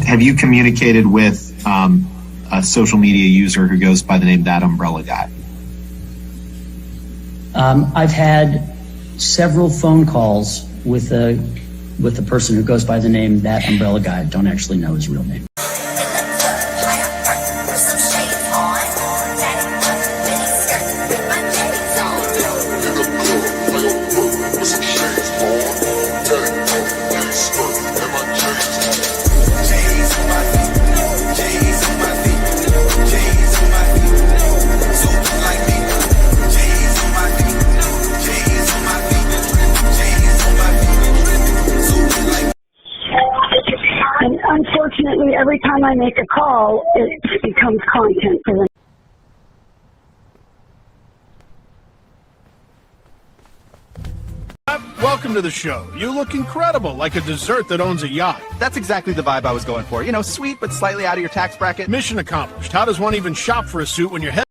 Have you communicated with a social media user who goes by the name ThATuMBRELLAgUY? I've had several phone calls with the person who goes by the name ThATuMBRELLAgUY. I don't actually know his real name. And unfortunately, every time I make a call, it becomes content for them. Welcome to the show. You look incredible, like a dessert that owns a yacht. That's exactly the vibe I was going for. You know, sweet but slightly out of your tax bracket. Mission accomplished. How does one even shop for a suit when your head...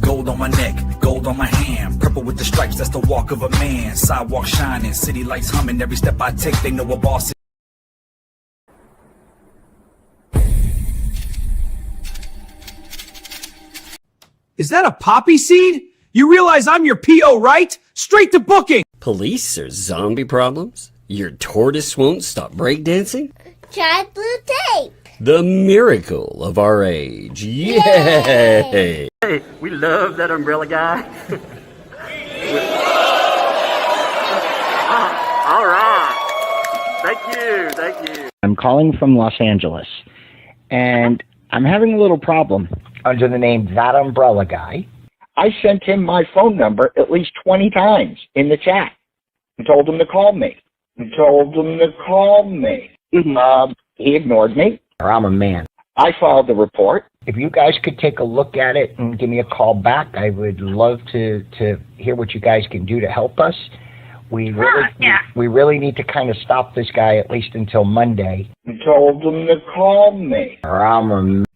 Gold on my neck, gold on my hand, purple with the stripes, that's the walk of a man. Sidewalk shining, city lights humming, every step I take, they know a boss is. Is that a poppy seed? You realize I'm your P.O., right? Straight to booking! Police or zombie problems? Your tortoise won't stop breakdancing? Try blue tape. The miracle of our age. Yay! Hey, we love that umbrella guy. All right. Thank you. I'm calling from Los Angeles, and I'm having a little problem under the name ThATuMBRELLAgUY. I sent him my phone number at least 20 times in the chat and told him to call me. He ignored me. I'm a man. I filed the report. If you guys could take a look at it and give me a call back, I would love to hear what you guys can do to help us. We really need to kind of stop this guy at least until Monday. I told him to call me.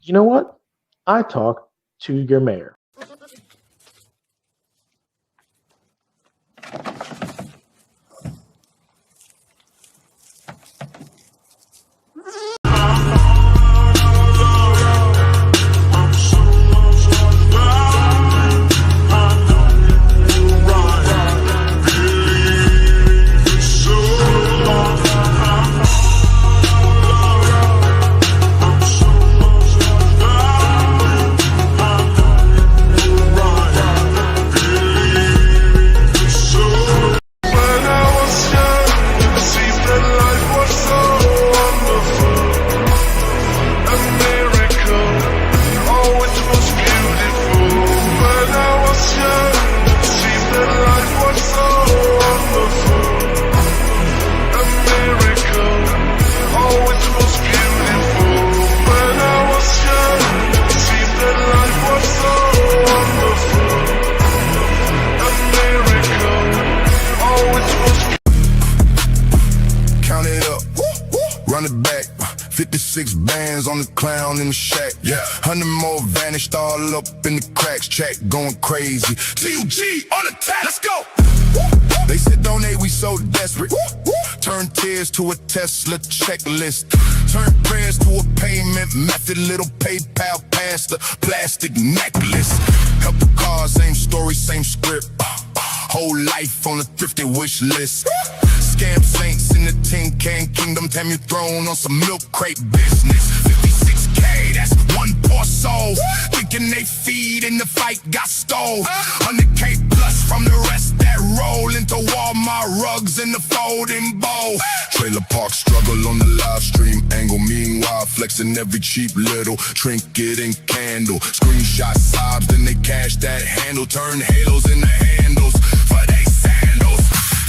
You know what? I talk to your mayor. Run it back, 56 bands on the clown in the shack. 100 more vanished all up in the cracks. Chat going crazy. TUG on attack, let's go. They said donate, we so desperate. Turn tears to a Tesla checklist. Turn prayers to a payment method. Little PayPal past a plastic necklace. Help the cause, same story, same script. Whole life on a thrifty wish list. Scam saints in the tin can kingdom. Damn, you thrown on some milk crate business. 56K, that's one poor soul. Thinking they feed in the fight got stole. 100K plus from the rest that roll into Walmart rugs in the folding bowl. Trailer park struggle on the live stream angle. Meanwhile, flexing every cheap little trinket and candle. Screenshot sobs, then they cash that handle. Turn halos into handles for they sandals.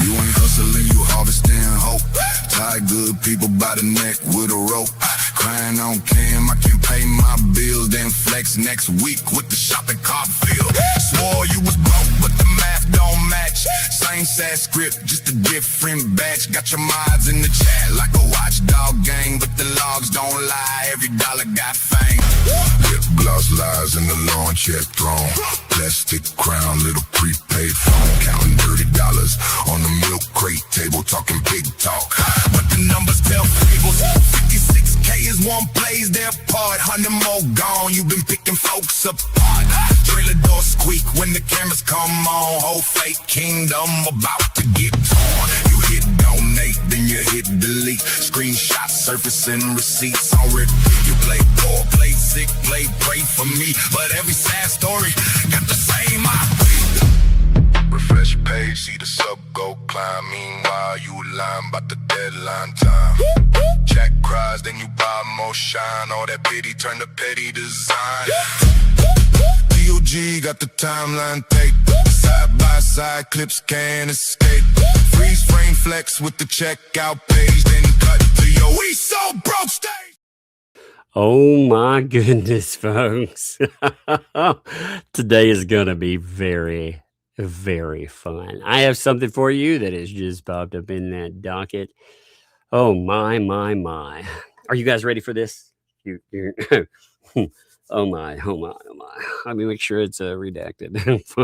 You ain't hustling, you harvesting hope. Tie good people by the neck with a rope. Crying on cam, I can't pay my bills. Then flex next week with the shopping cart field. Swore you was broke, but the math don't match. Same sad script, just a different batch. Got your mods in the chat like a watchdog gang, but the logs don't lie. Every dollar got fame. Lip gloss lies in the lawn chair throne. Plastic crown, little prepaid phone. Counting $30 on the milk crate table, talking big talk. But the numbers tell fables. 56K is one plays their part. 100 more gone, you've been picking folks apart. Trailer door squeak when the cameras come on. Whole fake kingdom about to get torn. You hit donate, then you hit delete. Screenshots surfacing, receipts on repeat. You play poor, play sick, play pray for me. But every sad story got the same IP. Refresh page, see the sub go climb. Meanwhile, you lying about the deadline time. Jack cries, then you buy more shine. All that pity turn to petty design. DOG got the timeline tape. Side by side clips can't escape. Freeze frame flex with the checkout page. Then cut to your we so broke stage. Oh my goodness, folks. Today is going to be very, very fun. I have something for you that has just popped up in that docket. Oh my, my, my. Are you guys ready for this? You're oh my, oh my, oh my. Let me make sure it's redacted.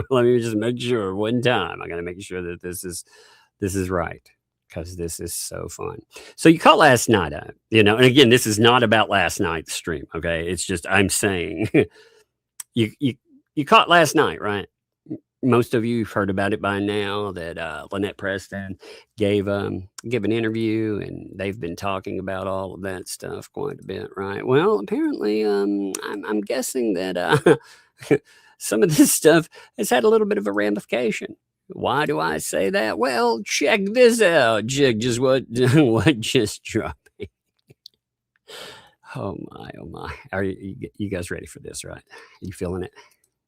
Let me just make sure one time. I got to make sure that this is right, because this is so fun. So you caught last night, and again, this is not about last night's stream. Okay. It's just, I'm saying you caught last night, right? Most of you have heard about it by now that Lynette Preston gave an interview, and they've been talking about all of that stuff quite a bit, right? Well, apparently, I'm guessing that some of this stuff has had a little bit of a ramification. Why do I say that? Well, check this out. Check just what just dropped. Oh my! Are you guys ready for this? Right? You feeling it?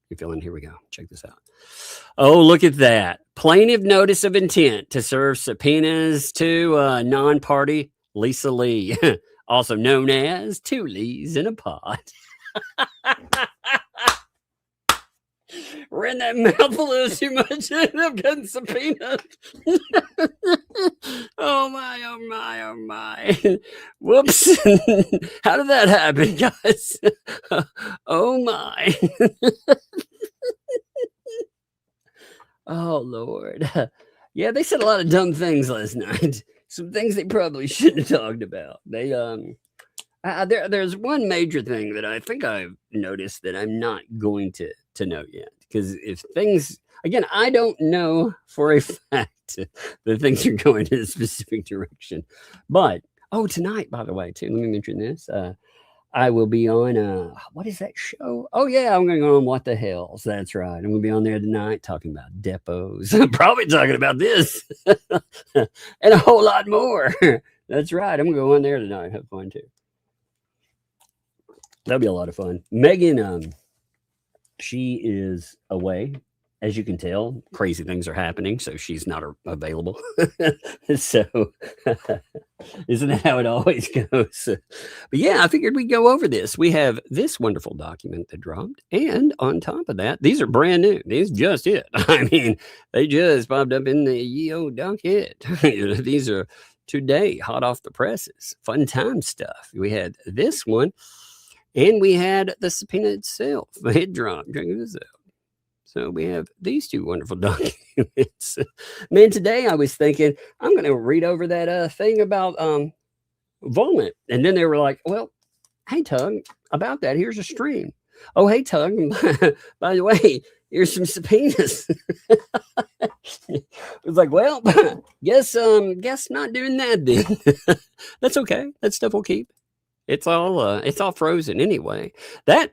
You feeling? Here we go. Check this out. Oh, look at that. Plaintiff notice of intent to serve subpoenas to non-party Lisa Lee, also known as Two Lees in a Pod. Ran that mouth a little too much. I'm getting subpoenaed. Oh my, oh my, oh my. Whoops. How did that happen, guys? Oh my. Oh, Lord. Yeah, they said a lot of dumb things last night. Some things they probably shouldn't have talked about. They there's one major thing that I think I've noticed that I'm not going to note yet. Because if things, again, I don't know for a fact that things are going in a specific direction. But, tonight, by the way, too, let me mention this. I will be on, what is that show? Oh, yeah, I'm going to go on What the Hells. That's right. I'm going to be on there tonight talking about depots. I'm probably talking about this and a whole lot more. That's right. I'm going to go on there tonight. Have fun, too. That'll be a lot of fun. Megan, she is away. As you can tell, crazy things are happening, so she's not available. So, isn't that how it always goes? But yeah, I figured we'd go over this. We have this wonderful document that dropped, and on top of that, these are brand new. These just it. I mean, they just popped up in the EO docket. These are today, hot off the presses. Fun time stuff. We had this one, and we had the subpoena itself. It dropped. Check this out. So we have these two wonderful documents. Man, today I was thinking, I'm going to read over that thing about vomit. And then they were like, well, hey, Tug, about that, here's a stream. Oh, hey, Tug, by the way, here's some subpoenas. It was like, well, guess not doing that then. That's okay. That stuff will keep. It's all frozen anyway. That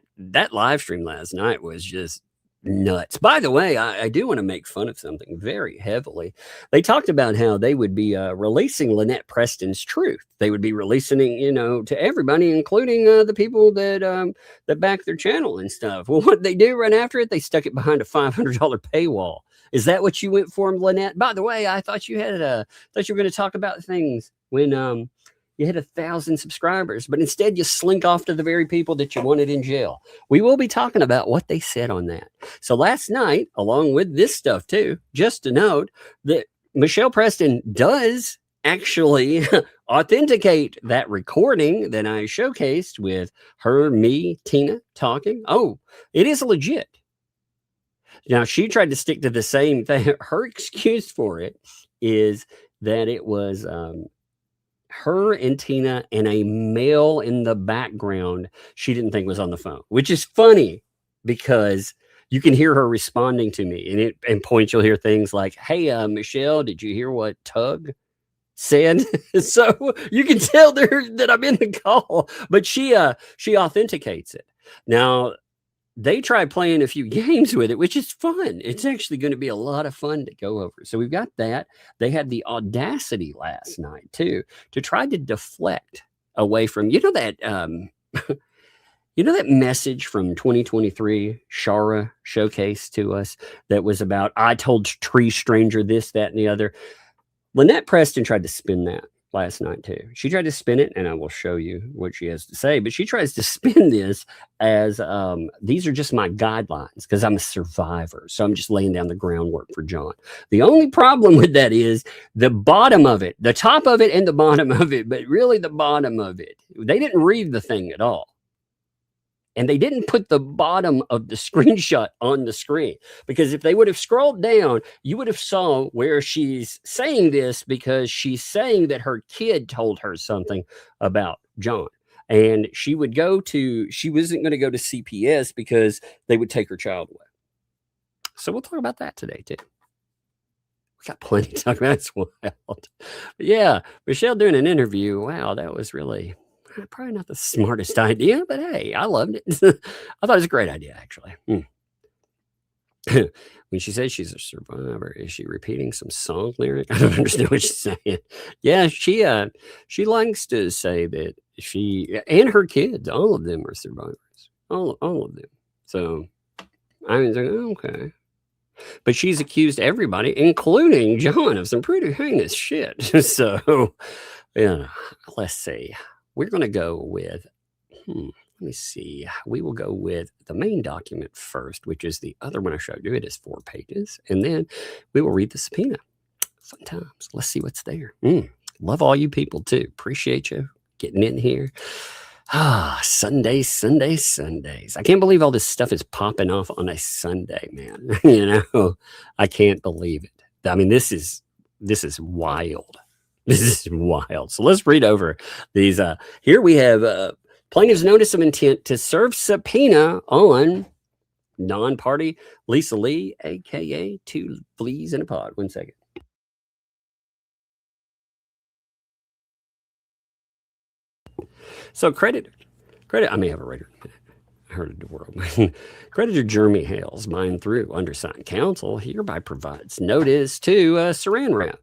live stream last night was just nuts. By the way, I do want to make fun of something very heavily. They talked about how they would be releasing Lynette Preston's truth. They would be releasing it, to everybody, including the people that back their channel and stuff. Well, what they do right after it, they stuck it behind a $500 paywall. Is that what you went for, Lynette? By the way, I thought you were going to talk about things when you hit 1,000 subscribers, but instead you slink off to the very people that you wanted in jail. We will be talking about what they said on that. So last night, along with this stuff too, just to note that Michelle Preston does actually authenticate that recording that I showcased with her, me, Tina talking. Oh, it is legit. Now, she tried to stick to the same thing. Her excuse for it is that it was her and Tina and a male in the background she didn't think was on the phone, which is funny because you can hear her responding to me. And points, you'll hear things like, hey, Michelle, did you hear what Tug said? So you can tell there that I'm in the call, but she authenticates it. Now, they tried playing a few games with it, which is fun. It's actually going to be a lot of fun to go over. So we've got that. They had the audacity last night too to try to deflect away from, that message from 2023 Shara showcased to us that was about, I told Tree Stranger this, that, and the other. Lynette Preston tried to spin that last night too. She tried to spin it, and I will show you what she has to say, but she tries to spin this as these are just my guidelines because I'm a survivor. So I'm just laying down the groundwork for John. The only problem with that is the bottom of it, the top of it and the bottom of it, but really the bottom of it. They didn't read the thing at all. And they didn't put the bottom of the screenshot on the screen, because if they would have scrolled down, you would have saw where she's saying this because she's saying that her kid told her something about John. And she wasn't going to go to CPS because they would take her child away. So we'll talk about that today too. We got plenty to talk about. It's wild. But yeah, Michelle doing an interview. Wow, that was really... probably not the smartest idea, but hey, I loved it. I thought it was a great idea, actually. When she says she's a survivor, is she repeating some song lyric? I don't understand what she's saying. Yeah, she likes to say that she and her kids, all of them are survivors. All of them. So I was like, okay. But she's accused everybody, including John, of some pretty heinous shit. So, yeah, let's see. We're going to go with, let me see. We will go with the main document first, which is the other one I showed you. It is 4 pages. And then we will read the subpoena. Fun times. Let's see what's there. Love all you people, too. Appreciate you getting in here. Sundays. I can't believe all this stuff is popping off on a Sunday, man. I can't believe it. I mean, this is wild. This is wild. So let's read over these. Here we have plaintiff's notice of intent to serve subpoena on non-party Lisa Lee, a.k.a. 2 Fleas in a Pod. 1 second. So creditor, I may have a writer. I heard it the world. Creditor Jeremy Hales, mine through undersigned counsel, hereby provides notice to Saran Wrap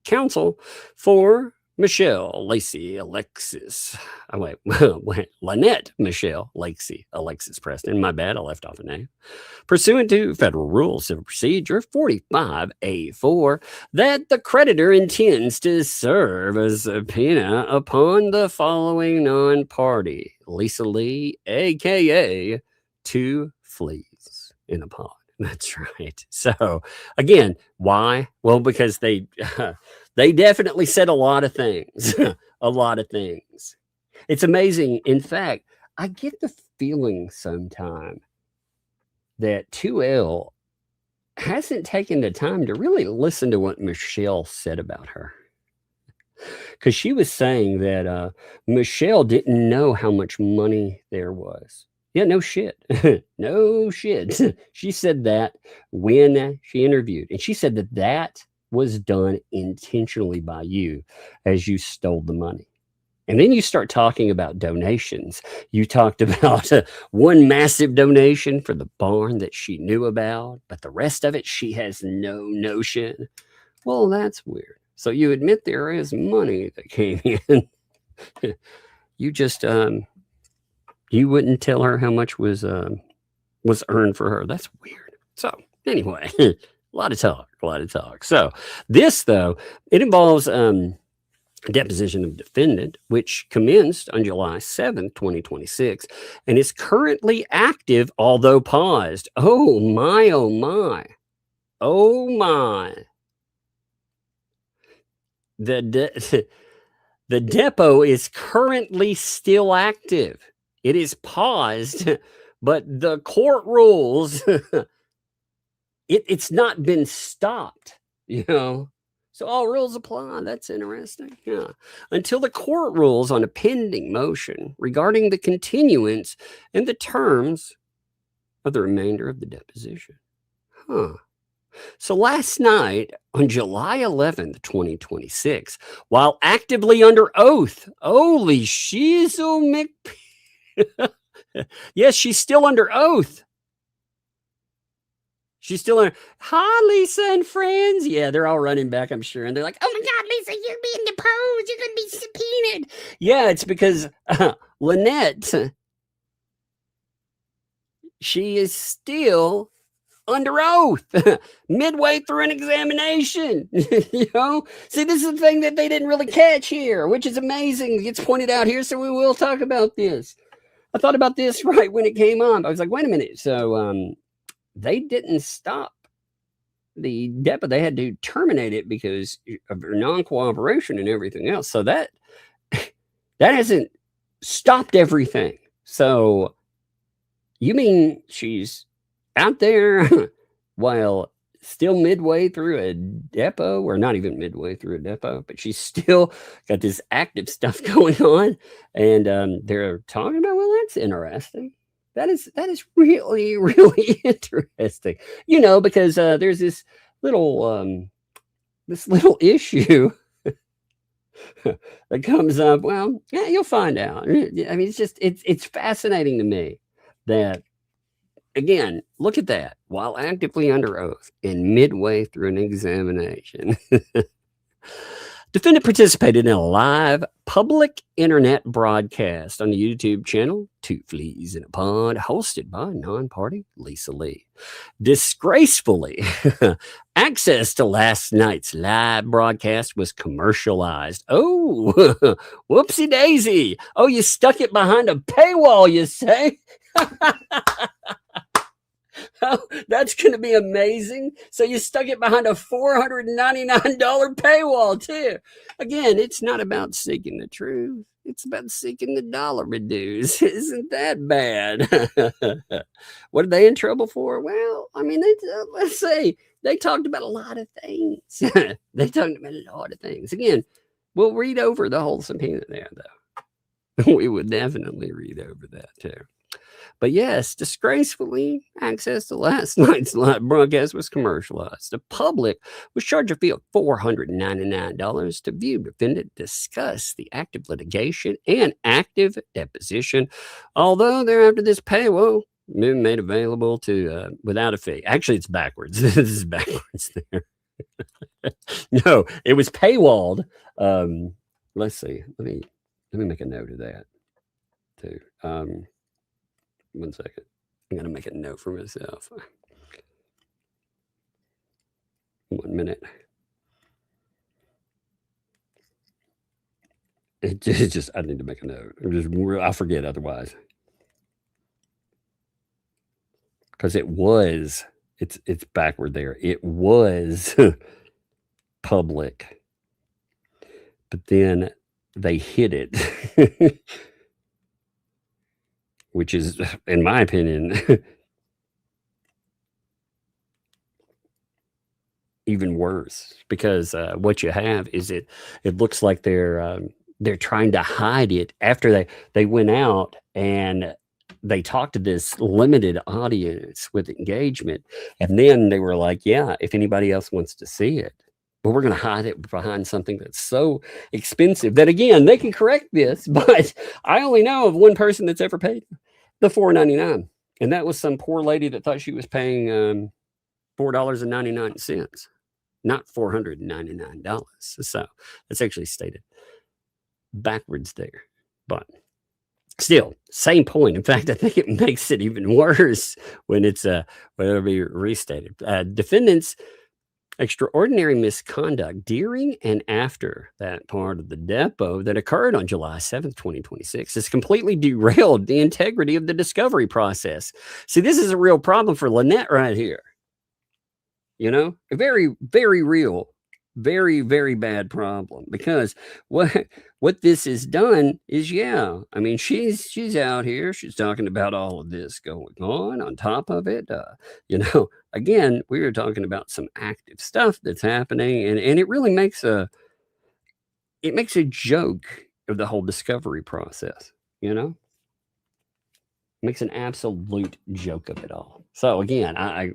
counsel for Michelle Lacey Alexis. Lynette Michelle Lacey Alexis Preston. My bad, I left off a name. Pursuant to Federal Rule Civil Procedure 45A4, that the creditor intends to serve a subpoena upon the following non-party: Lisa Lee, aka 2 Fleas in a Pod. That's right. So again, why? Well, because they definitely said a lot of things. A lot of things. It's amazing. In fact, I get the feeling sometime that 2L hasn't taken the time to really listen to what Michelle said about her. Because she was saying that Michelle didn't know how much money there was. Yeah, no shit. No shit. She said that when she interviewed. And she said that was done intentionally by you as you stole the money. And then you start talking about donations. You talked about one massive donation for the barn that she knew about, but the rest of it, she has no notion. Well, that's weird. So you admit there is money that came in. You just... you wouldn't tell her how much was earned for her. That's weird. So anyway, a lot of talk. So this, though, it involves deposition of defendant, which commenced on July 7th, 2026, and is currently active, although paused. Oh my, oh my, oh my. The depot is currently still active. It is paused, but the court rules, it's not been stopped, So all rules apply. That's interesting. Yeah. Until the court rules on a pending motion regarding the continuance and the terms of the remainder of the deposition. So last night, on July 11th, 2026, while actively under oath, holy shizzle yes, she's still under oath. She's still in. Hi, Lisa and friends. Yeah, they're all running back, I'm sure. And they're like, oh my God, Lisa, you're being deposed. You're going to be subpoenaed. Yeah, it's because Lynette, she is still under oath midway through an examination. See, this is the thing that they didn't really catch here, which is amazing. It gets pointed out here, so we will talk about this. I thought about this right when it came on. I was like, wait a minute. So they didn't stop the depot. They had to terminate it because of their non-cooperation and everything else. So that hasn't stopped everything. So you mean she's out there while still midway through a depot, or not even midway through a depot, but she's still got this active stuff going on. And they're talking about, well, that's interesting. That is really, really interesting, because there's this little issue that comes up. Well, yeah, you'll find out. I mean, it's fascinating to me that, again, look at that. While actively under oath and midway through an examination, defendant participated in a live public internet broadcast on the YouTube channel Two Fleas in a Pod, hosted by non-party Lisa Lee. Disgracefully, access to last night's live broadcast was commercialized. Oh, whoopsie daisy. Oh, you stuck it behind a paywall, you say? Oh, that's going to be amazing. So you stuck it behind a $499 paywall too. Again, it's not about seeking the truth. It's about seeking the dollar reduce. Isn't that bad? What are they in trouble for? Well, I mean, let's say they talked about a lot of things. They talked about a lot of things. Again, we'll read over the whole subpoena there, though. We would definitely read over that too. But yes, disgracefully, access to last night's live broadcast was commercialized. The public was charged a fee of $499 to view defendant discuss the active litigation and active deposition, although thereafter this paywall been made available to without a fee. Actually, it's backwards. This is backwards there. No, it was paywalled. Let's see. Let me make a note of that too. 1 second. I'm going to make a note for myself. 1 minute. It's just, I need to make a note. I forget otherwise. Because it's backward there. It was public. But then they hid it. Which is, in my opinion, even worse, because what you have is it looks like they're trying to hide it after they went out and they talked to this limited audience with engagement, and then they were like, yeah, if anybody else wants to see it, but we're going to hide it behind something that's so expensive that, again, they can correct this, but I only know of one person that's ever paid the $4.99, and that was some poor lady that thought she was paying $4.99, not $499. So that's actually stated backwards there, but still, same point. In fact, I think it makes it even worse when it's when it'll be restated. Defendants extraordinary misconduct during and after that part of the depot that occurred on July 7th, 2026 has completely derailed the integrity of the discovery process. See, this is a real problem for Lynette right here. You know, a very, very real, very, very bad problem, because what this has done is, yeah, I mean, she's out here, she's talking about all of this going on top of it. You know, again, we were talking about some active stuff that's happening, and it really makes a joke of the whole discovery process, you know? Makes an absolute joke of it all. So again, I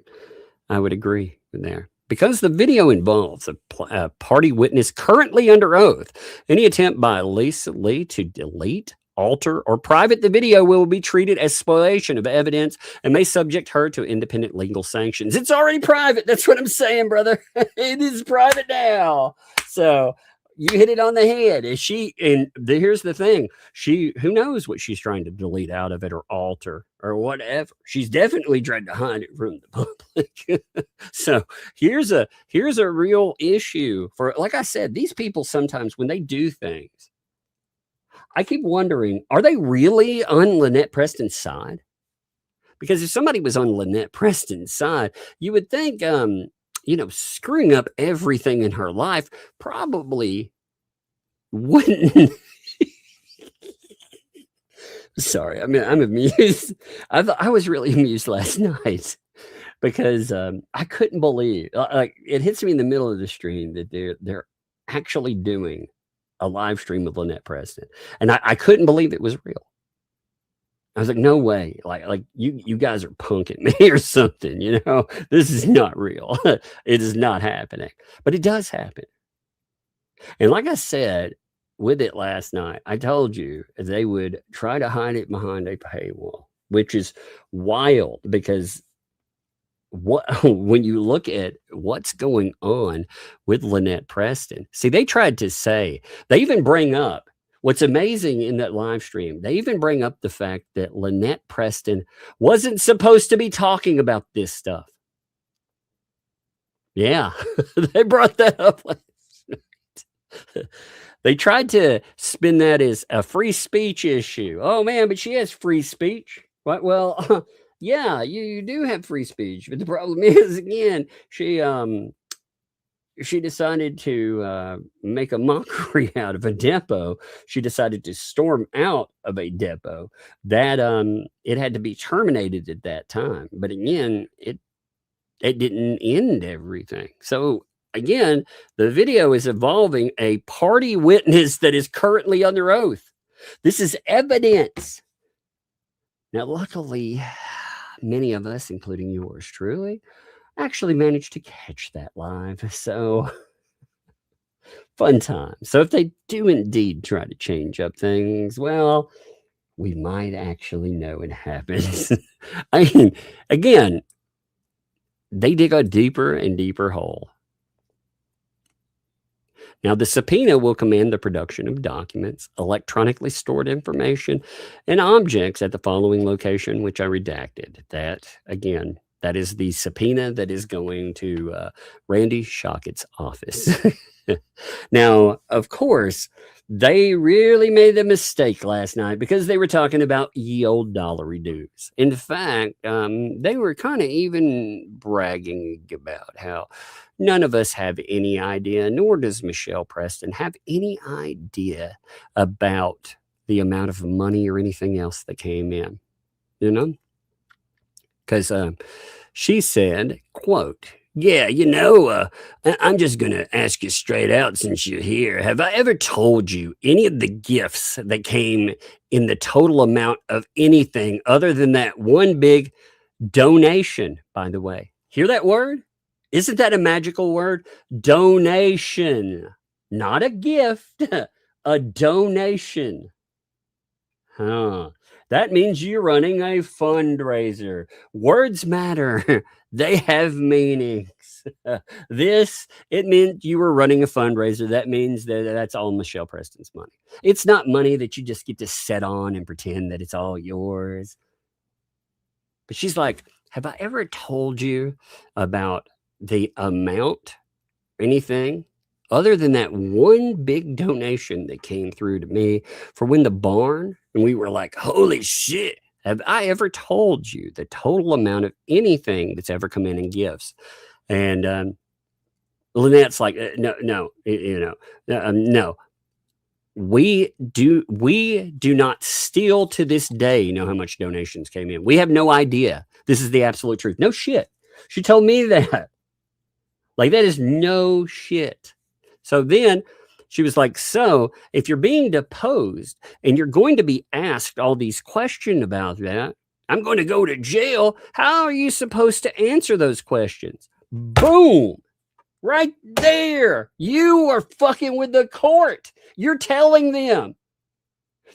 would agree with there. Because the video involves a party witness currently under oath, any attempt by Lisa Lee to delete, alter, or private the video will be treated as spoliation of evidence and may subject her to independent legal sanctions. It's already private. That's what I'm saying, brother. It is private now. So you hit it on the head. Here's the thing. Who knows what she's trying to delete out of it or alter or whatever. She's definitely trying to hide it from the public. So here's a real issue for, like I said, these people sometimes when they do things, I keep wondering, are they really on Lynette Preston's side? Because if somebody was on Lynette Preston's side, you would think, you know, screwing up everything in her life probably wouldn't. Sorry, I mean, I'm amused. I was really amused last night because I couldn't believe, like, it hits me in the middle of the stream that they're actually doing a live stream of Lynette Preston, and I couldn't believe it was real. I was like, no way. Like you guys are punking me or something, you know, this is not real. It is not happening, but it does happen. And like I said, with it last night, I told you they would try to hide it behind a paywall, which is wild because when you look at what's going on with Lynette Preston, see, they tried to say, they even bring up, what's amazing in that live stream, they even bring up the fact that Lynette Preston wasn't supposed to be talking about this stuff. Yeah, they brought that up last night. They tried to spin that as a free speech issue. Oh, man, but she has free speech. What? Well, yeah, you do have free speech. But the problem is, again, she decided to make a mockery out of a depot. She decided to storm out of a depot that it had to be terminated at that time. But again, it didn't end everything. So again, the video is involving a party witness that is currently under oath. This is evidence. Now, luckily, many of us, including yours truly, actually managed to catch that live. So fun time. So if they do indeed try to change up things, well, we might actually know it happens. I mean, again, they dig a deeper and deeper hole. Now, the subpoena will command the production of documents, electronically stored information, and objects at the following location, which I redacted. That, again, that is the subpoena that is going to Randy Shockett's office. Now, of course, they really made the mistake last night because they were talking about ye old dollary dues. In fact, they were kind of even bragging about how none of us have any idea, nor does Michelle Preston have any idea about the amount of money or anything else that came in, you know? Because she said, quote, yeah, you know, I'm just going to ask you straight out since you're here. Have I ever told you any of the gifts that came in the total amount of anything other than that one big donation, by the way? Hear that word? Isn't that a magical word? Donation, not a gift, a donation. Huh. That means you're running a fundraiser. Words matter. They have meanings. It meant you were running a fundraiser. That means that's all Michelle Preston's money. It's not money that you just get to sit on and pretend that it's all yours. But she's like, have I ever told you about the amount anything other than that one big donation that came through to me for when the barn, and we were like, holy shit, have I ever told you the total amount of anything that's ever come in gifts? And Lynette's like, no. We do not still to this day know how much donations came in. We have no idea. This is the absolute truth. No shit. She told me that. Like, that is no shit. So then she was like, so if you're being deposed and you're going to be asked all these questions about that, I'm going to go to jail. How are you supposed to answer those questions? Boom. Right there. You are fucking with the court. You're telling them.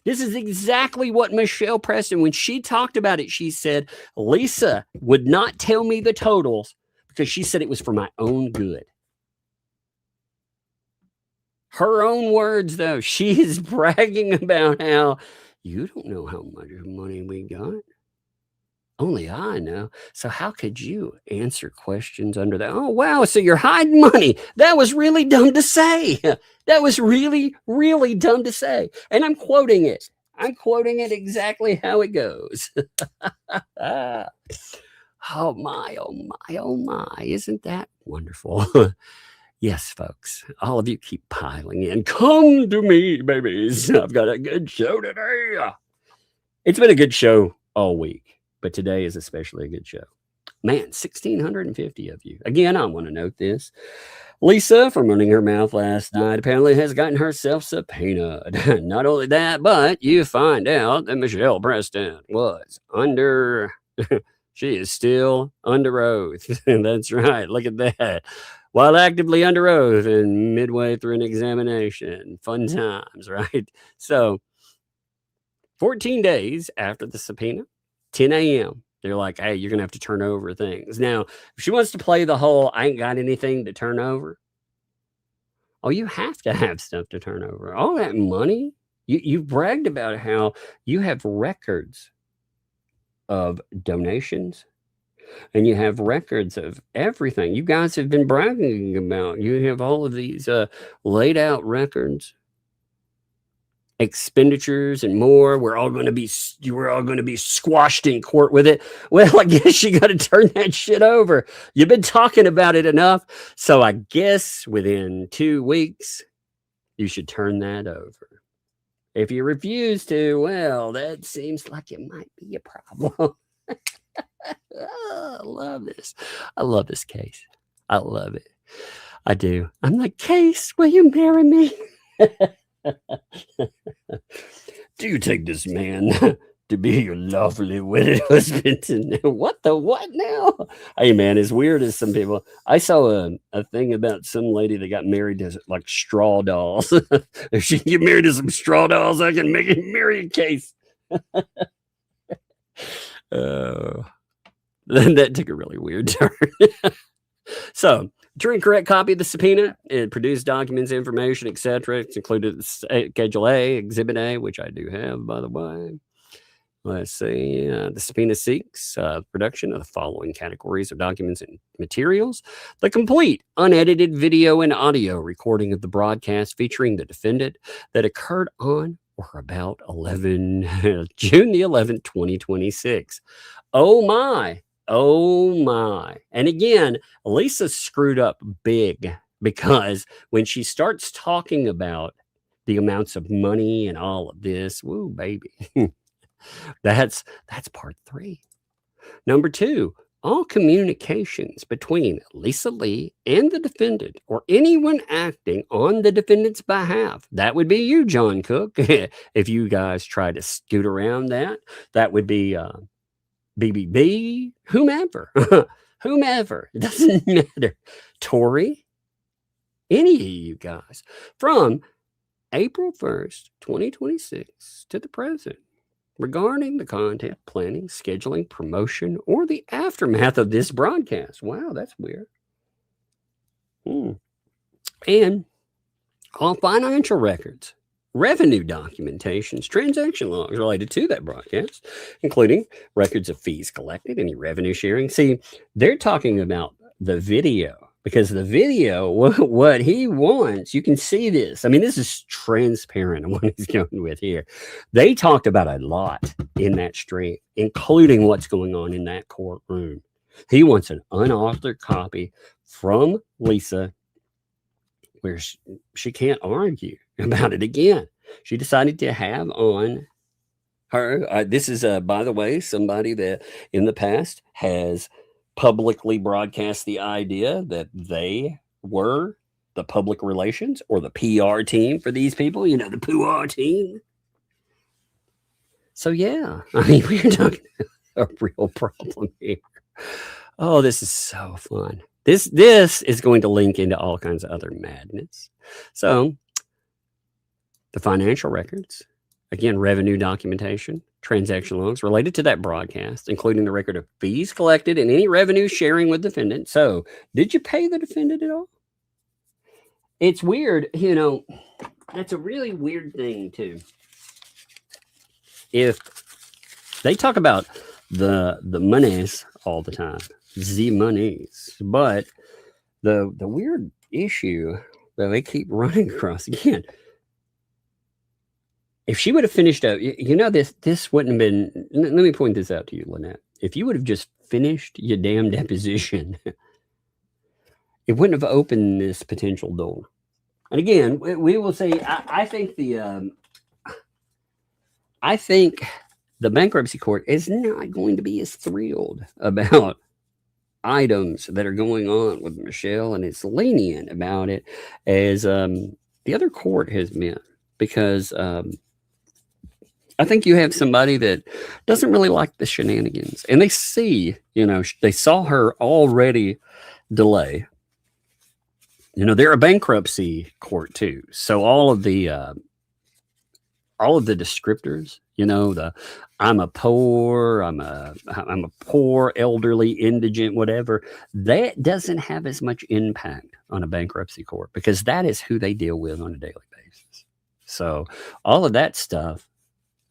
This is exactly what Michelle Preston, when she talked about it, she said, Lisa would not tell me the totals because she said it was for my own good. Her own words, though. She is bragging about how you don't know how much money we got. Only I know. So how could you answer questions under that? Oh, wow. So you're hiding money. That was really dumb to say. That was really, really dumb to say. And I'm quoting it. I'm quoting it exactly how it goes. Oh, my, oh, my, oh, my. Isn't that wonderful? Yes, folks. All of you keep piling in. Come to me, babies. I've got a good show today. It's been a good show all week. But today is especially a good show. Man, 1,650 of you. Again, I want to note this. Lisa, from running her mouth last night, apparently has gotten herself subpoenaed. Not only that, but you find out that Michelle Preston was under, she is still under oath. That's right. Look at that. While actively under oath and midway through an examination. Fun times, right? So, 14 days after the subpoena, 10 a.m. They're like, hey, you're going to have to turn over things. Now, if she wants to play the whole, I ain't got anything to turn over. Oh, you have to have stuff to turn over. All that money. You've bragged about how you have records of donations and you have records of everything. You guys have been bragging about. You have all of these laid out records. Expenditures and more. We're all going to be squashed in court with it. Well, I guess you got to turn that shit over. You've been talking about it enough. So I guess within 2 weeks, you should turn that over. If you refuse to, well, that seems like it might be a problem. Oh, I love this. I love this case. I love it. I do. I'm like, Case, will you marry me? Do you take this man to be your lawfully wedded husband? What the what now? Hey, man, as weird as some people. I saw a thing about some lady that got married to like straw dolls. If she can get married to some straw dolls, I can make it marry a Case. That took a really weird turn. So, true and correct copy of the subpoena. It produced documents, information, etc. It's included Schedule A, Exhibit A, which I do have, by the way. Let's see. The subpoena seeks production of the following categories of documents and materials. The complete, unedited video and audio recording of the broadcast featuring the defendant that occurred on or about June the 11th, 2026. Oh, my. Oh my. And again, Lisa screwed up big because when she starts talking about the amounts of money and all of this, woo, baby. That's part 3. Number 2, all communications between Lisa Lee and the defendant or anyone acting on the defendant's behalf. That would be you, John Cook. If you guys try to scoot around that, that would be BBB, whomever, it doesn't matter. Tori, any of you guys, from April 1st, 2026 to the present, regarding the content, planning, scheduling, promotion, or the aftermath of this broadcast. Wow, that's weird. And all financial records, revenue documentations, transaction logs related to that broadcast, including records of fees collected, any revenue sharing. See, they're talking about the video because the video, what he wants, you can see this. I mean, this is transparent what he's going with here. They talked about a lot in that stream, including what's going on in that courtroom. He wants an unauthored copy from Lisa where she can't argue about it again. She decided to have on her. This is, by the way, somebody that in the past has publicly broadcast the idea that they were the public relations or the PR team for these people, you know, the PR team. So, yeah, I mean, we're talking about a real problem here. Oh, this is so fun. This is going to link into all kinds of other madness. So, the financial records, again, revenue documentation, transaction loans related to that broadcast, including the record of fees collected and any revenue sharing with defendant. So, did you pay the defendant at all? It's weird, you know, that's a really weird thing, too. If they talk about the monies all the time, the monies, but the weird issue that they keep running across again, if she would have finished out, you know, this wouldn't have been, let me point this out to you, Lynette. If you would have just finished your damn deposition, it wouldn't have opened this potential door. And again, we will say, I think the bankruptcy court is not going to be as thrilled about items that are going on with Michelle, and it's lenient about it as the other court has been, because I think you have somebody that doesn't really like the shenanigans, and they see, you know, they saw her already delay. You know, they're a bankruptcy court too, so all of the descriptors, you know, I'm a poor, I'm a poor, elderly, indigent, whatever, that doesn't have as much impact on a bankruptcy court, because that is who they deal with on a daily basis. So all of that stuff,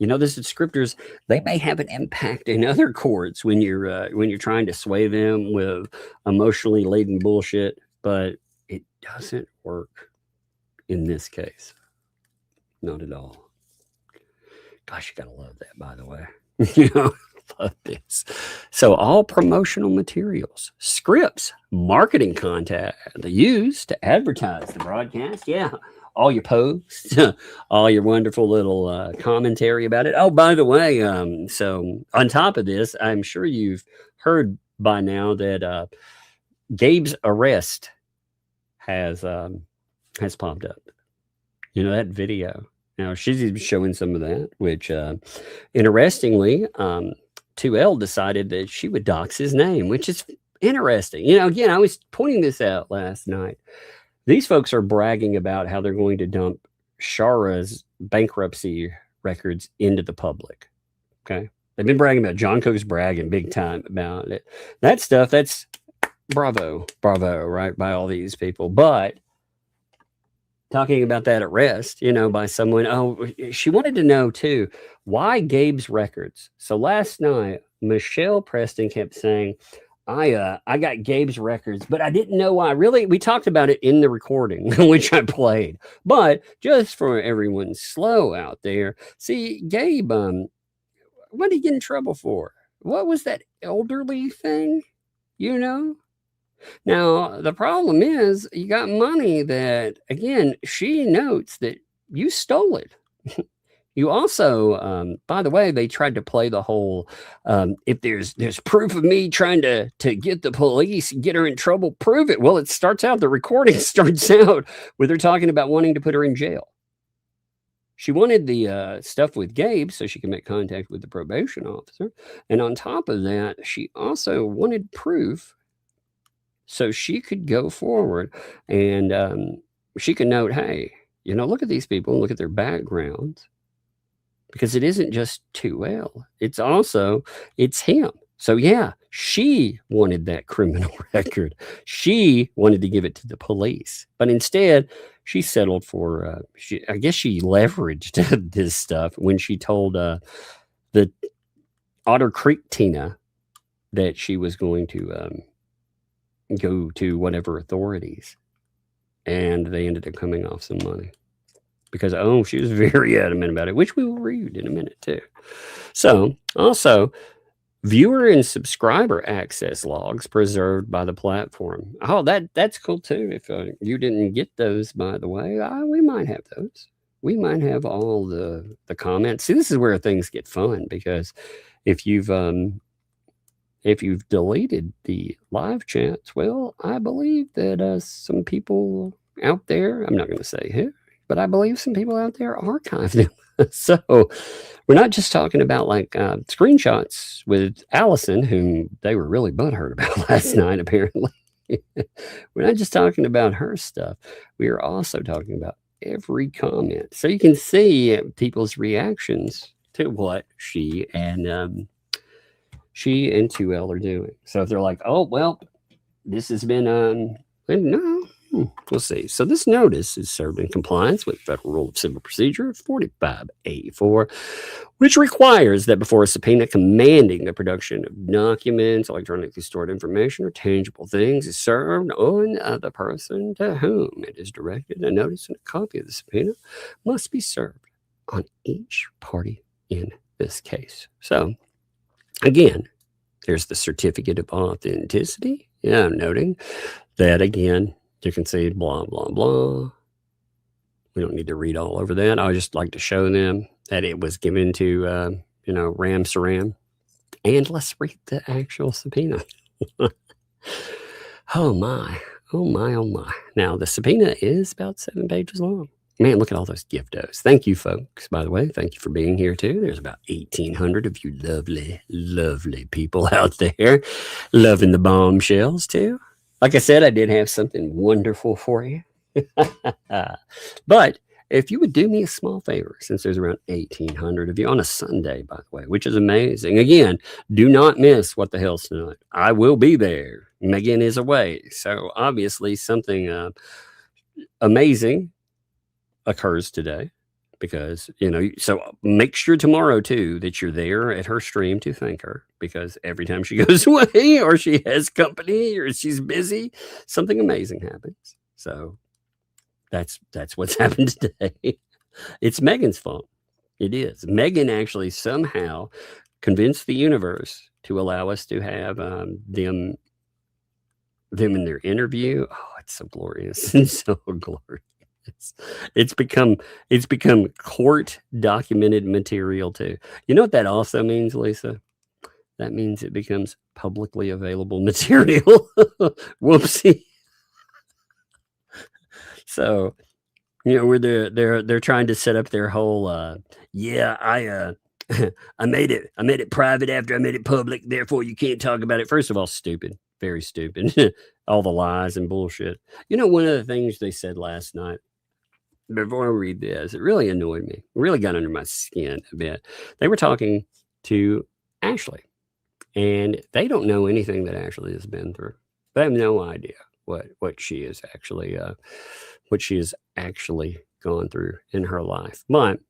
you know, the descriptors, they may have an impact in other courts when you're trying to sway them with emotionally laden bullshit, but it doesn't work in this case. Not at all. Gosh, you gotta love that, by the way. You know, love this. So all promotional materials, scripts, marketing content used to advertise the broadcast. Yeah. All your posts, all your wonderful little commentary about it. Oh, by the way, so on top of this, I'm sure you've heard by now that Gabe's arrest has popped up. You know, that video. Now, she's even showing some of that, which, interestingly, 2L decided that she would dox his name, which is interesting. You know, again, I was pointing this out last night. These folks are bragging about how they're going to dump Shara's bankruptcy records into the public. Okay. They've been bragging about, John Coe's bragging big time about it. That stuff, that's bravo, right, by all these people. But talking about that arrest, you know, by someone, oh, she wanted to know too, why Gabe's records. So last night, Michelle Preston kept saying, I got Gabe's records, but I didn't know why. Really, we talked about it in the recording, which I played. But just for everyone slow out there, see, Gabe, what did he get in trouble for? What was that elderly thing? You know? Now, the problem is you got money that, again, she notes that you stole it. You also, by the way, they tried to play the whole, if there's proof of me trying to get the police, get her in trouble, prove it. Well, it starts out, the recording starts out with her talking about wanting to put her in jail. She wanted the stuff with Gabe so she could make contact with the probation officer. And on top of that, she also wanted proof so she could go forward and she could note, hey, you know, look at these people, look at their backgrounds. Because it isn't just 2L. It's him. So yeah, she wanted that criminal record. She wanted to give it to the police. But instead, she settled for, I guess she leveraged this stuff when she told the Otter Creek Tina that she was going to go to whatever authorities, and they ended up coming off some money because she was very adamant about it, which we will read in a minute too. So also, viewer and subscriber access logs preserved by the platform. Oh, that's cool too. If you didn't get those, by the way, we might have those. We might have all the comments. See, this is where things get fun, because if you've deleted the live chats, well, I believe that some people out there, I'm not going to say who, but I believe some people out there archive them. So we're not just talking about like screenshots with Allison, whom they were really butthurt about last night, apparently. We're not just talking about her stuff. We are also talking about every comment. So you can see people's reactions to what she and 2L are doing. So if they're like, oh, well, this has been, no. We'll see. So this notice is served in compliance with Federal Rule of Civil Procedure 4584, which requires that before a subpoena commanding the production of documents, electronically stored information, or tangible things is served on the person to whom it is directed, a notice and a copy of the subpoena must be served on each party in this case. So again, there's the certificate of authenticity. Yeah, I'm noting that again. You can see blah, blah, blah. We don't need to read all over that. I would just like to show them that it was given to, Ram Saram. And let's read the actual subpoena. Oh, my. Oh, my, oh, my. Now, the subpoena is about 7 pages long. Man, look at all those giftos. Thank you, folks, by the way. Thank you for being here, too. There's about 1,800 of you lovely, lovely people out there loving the bombshells, too. Like I said, I did have something wonderful for you. But if you would do me a small favor, since there's around 1,800 of you on a Sunday, by the way, which is amazing. Again, do not miss What the Hell's Tonight. I will be there. Megan is away. So obviously something amazing occurs today. Because, so make sure tomorrow, too, that you're there at her stream to thank her. Because every time she goes away or she has company or she's busy, something amazing happens. So that's what's happened today. It's Megan's fault. It is. Megan actually somehow convinced the universe to allow us to have them in their interview. Oh, it's so glorious. It's so glorious. It's become court documented material too. You know what that also means, Lisa? That means it becomes publicly available material. Whoopsie. So, where they're trying to set up their whole I made it private after I made it public, therefore you can't talk about it. First of all, stupid. Very stupid. All the lies and bullshit. One of the things they said last night, before I read this, it really annoyed me. It really got under my skin a bit. They were talking to Ashley, and they don't know anything that Ashley has been through. They have no idea what she is actually gone through in her life. But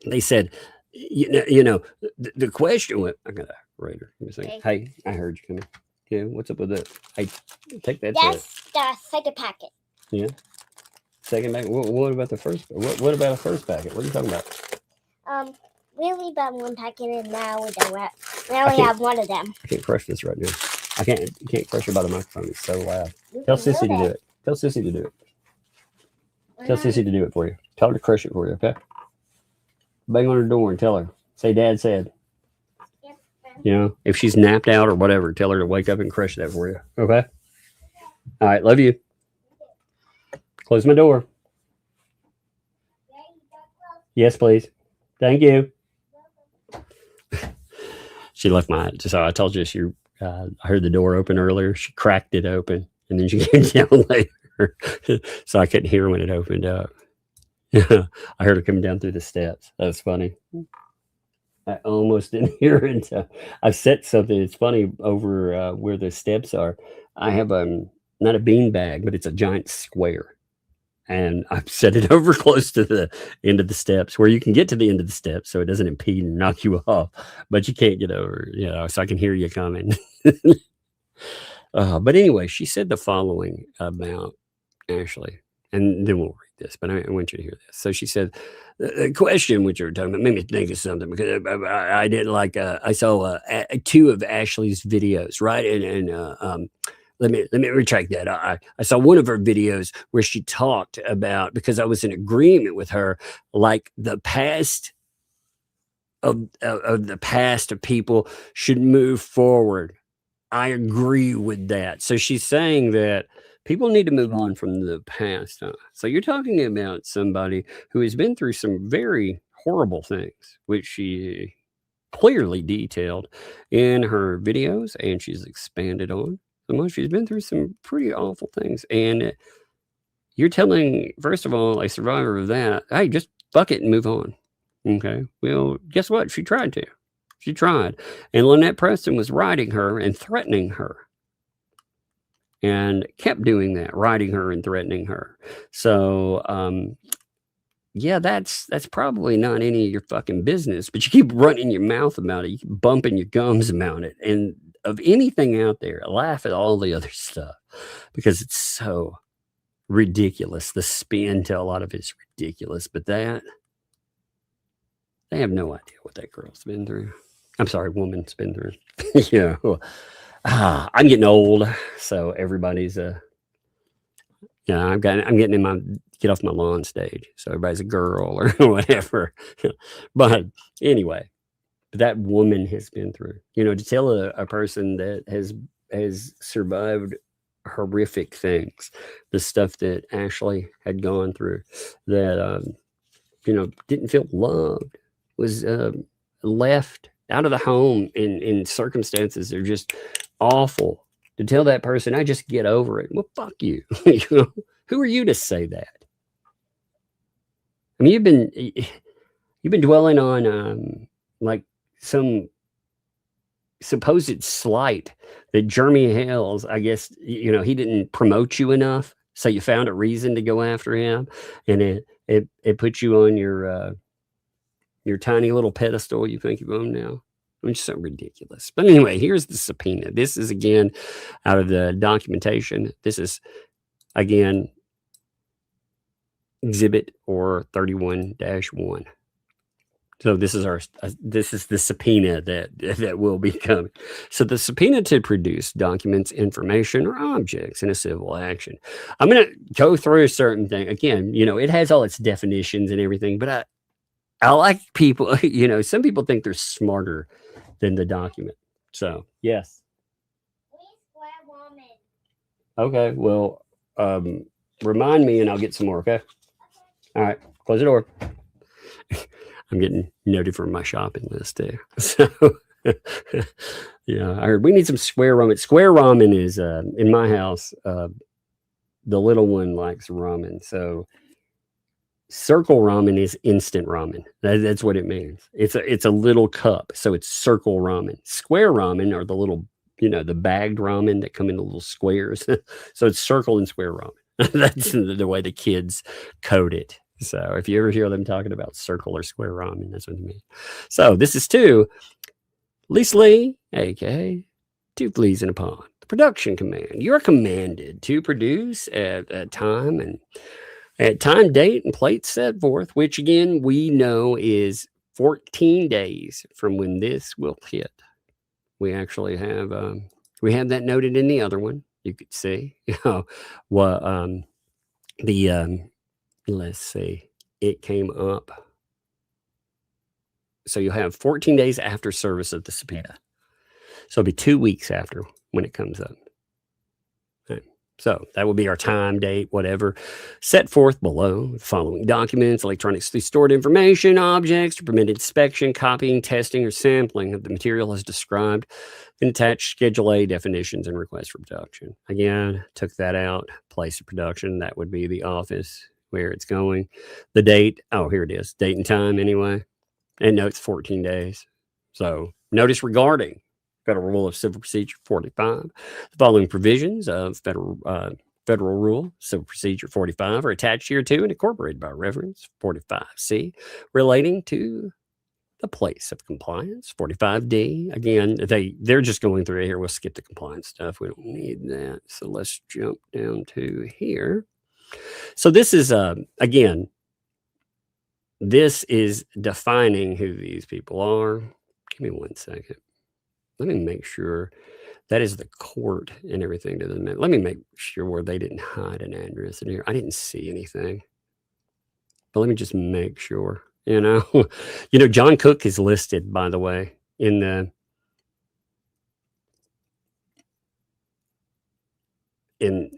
they said, the question went. I got a writer. Hey, I heard you coming. Yeah, what's up with that? Hey, take that. That's the second packet. Yeah. Second packet. What about the first? What about a first packet? What are you talking about? We only got one packet, and now we only have one of them. I can't crush this right now. You can't crush it by the microphone. It's so loud. Tell Sissy to do it. Tell Sissy to do it. Tell Sissy to do it for you. Tell her to crush it for you, okay? Bang on her door and tell her. Say Dad said. If she's napped out or whatever, tell her to wake up and crush that for you. Okay? All right. Love you. Close my door. Yes, please. Thank you. She left so I told you I heard the door open earlier. She cracked it open and then she came down later. So I couldn't hear when it opened up. I heard her coming down through the steps. That was funny. I almost didn't hear it until I've set something. It's funny over where the steps are. I have not a bean bag, but it's a giant square. And I've set it over close to the end of the steps where you can get to the end of the steps so it doesn't impede and knock you off, but you can't get over, so I can hear you coming. But anyway, she said the following about Ashley, and then we'll read this, but I want you to hear this. So she said, the question which you were talking about made me think of something, because I didn't like, I saw 2 of Ashley's videos, right? And let me retract that. I saw one of her videos where she talked about, because I was in agreement with her, like the past of the past of people should move forward. I agree with that. So she's saying that people need to move on from the past. So you're talking about somebody who has been through some very horrible things, which she clearly detailed in her videos, and she's expanded on. So she's been through some pretty awful things. And you're telling, first of all, a survivor of that, hey, just fuck it and move on. Okay. Well, guess what? She tried to. She tried. And Lynette Preston was writing her and threatening her. And kept doing that, writing her and threatening her. So, yeah, that's probably not any of your fucking business, but you keep running your mouth about it. You keep bumping your gums about it. And of anything out there, laugh at all the other stuff, because it's so ridiculous. The spin to a lot of it's ridiculous, but that, they have no idea what that girl's been through. I'm sorry, woman's been through. Yeah. I'm getting old, so everybody's I'm getting in my get off my lawn stage, so everybody's a girl or whatever. But anyway, that woman has been through. To tell a person that has survived horrific things, the stuff that Ashley had gone through, that didn't feel loved, was left out of the home in circumstances that are just awful. To tell that person, I just get over it. Well, fuck you. Who are you to say that? I mean, you've been dwelling on like some supposed slight that Jeremy Hale's, I guess, he didn't promote you enough, so you found a reason to go after him, and it put you on your tiny little pedestal you think you own now. I mean, it's so ridiculous. But anyway, here's the subpoena. This is, again, out of the documentation. This is, again, exhibit or 31-1. So this is the subpoena that will be coming. So the subpoena to produce documents, information, or objects in a civil action. I'm going to go through a certain thing. Again, it has all its definitions and everything, but I like people, some people think they're smarter than the document. So, yes. Okay, well, remind me and I'll get some more, okay? All right, close the door. I'm getting noted for my shopping list too. So, yeah, I heard we need some square ramen. Square ramen is, in my house, the little one likes ramen. So, circle ramen is instant ramen. That's what it means. It's a little cup, so it's circle ramen. Square ramen are the little, the bagged ramen that come in the little squares. So it's circle and square ramen. That's the way the kids code it. So if you ever hear them talking about circle or square ramen, that's what I mean. So this is to Lisa Lee, aka Two Fleas in a Pond, the production command. You're commanded to produce at a time and at time, date, and plate set forth, which again, we know is 14 days from when this will hit. We actually have, we have that noted in the other one. You could see, let's see, it came up. So you'll have 14 days after service of the subpoena. So it'll be 2 weeks after when it comes up. So that will be our time, date, whatever, set forth below. The following documents: electronically stored information, objects to permit inspection, copying, testing, or sampling of the material as described, and attached Schedule A definitions and requests for production. Again, took that out. Place of production, that would be the office where it's going. The date, oh, here it is. Date and time anyway. And notes 14 days. So notice regarding Federal Rule of Civil Procedure 45. The following provisions of Federal Rule Civil Procedure 45 are attached here to and incorporated by reference 45C relating to the place of compliance, 45D. Again, they're just going through it here. We'll skip the compliance stuff. We don't need that. So let's jump down to here. So this is, again, this is defining who these people are. Give me 1 second. Let me make sure that is the court and everything to them. Let me make sure where they didn't hide an address in here. I didn't see anything. But let me just make sure, you know. You know, John Cook is listed, by the way, in the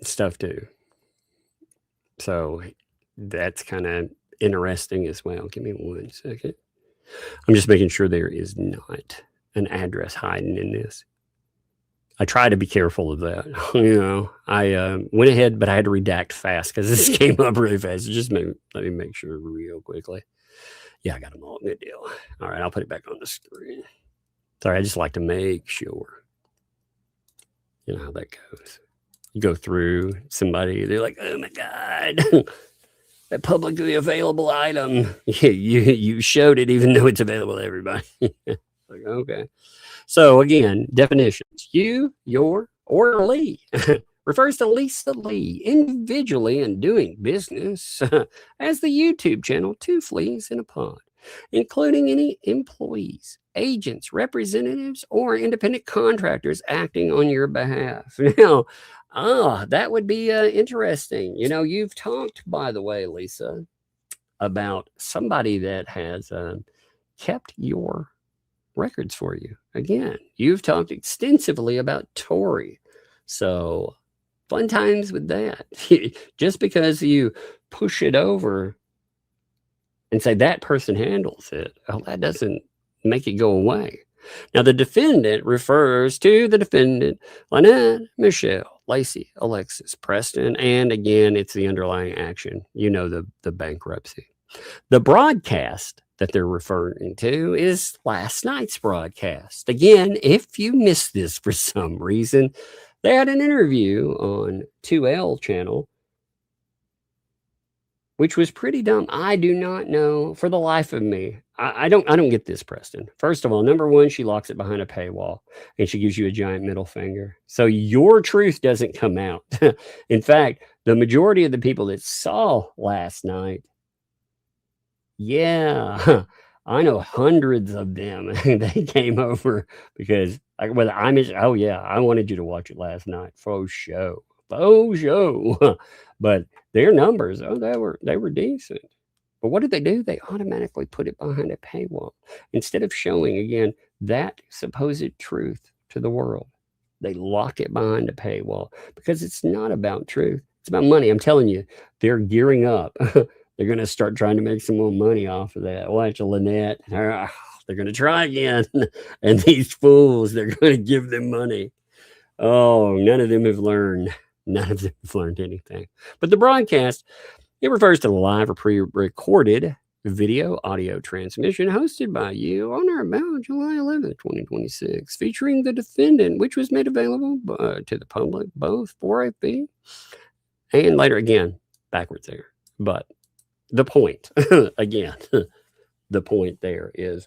stuff too. So that's kind of interesting as well. Give me 1 second. I'm just making sure there is not an address hiding in this. I try to be careful of that. You know, I went ahead, but I had to redact fast because this came up really fast. Just let me make sure real quickly. Yeah, I got them all. Good deal. All right, I'll put it back on the screen. Sorry, I just like to make sure. You know how that goes. You go through somebody, they're like, oh my God, that publicly available item. You showed it even though it's available to everybody. Like, okay. So again, definitions. You, your, or Lee refers to Lisa Lee individually and doing business as the YouTube channel Two Fleas in a Pod, including any employees, agents, representatives, or independent contractors acting on your behalf. Now, that would be interesting. You know, you've talked, by the way, Lisa, about somebody that has kept your records for you. Again, you've talked extensively about Tori. So fun times with that. Just because you push it over and say that person handles it, well, that doesn't make it go away. Now, the defendant refers to the defendant, Lynette, Michelle, Lacey, Alexis, Preston, and again, it's the underlying action. You know, the bankruptcy. The broadcast that they're referring to is last night's broadcast. Again, if you missed this for some reason, they had an interview on 2L channel, which was pretty dumb. I do not know for the life of me. I don't get this, Preston. First of all, number one, she locks it behind a paywall and she gives you a giant middle finger. So your truth doesn't come out. In fact, the majority of the people that saw last night, yeah, I know hundreds of them. They came over because I wanted you to watch it last night. Faux show. But their numbers, they were decent. But what did they do? They automatically put it behind a paywall instead of showing again that supposed truth to the world. They lock it behind a paywall because it's not about truth. It's about money. I'm telling you, they're gearing up. They're going to start trying to make some more money off of that. Watch Lynette. They're going to try again. And these fools, they're going to give them money. Oh, none of them have learned. None of them have learned anything. But the broadcast, it refers to the live or pre-recorded video audio transmission hosted by you on or about July 11th, 2026, featuring the defendant, which was made available to the public, both for FB and later again, backwards there. But the point, again, the point there is,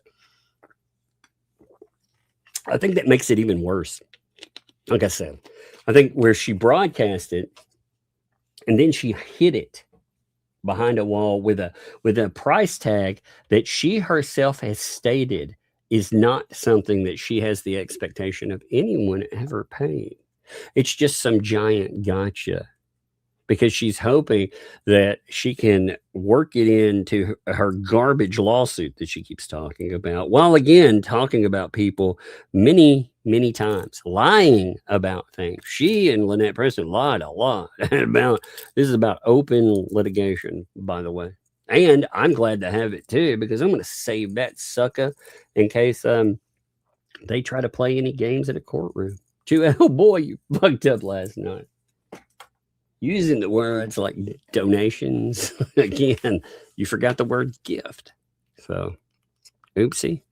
I think that makes it even worse. Like I said, I think where she broadcast it and then she hid it behind a wall with a price tag that she herself has stated is not something that she has the expectation of anyone ever paying. It's just some giant gotcha because she's hoping that she can work it into her garbage lawsuit that she keeps talking about, while again talking about people many times, lying about things. She and Lynette Preston lied a lot about, this is about open litigation, by the way. And I'm glad to have it too, because I'm going to save that sucker in case they try to play any games in a courtroom. Oh boy, you fucked up last night. Using the words like donations. Again, you forgot the word gift. So, oopsie.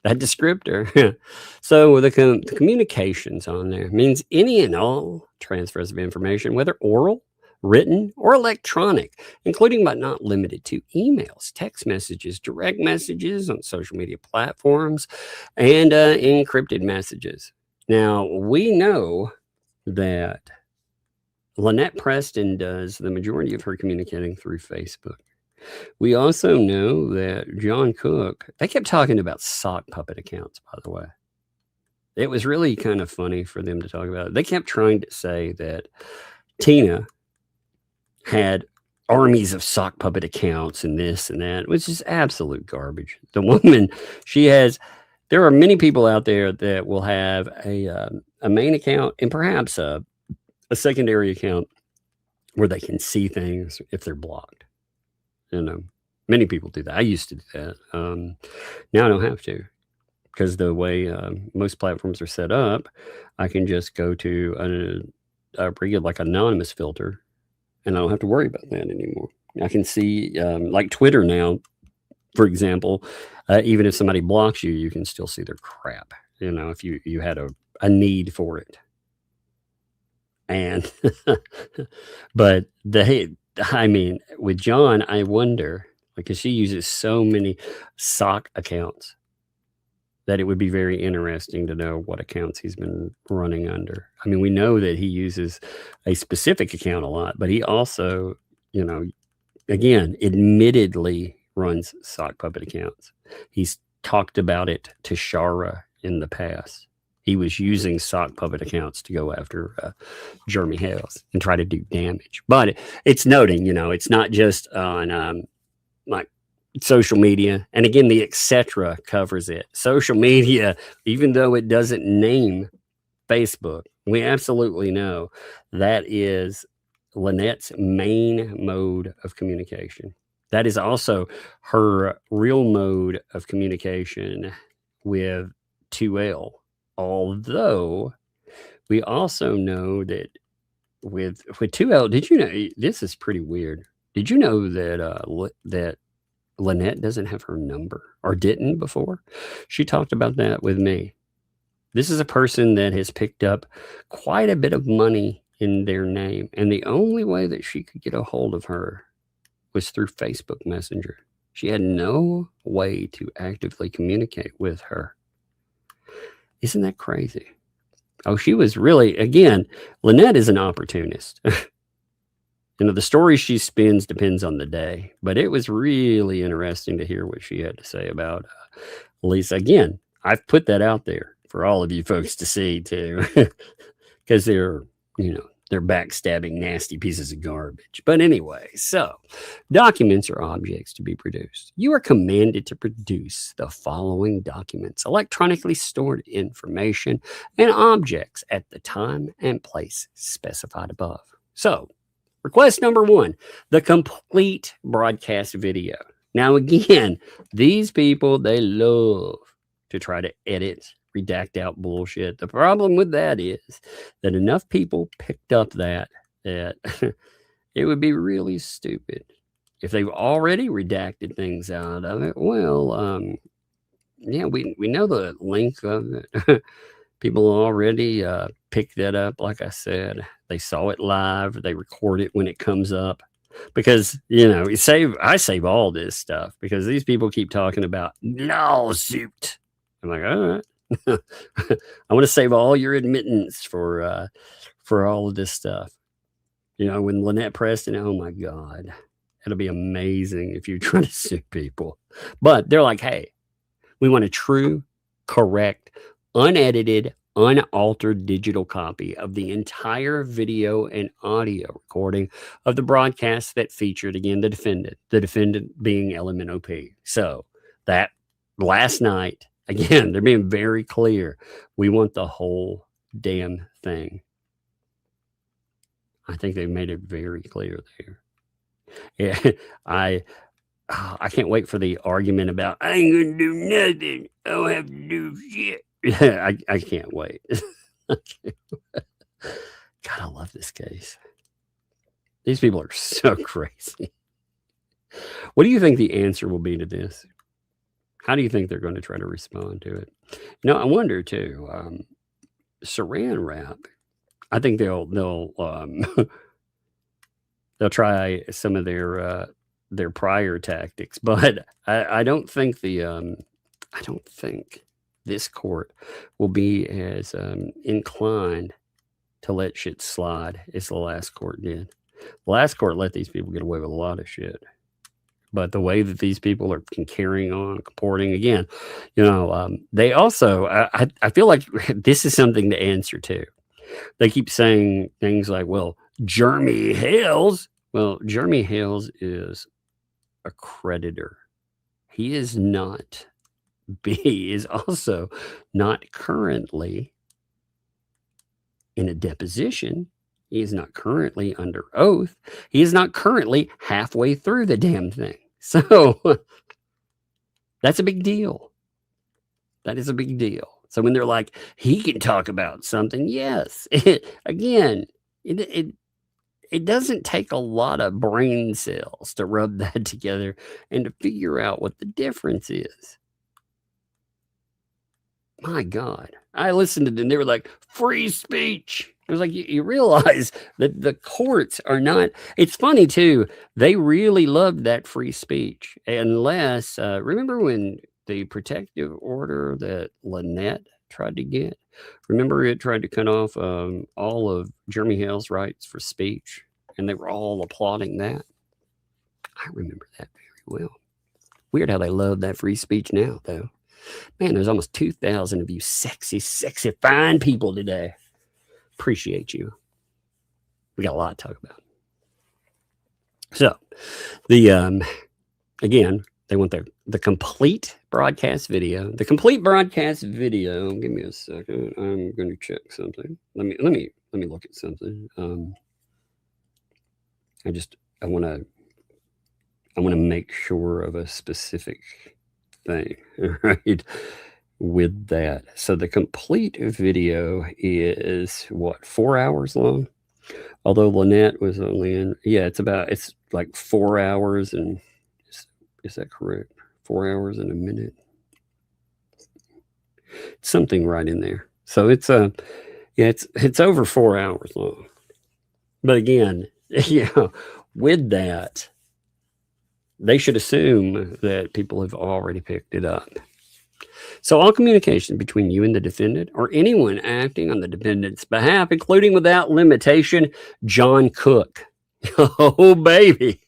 That descriptor. So the communications on there means any and all transfers of information, whether oral, written or electronic, including but not limited to emails, text messages, direct messages on social media platforms, and encrypted messages. Now, we know that Lynette Preston does the majority of her communicating through Facebook. We also know that John Cook, they kept talking about sock puppet accounts, by the way. It was really kind of funny for them to talk about it. They kept trying to say that Tina had armies of sock puppet accounts and this and that, which is absolute garbage. The woman, there are many people out there that will have a main account and perhaps a secondary account where they can see things if they're blocked. Many people do that. I used to do that. Now I don't have to, because the way most platforms are set up, I can just go to a regular, like, anonymous filter, and I don't have to worry about that anymore. I can see, like Twitter now, for example, even if somebody blocks you, you can still see their crap, if you had a need for it. And, but with John, I wonder, because she uses so many sock accounts, that it would be very interesting to know what accounts he's been running under. We know that he uses a specific account a lot, but he also, again, admittedly runs sock puppet accounts. He's talked about it to Shara in the past. He was using sock puppet accounts to go after Jeremy Hales and try to do damage. But it's noting, it's not just on like social media. And again, the etc. covers it. Social media, even though it doesn't name Facebook, we absolutely know that is Lynette's main mode of communication. That is also her real mode of communication with 2L. Although we also know that with 2L, did you know, this is pretty weird. Did you know that that Lynette doesn't have her number, or didn't before? She talked about that with me. This is a person that has picked up quite a bit of money in their name, and the only way that she could get a hold of her was through Facebook Messenger. She had no way to actively communicate with her. Isn't that crazy? Oh, she was really, again, Lynette is an opportunist. The story she spins depends on the day, but it was really interesting to hear what she had to say about Lisa. Again, I've put that out there for all of you folks to see too, because they're backstabbing, nasty pieces of garbage. But anyway, so documents are objects to be produced. You are commanded to produce the following documents: electronically stored information and objects at the time and place specified above. So, request number 1, the complete broadcast video. Now, again, these people, they love to try to edit, redact out bullshit. The problem with that is that enough people picked up that it would be really stupid if they've already redacted things out of it. Well, yeah, we know the length of it. People already picked that up. Like I said, they saw it live. They record it when it comes up, because I save all this stuff because these people keep talking about lawsuit. I'm like, all right. I want to save all your admittance for all of this stuff. When Lynette Preston, oh my God, it'll be amazing if you try to sue people. But they're like, hey, we want a true, correct, unedited, unaltered digital copy of the entire video and audio recording of the broadcast that featured, again, the defendant being LMNOP. So that last night, again, they're being very clear. We want the whole damn thing. I think they've made it very clear there. Yeah, I can't wait for the argument about I ain't gonna do nothing. I don't have to do shit. I can't wait. God, I love this case. These people are so crazy. What do you think the answer will be to this? How do you think they're going to try to respond to it? I wonder too. Saran wrap. I think they'll they'll try some of their prior tactics, but I don't think this court will be as inclined to let shit slide as the last court did. The last court let these people get away with a lot of shit. But the way that these people are carrying on, comporting again, they also, I feel like this is something to answer to. They keep saying things like, well, Jeremy Hales. Well, Jeremy Hales is a creditor. He is not, he is also not currently in a deposition. He is not currently under oath. He is not currently halfway through the damn thing. So that's a big deal. That is a big deal. So when they're like, he can talk about something, yes. Again, it doesn't take a lot of brain cells to rub that together and to figure out what the difference is. My God. I listened to them. They were like, free speech. It was like, you realize that the courts are not, it's funny too. They really loved that free speech. Unless, remember when the protective order that Lynette tried to get, remember it tried to cut off all of Jeremy Hale's rights for speech, and they were all applauding that. I remember that very well. Weird how they love that free speech now, though. Man, there's almost 2,000 of you sexy, fine people today. Appreciate you. We got a lot to talk about. So, again, they want the complete broadcast video. The complete broadcast video. Give me a second. I'm going to check something. Let me look at something. I want to make sure of a specific thing, right? With that. So the complete video is what, 4 hours long? Although Lynette was only in, it's like 4 hours and, is that correct? 4 hours and a minute. Something right in there. So it's it's over 4 hours long. But again, with that, they should assume that people have already picked it up. So all communication between you and the defendant or anyone acting on the defendant's behalf, including without limitation, John Cook. Oh, baby.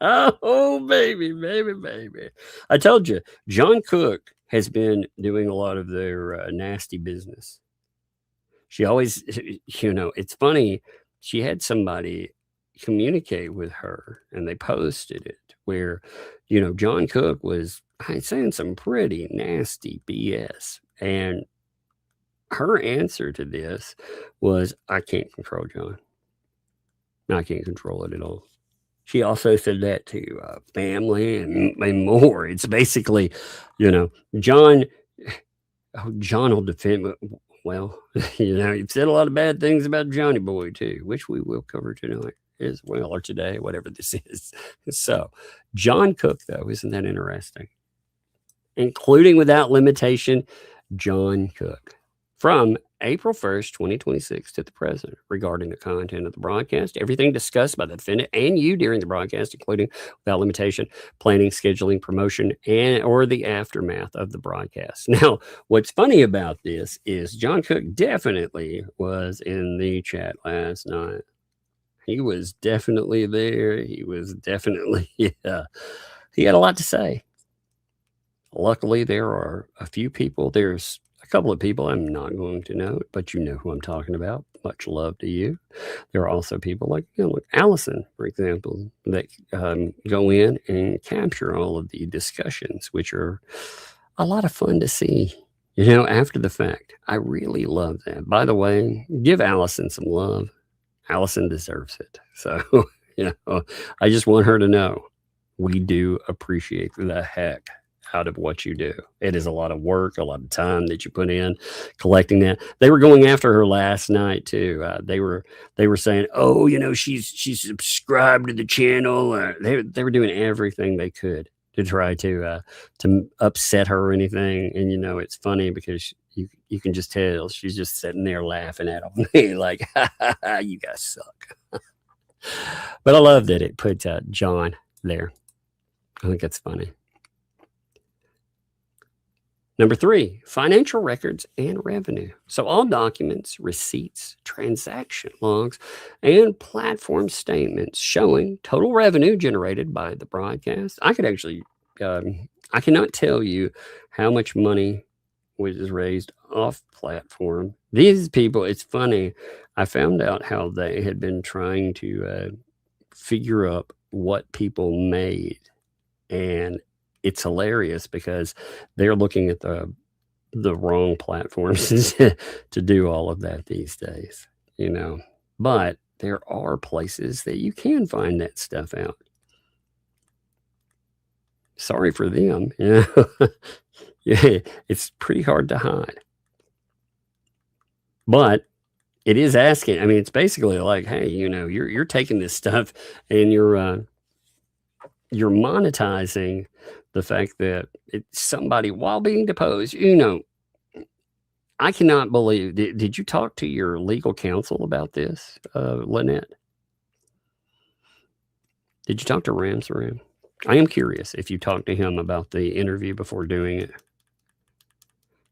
Oh, baby. I told you, John Cook has been doing a lot of their nasty business. She always, it's funny. She had somebody communicate with her and they posted it where, John Cook was saying some pretty nasty BS. And her answer to this was, I can't control John. I can't control it at all. She also said that to family and more. It's basically, John will defend. Well, you've said a lot of bad things about Johnny Boy too, which we will cover tonight as well, or today, whatever this is. So John Cook, though, isn't that interesting? Including without limitation, John Cook. From April 1st, 2026 to the present, regarding the content of the broadcast, everything discussed by the defendant and you during the broadcast, including without limitation, planning, scheduling, promotion, or the aftermath of the broadcast. Now, what's funny about this is John Cook definitely was in the chat last night. He was definitely there. He was definitely, he had a lot to say. Luckily, there are a few people. There's a couple of people I'm not going to note, but you know who I'm talking about. Much love to you. There are also people like Allison, for example, that go in and capture all of the discussions, which are a lot of fun to see, after the fact. I really love that. By the way, give Allison some love. Allison deserves it. So, I just want her to know we do appreciate the heck out of what you do. It is a lot of work, a lot of time that you put in collecting that. They were going after her last night too. They were saying, oh, she's subscribed to the channel. They were doing everything they could to try to upset her or anything. And it's funny because you can just tell she's just sitting there laughing at me like, ha, ha, ha, you guys suck. But I love that it put John there. I think that's funny. Number 3, financial records and revenue. So all documents, receipts, transaction logs, and platform statements showing total revenue generated by the broadcast. I could actually, I cannot tell you how much money was raised off platform. These people, it's funny. I found out how they had been trying to figure up what people made, and it's hilarious because they're looking at the wrong platforms to do all of that these days, you know. But there are places that you can find that stuff out. Sorry for them, you know. Yeah, it's pretty hard to hide. But it is asking, I mean, it's basically like, hey, you know, you're taking this stuff and you're monetizing the fact that it's somebody while being deposed. You know, I cannot believe, did you talk to your legal counsel about this, Lynette? Did you talk to Ramsram? I am curious if you talked to him about the interview before doing it.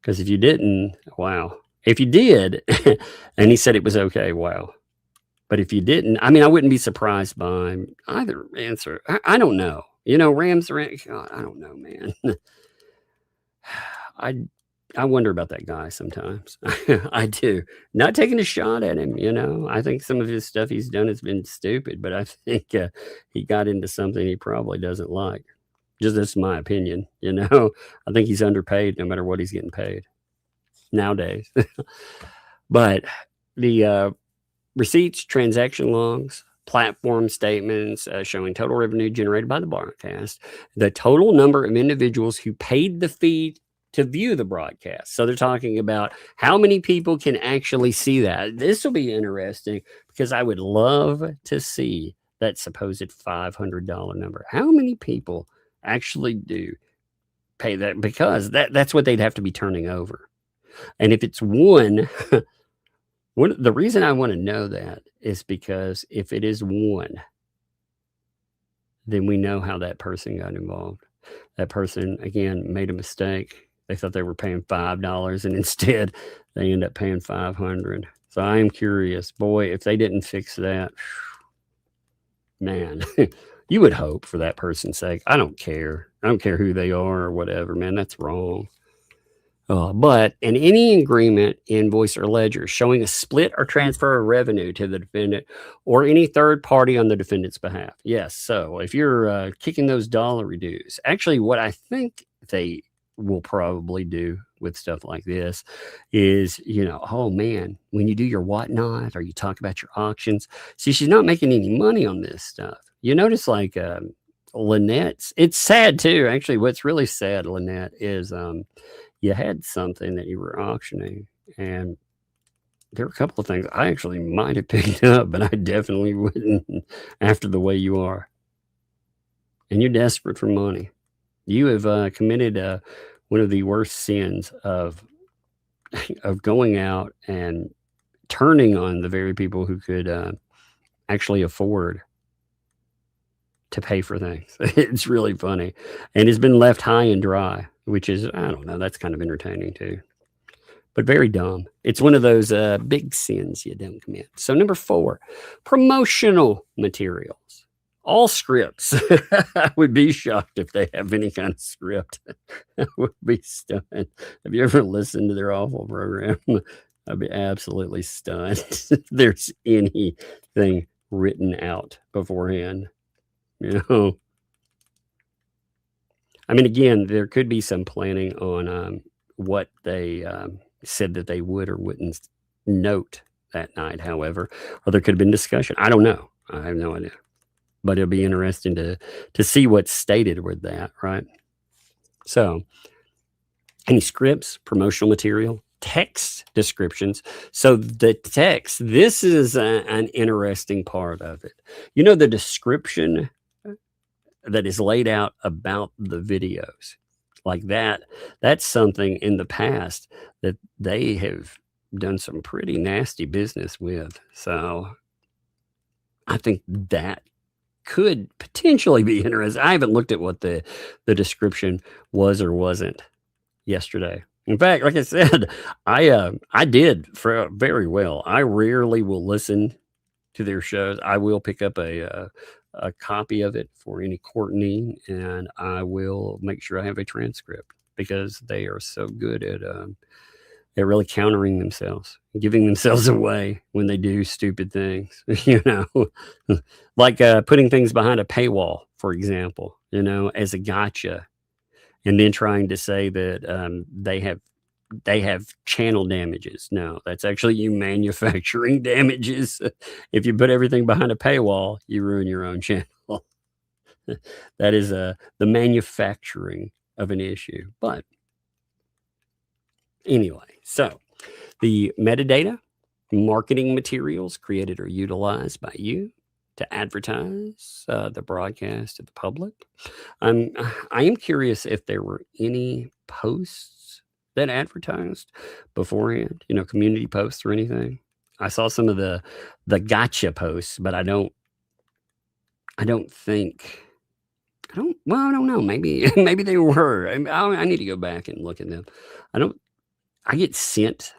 Because if you didn't, wow. If you did, and he said it was okay, wow. But if you didn't, I mean, I wouldn't be surprised by either answer. I don't know. You know, God, I don't know, man. I wonder about that guy sometimes. I do. Not taking a shot at him, you know. I think some of his stuff he's done has been stupid, but I think he got into something he probably doesn't like. Just that's my opinion, you know. I think he's underpaid no matter what he's getting paid nowadays. But the receipts, transaction logs, platform statements showing total revenue generated by the broadcast, the total number of individuals who paid the fee to view the broadcast. So they're talking about how many people can actually see that. This will be interesting because I would love to see that supposed $500 number. How many people actually do pay that? Because that's what they'd have to be turning over. And if it's one, the reason I want to know that is because if it is one, then we know how that person got involved. That person, again, made a mistake. They thought they were paying $5 and instead they end up paying $500. So I am curious, boy, if they didn't fix that, man, you would hope for that person's sake. I don't care. I don't care who they are or whatever, man, that's wrong. But in any agreement, invoice, or ledger showing a split or transfer of revenue to the defendant or any third party on the defendant's behalf. Yes. So if you're kicking those dollar dues, actually what I think they will probably do with stuff like this is, you know, oh man, when you do your whatnot or you talk about your auctions, see, she's not making any money on this stuff. You notice like Lynette's, it's sad too. Actually, what's really sad, Lynette, is you had something that you were auctioning and there were a couple of things I actually might have picked up, but I definitely wouldn't after the way you are. And you're desperate for money. You have committed one of the worst sins of going out and turning on the very people who could actually afford to pay for things. It's really funny. And it's been left high and dry, which is, I don't know, that's kind of entertaining too. But very dumb. It's one of those big sins you don't commit. So number 4, promotional materials. All scripts. I would be shocked if they have any kind of script. I would be stunned. Have you ever listened to their awful program? I'd be absolutely stunned if there's anything written out beforehand. You know, I mean, again, there could be some planning on what they said that they would or wouldn't note that night, however, or there could have been discussion. I don't know. I have no idea. But it'll be interesting to see what's stated with that, right? So, any scripts, promotional material, text descriptions. So the text, this is an interesting part of it. You know, the description that is laid out about the videos like that, that's something in the past that they have done some pretty nasty business with. So I think that could potentially be interesting. I haven't looked at what the description was or wasn't yesterday. In fact, like I said, I did very well. I rarely will listen to their shows. I will pick up a copy of it for any Courtney, and I will make sure I have a transcript because they are so good at really countering themselves, giving themselves away when they do stupid things, like putting things behind a paywall, for example, as a gotcha, and then trying to say that they have channel damages. No, that's actually you manufacturing damages. If you put everything behind a paywall, you ruin your own channel. That is the manufacturing of an issue. But anyway, so the metadata, marketing materials created or utilized by you to advertise the broadcast to the public. I am curious if there were any posts that advertised beforehand, community posts or anything. I saw some of the gotcha posts, but I don't know. Maybe they were. I need to go back and look at them. I get sent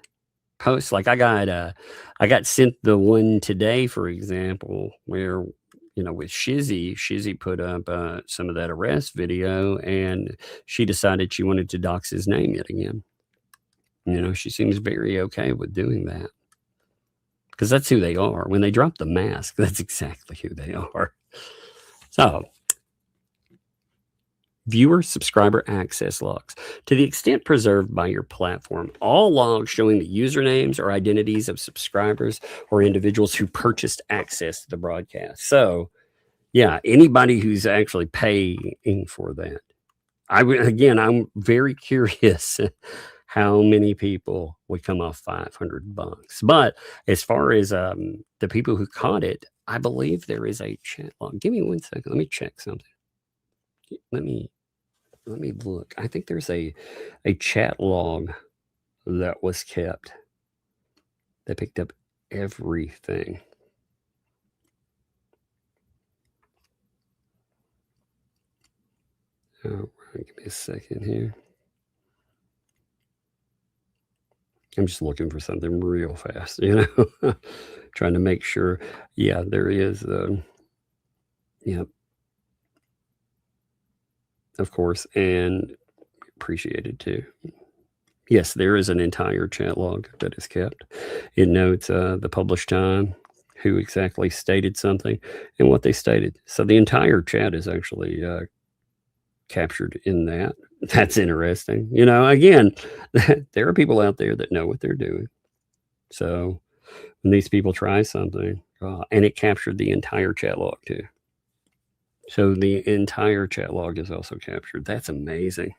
posts. Like I got sent the one today, for example, where, with Shizzy put up some of that arrest video, and she decided she wanted to dox his name yet again. She seems very okay with doing that because that's who they are. When they drop the mask, that's exactly who they are. So, viewer subscriber access logs. To the extent preserved by your platform, all logs showing the usernames or identities of subscribers or individuals who purchased access to the broadcast. So, yeah, anybody who's actually paying for that. I'm very curious how many people would come off $500. But as far as the people who caught it, I believe there is a chat log. Give me 1 second. Let me check something. Let me look. I think there's a chat log that was kept that picked up everything. All right, give me a second here. I'm just looking for something real fast, trying to make sure. Yeah, there is. Yep. Of course, and appreciated too. Yes, there is an entire chat log that is kept. It notes the published time, who exactly stated something, and what they stated. So the entire chat is actually captured in that. That's interesting. Again, there are people out there that know what they're doing. So when these people try something, and it captured the entire chat log too. So the entire chat log is also captured. That's amazing.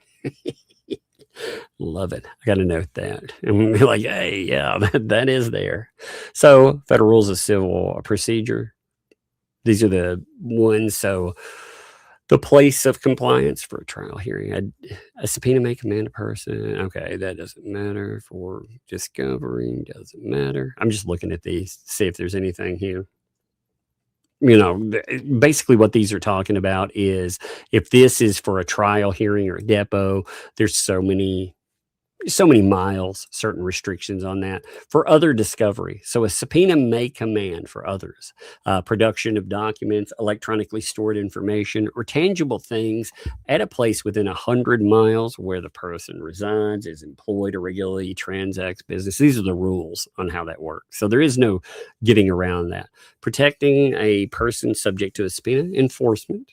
Love it. I got to note that. And be like, hey, yeah, that is there. So Federal Rules of Civil Procedure. These are the ones. So the place of compliance for a trial hearing. A subpoena may command a person. Okay, that doesn't matter. For discovery, doesn't matter. I'm just looking at these to see if there's anything here. Basically what these are talking about is if this is for a trial hearing or a depot, there's so many miles, certain restrictions on that. For other discovery, so a subpoena may command for others, production of documents, electronically stored information, or tangible things at a place within 100 miles where the person resides, is employed, or regularly transacts business. These are the rules on how that works. So there is no getting around that. Protecting a person subject to a subpoena, enforcement.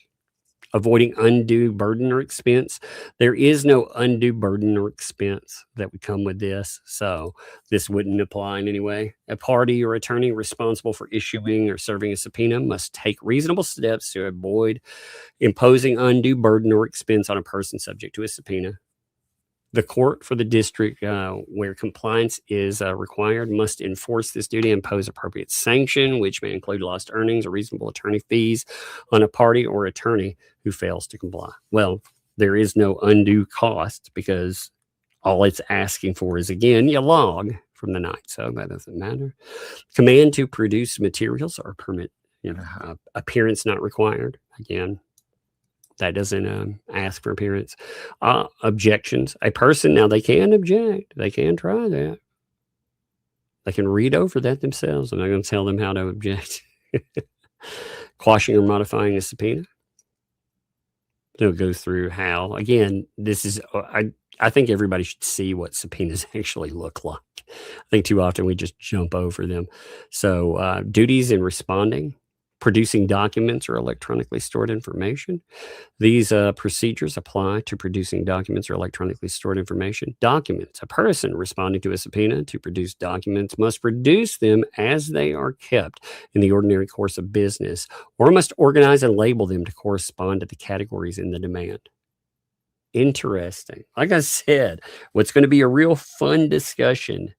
Avoiding undue burden or expense. There is no undue burden or expense that would come with this. So this wouldn't apply in any way. A party or attorney responsible for issuing or serving a subpoena must take reasonable steps to avoid imposing undue burden or expense on a person subject to a subpoena. The court for the district where compliance is required must enforce this duty and impose appropriate sanction, which may include lost earnings or reasonable attorney fees on a party or attorney who fails to comply. Well, there is no undue cost because all it's asking for is, again, your log from the night. So that doesn't matter. Command to produce materials or permit Appearance not required. Again, that doesn't ask for appearance. Objections. A person, now they can object. They can try that. They can read over that themselves. I'm not going to tell them how to object. Quashing or modifying a subpoena. It'll go through how. Again, this is, I think everybody should see what subpoenas actually look like. I think too often we just jump over them. So duties in responding, producing documents or electronically stored information. These procedures apply to producing documents or electronically stored information. Documents. A person responding to a subpoena to produce documents must produce them as they are kept in the ordinary course of business, or must organize and label them to correspond to the categories in the demand. Interesting. Like I said, what's going to be a real fun discussion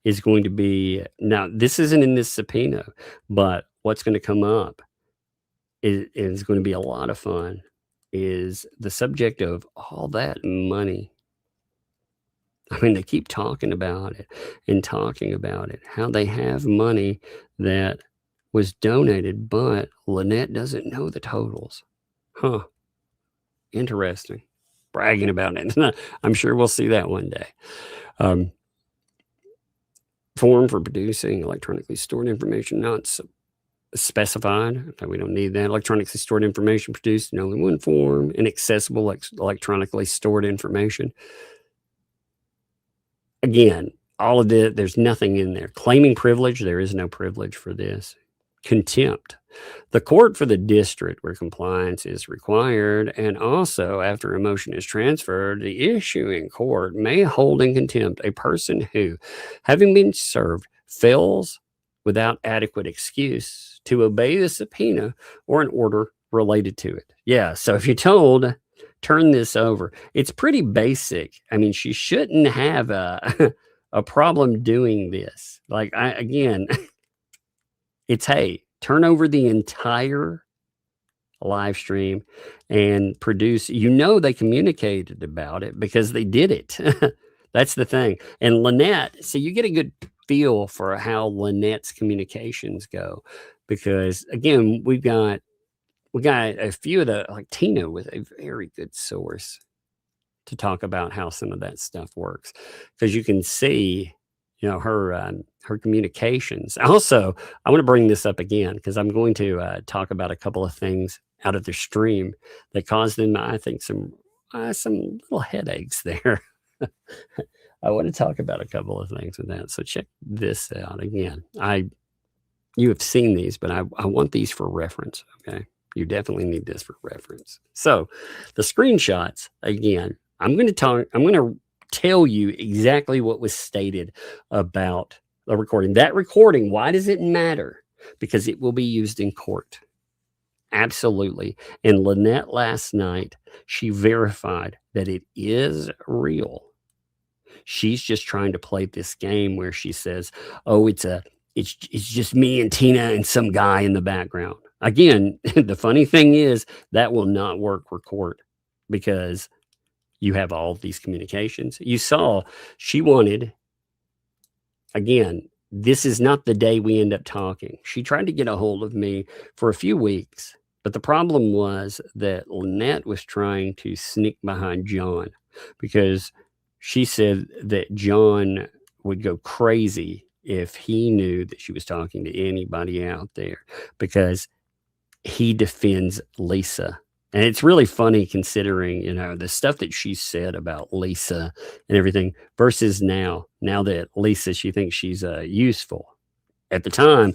is going to be, now this isn't in this subpoena, but what's going to come up is going to be a lot of fun, is the subject of all that money. I mean, they keep talking about it and talking about it, how they have money that was donated, but Lynette doesn't know the totals. Huh. Interesting. Bragging about it. I'm sure we'll see that one day. Form for producing electronically stored information not specified. We don't need that. Electronically stored information produced in only one form. Inaccessible electronically stored information. Again, all of this, there's nothing in there. Claiming privilege, there is no privilege for this. Contempt. The court for the district where compliance is required, and also after a motion is transferred, the issuing court may hold in contempt a person who, having been served, fails without adequate excuse to obey the subpoena or an order related to it. Yeah, so if you're told, turn this over, it's pretty basic. I mean, she shouldn't have a problem doing this. Like, again, it's, hey, turn over the entire live stream and produce. They communicated about it because they did it. That's the thing. And Lynette, so you get a good feel for how Lynette's communications go, because again, we got a few of like Tina with a very good source to talk about how some of that stuff works, because you can see, her communications. Also, I want to bring this up again because I'm going to talk about a couple of things out of their stream that caused them, I think, some little headaches there. I want to talk about a couple of things with that. So check this out again. You have seen these, but I want these for reference. Okay, you definitely need this for reference. So the screenshots again. I'm going to tell you exactly what was stated about the recording. That recording, why does it matter? Because it will be used in court. Absolutely. And Lynette last night, she verified that it is real. She's just trying to play this game where she says, oh, it's just me and Tina and some guy in the background. Again, the funny thing is that will not work for court, because you have all of these communications. You saw she wanted, again, this is not the day we end up talking. She tried to get a hold of me for a few weeks, but the problem was that Lynette was trying to sneak behind John, because she said that John would go crazy if he knew that she was talking to anybody out there, because he defends Lisa. And it's really funny considering, the stuff that she said about Lisa and everything versus now that Lisa, she thinks she's useful. At the time,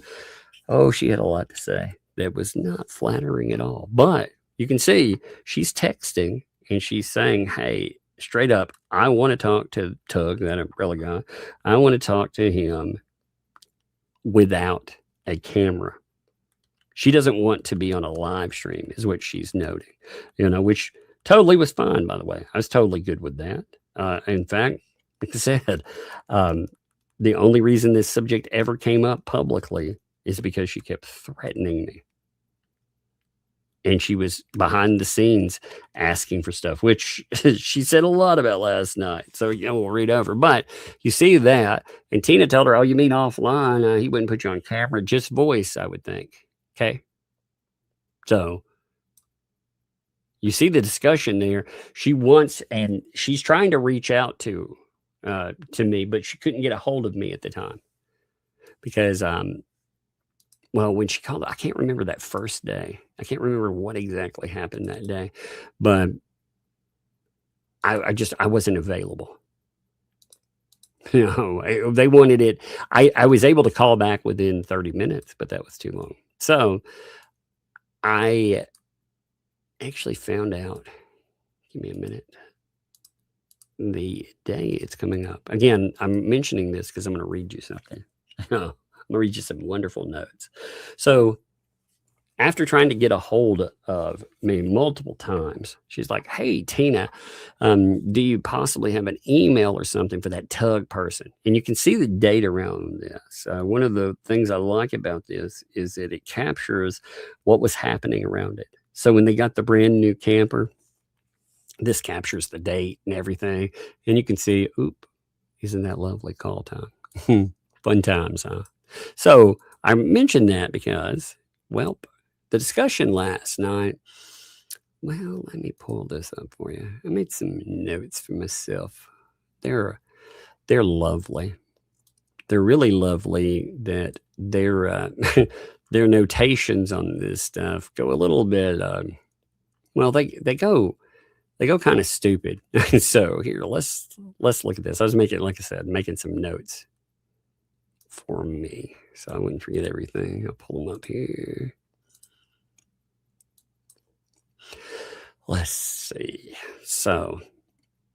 she had a lot to say that was not flattering at all. But you can see she's texting and she's saying, hey, straight up, I want to talk to Tug, that umbrella guy. I want to talk to him without a camera. She doesn't want to be on a live stream, is what she's noting, which totally was fine, by the way. I was totally good with that. In fact, like I said, the only reason this subject ever came up publicly is because she kept threatening me. And she was behind the scenes asking for stuff, which she said a lot about last night. So, we'll read over. But you see that. And Tina told her, oh, you mean offline? He wouldn't put you on camera, just voice, I would think. Okay. So you see the discussion there. She wants, and she's trying to reach out to me, but she couldn't get a hold of me at the time because, well, when she called, I can't remember that first day. I can't remember what exactly happened that day, but I wasn't available. You know, they wanted it. I was able to call back within 30 minutes, but that was too long. So I actually found out, give me a minute, the day it's coming up. Again, I'm mentioning this because I'm going to read you something. I'm going to read you some wonderful notes. So after trying to get a hold of me multiple times, she's like, hey, Tina, do you possibly have an email or something for that tug person? And you can see the date around this. One of the things I like about this is that it captures what was happening around it. So when they got the brand new camper, this captures the date and everything. And you can see, oop, isn't that lovely call time? Fun times, huh? So I mentioned that because, well, the discussion last night, well, let me pull this up for you. I made some notes for myself. They're lovely. They're really lovely that their notations on this stuff go a little bit, well, they go kind of stupid. So here, let's look at this. I was making, like I said, making some notes for me, so I wouldn't forget everything. I'll pull them up here. Let's see. So,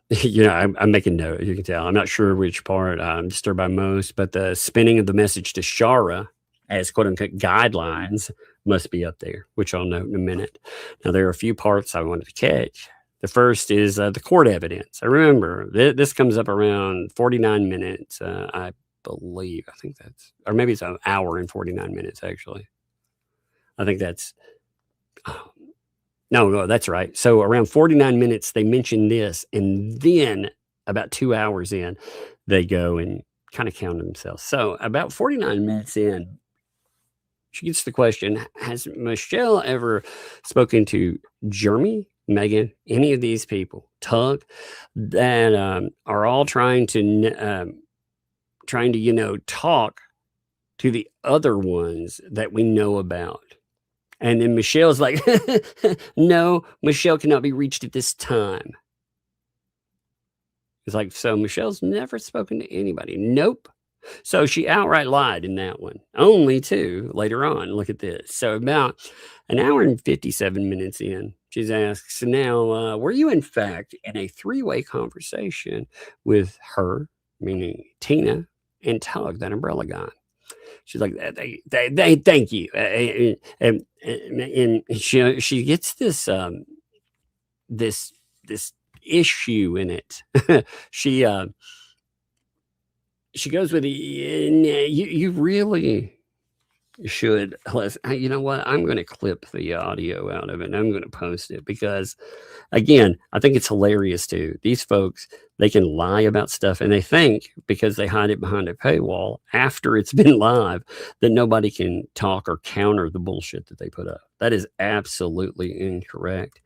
you know, I'm making notes. You can tell. I'm not sure which part I'm disturbed by most, but the spinning of the message to Shara as quote unquote guidelines must be up there, which I'll note in a minute. Now, there are a few parts I wanted to catch. The first is the court evidence. I remember this comes up around 49 minutes, I believe. I think that's, or maybe it's an hour and 49 minutes, actually. I think that's, no, that's right. So around 49 minutes, they mention this. And then about 2 hours in, they go and kind of count themselves. So about 49 minutes in, she gets the question, has Michelle ever spoken to Jeremy, Megan, any of these people, Tug, that are all trying to, you know, talk to the other ones that we know about? And then Michelle's like, no, Michelle cannot be reached at this time. It's like, so Michelle's never spoken to anybody. Nope. So she outright lied in that one. Only two later on. Look at this. So about an hour and 57 minutes in, she's asked, so now, were you in fact in a three-way conversation with her, meaning Tina, and Tug, that umbrella guy? She's like, they thank you. And she gets this, this issue in it. She goes with you really should, you know what? I'm going to clip the audio out of it and I'm going to post it because, again, I think it's hilarious too. These folks, they can lie about stuff and they think because they hide it behind a paywall after it's been live that nobody can talk or counter the bullshit that they put up. That is absolutely incorrect.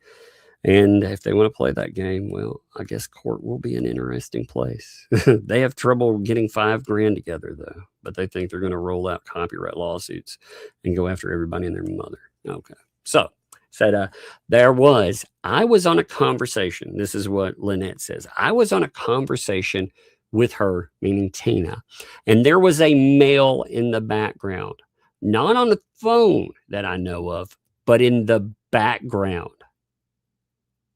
And if they want to play that game, well, I guess court will be an interesting place. They have trouble getting $5,000 together, though, but they think they're going to roll out copyright lawsuits and go after everybody and their mother. Okay. So, said, I was on a conversation. This is what Lynette says. I was on a conversation with her, meaning Tina, and there was a male in the background, not on the phone that I know of, but in the background.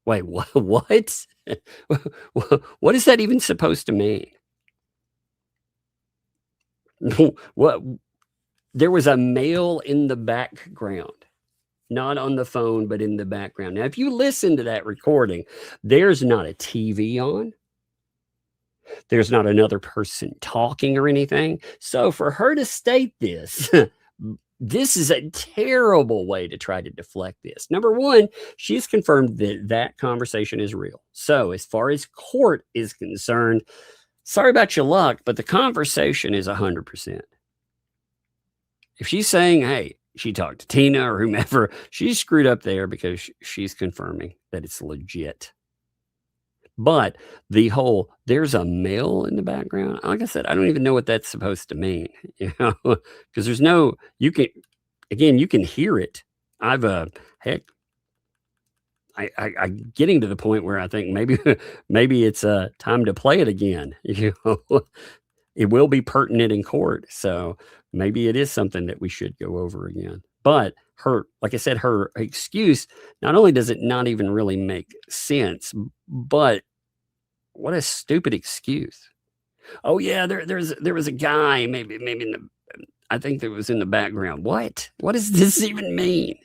Wait, what? What is that even supposed to mean? What? There was a male in the background, not on the phone, but in the background. Now, if you listen to that recording, there's not a TV on. There's not another person talking or anything. So for her to state this, this is a terrible way to try to deflect this. Number one, she's confirmed that that conversation is real. So as far as court is concerned, sorry about your luck, but the conversation is 100%. If she's saying, hey, she talked to Tina or whomever. She's screwed up there because she's confirming that it's legit. But the whole, there's a male in the background. Like I said, I don't even know what that's supposed to mean, because there's no, you can hear it. I've, heck, I getting to the point where I think maybe it's time to play it again. It will be pertinent in court. So maybe it is something that we should go over again. But like I said, her excuse, not only does it not even really make sense, but what a stupid excuse. Oh yeah, there was a guy, maybe in the, I think that was in the background. What does this even mean?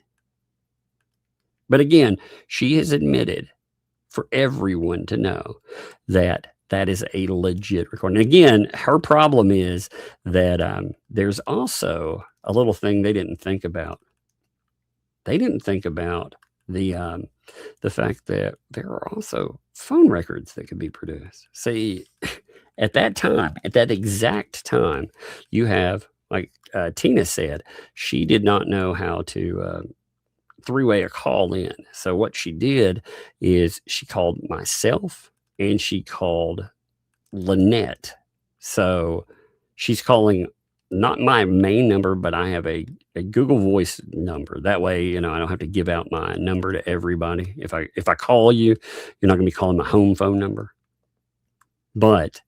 But again, she has admitted for everyone to know that that is a legit recording. Again, her problem is that there's also a little thing they didn't think about. They didn't think about the fact that there are also phone records that could be produced. See, at that time, at that exact time, you have, like Tina said, she did not know how to three-way a call in. So what she did is she called myself and she called Lynette. So she's calling not my main number, but I have a Google Voice number. That way, I don't have to give out my number to everybody. If I call you, you're not going to be calling my home phone number. But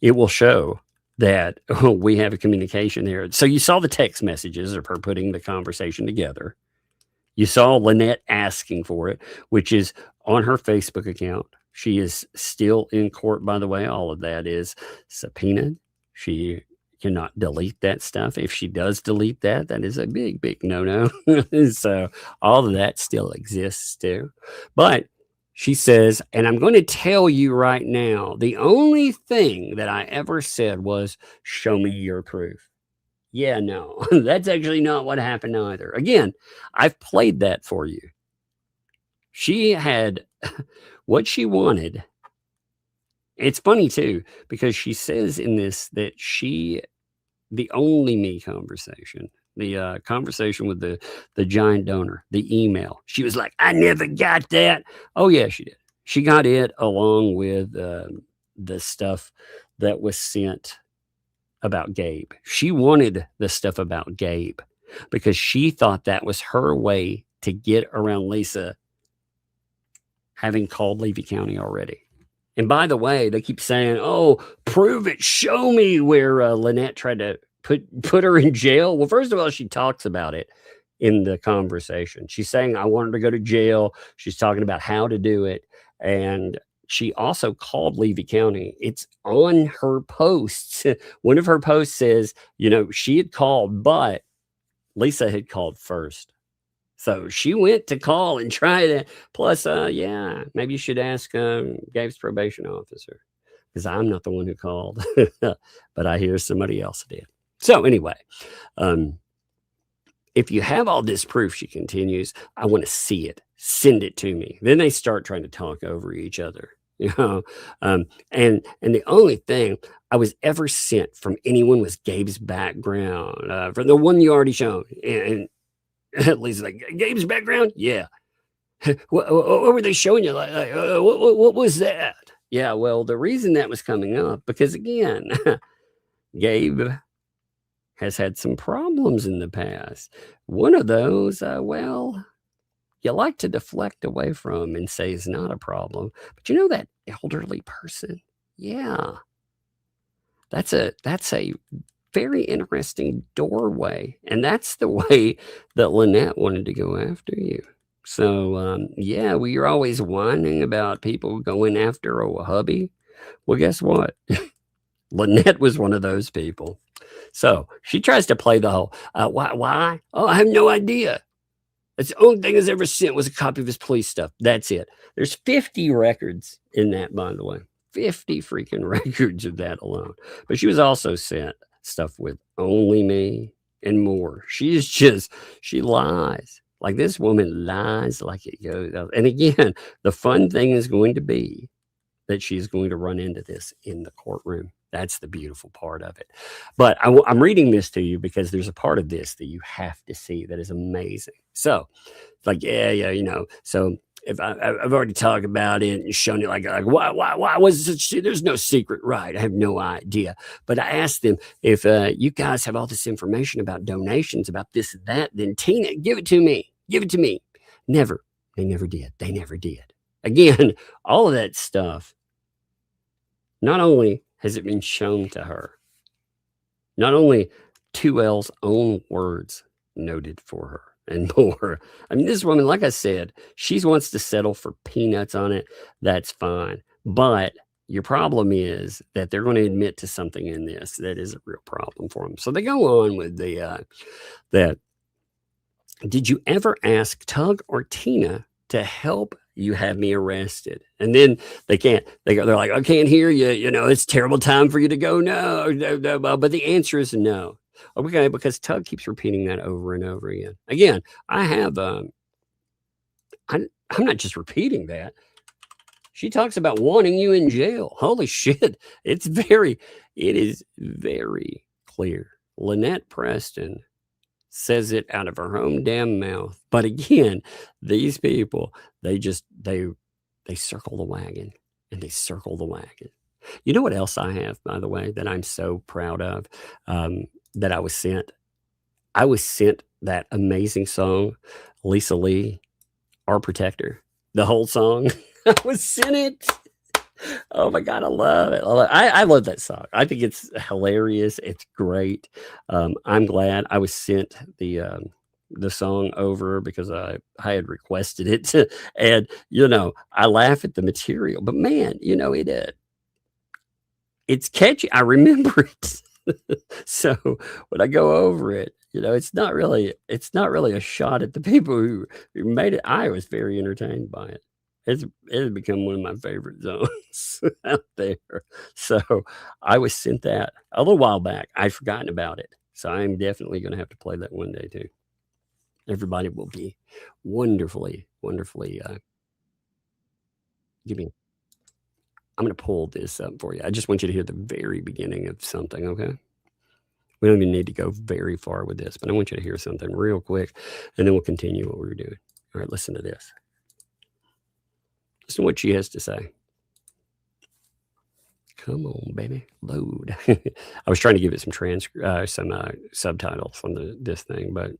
it will show that we have a communication there. So you saw the text messages of her putting the conversation together. You saw Lynette asking for it, which is on her Facebook account. She is still in court, by the way. All of that is subpoenaed. She cannot delete that stuff. If she does delete that, that is a big, big no-no. So all of that still exists too. But she says, and I'm going to tell you right now, the only thing that I ever said was, show me your proof. Yeah, no, that's actually not what happened either. Again, I've played that for you. She had what she wanted. It's funny too, because she says in this that the only me conversation, the conversation with the giant donor, the email, she was like, I never got that. Oh yeah, she did. She got it along with the stuff that was sent about Gabe. She wanted the stuff about Gabe because she thought that was her way to get around Lisa having called Levy County already. And by the way, they keep saying, oh, prove it, show me, where Lynette tried to put her in jail. Well, first of all, she talks about it in the conversation. She's saying, I want her to go to jail. She's talking about how to do it. And she also called Levy County. It's on her posts. One of her posts says, she had called, but Lisa had called first. So she went to call and try to, plus, maybe you should ask Gabe's probation officer, because I'm not the one who called, but I hear somebody else did. So anyway, if you have all this proof, she continues, I want to see it. Send it to me. Then they start trying to talk over each other, and the only thing I was ever sent from anyone was Gabe's background, from the one you already shown. And at least like Gabe's background. Yeah. What were they showing you? Like what was that? Yeah. Well, the reason that was coming up, because again, Gabe has had some problems in the past. One of those, you like to deflect away from and say is not a problem. But that elderly person? Yeah. That's a very interesting doorway. And that's the way that Lynette wanted to go after you. So, you're always whining about people going after a hubby. Well, guess what? Lynette was one of those people. So she tries to play the whole, why? Oh, I have no idea. That's the only thing that's ever sent was a copy of his police stuff. That's it. There's 50 records in that, by the way. 50 freaking records of that alone. But she was also sent stuff with only me and more. She lies. Like, this woman lies like it goes. And again, the fun thing is going to be that she's going to run into this in the courtroom. That's the beautiful part of it. But I'm reading this to you because there's a part of this that you have to see that is amazing. So it's like, yeah, so if I've already talked about it and shown it, like why was it? There's no secret, right? I have no idea. But I asked them, if you guys have all this information about donations, about this and that, then Tina, give it to me. Give it to me. Never. They never did. They never did. Again, all of that stuff, not only has it been shown to her, not only 2L's own words noted for her, and more. I mean, this woman, like I said, she wants to settle for peanuts on it. That's fine. But your problem is that they're going to admit to something in this that is a real problem for them. So they go on with that. Did you ever ask Tug or Tina to help you have me arrested? And then they can't. They're like, I can't hear you. It's a terrible time for you to go. No. But the answer is no. Okay, because Tug keeps repeating that over and over again. Again, I have, I'm not just repeating that. She talks about wanting you in jail. Holy shit. It is very clear. Lynette Preston says it out of her own damn mouth. But again, these people, they circle the wagon and they circle the wagon. You know what else I have, by the way, that I'm so proud of? That I was sent. I was sent that amazing song, Lisa Lee, Our Protector. The whole song. I was sent it. Oh my God, I love it. I love that song. I think it's hilarious. It's great. I'm glad I was sent the song over because I had requested it. And, I laugh at the material. But man, it's catchy. I remember it. So when I go over it, it's not really a shot at the people who made it. I was very entertained by it. It has become one of my favorite songs out there. So I was sent that a little while back. I'd forgotten about it. So I'm definitely going to have to play that one day too. Everybody will be wonderfully. I'm going to pull this up for you. I just want you to hear the very beginning of something, okay? We don't even need to go very far with this, but I want you to hear something real quick, and then we'll continue what we're doing. All right, listen to this. Listen to what she has to say. Come on, baby, load. I was trying to give it some subtitles on this thing, but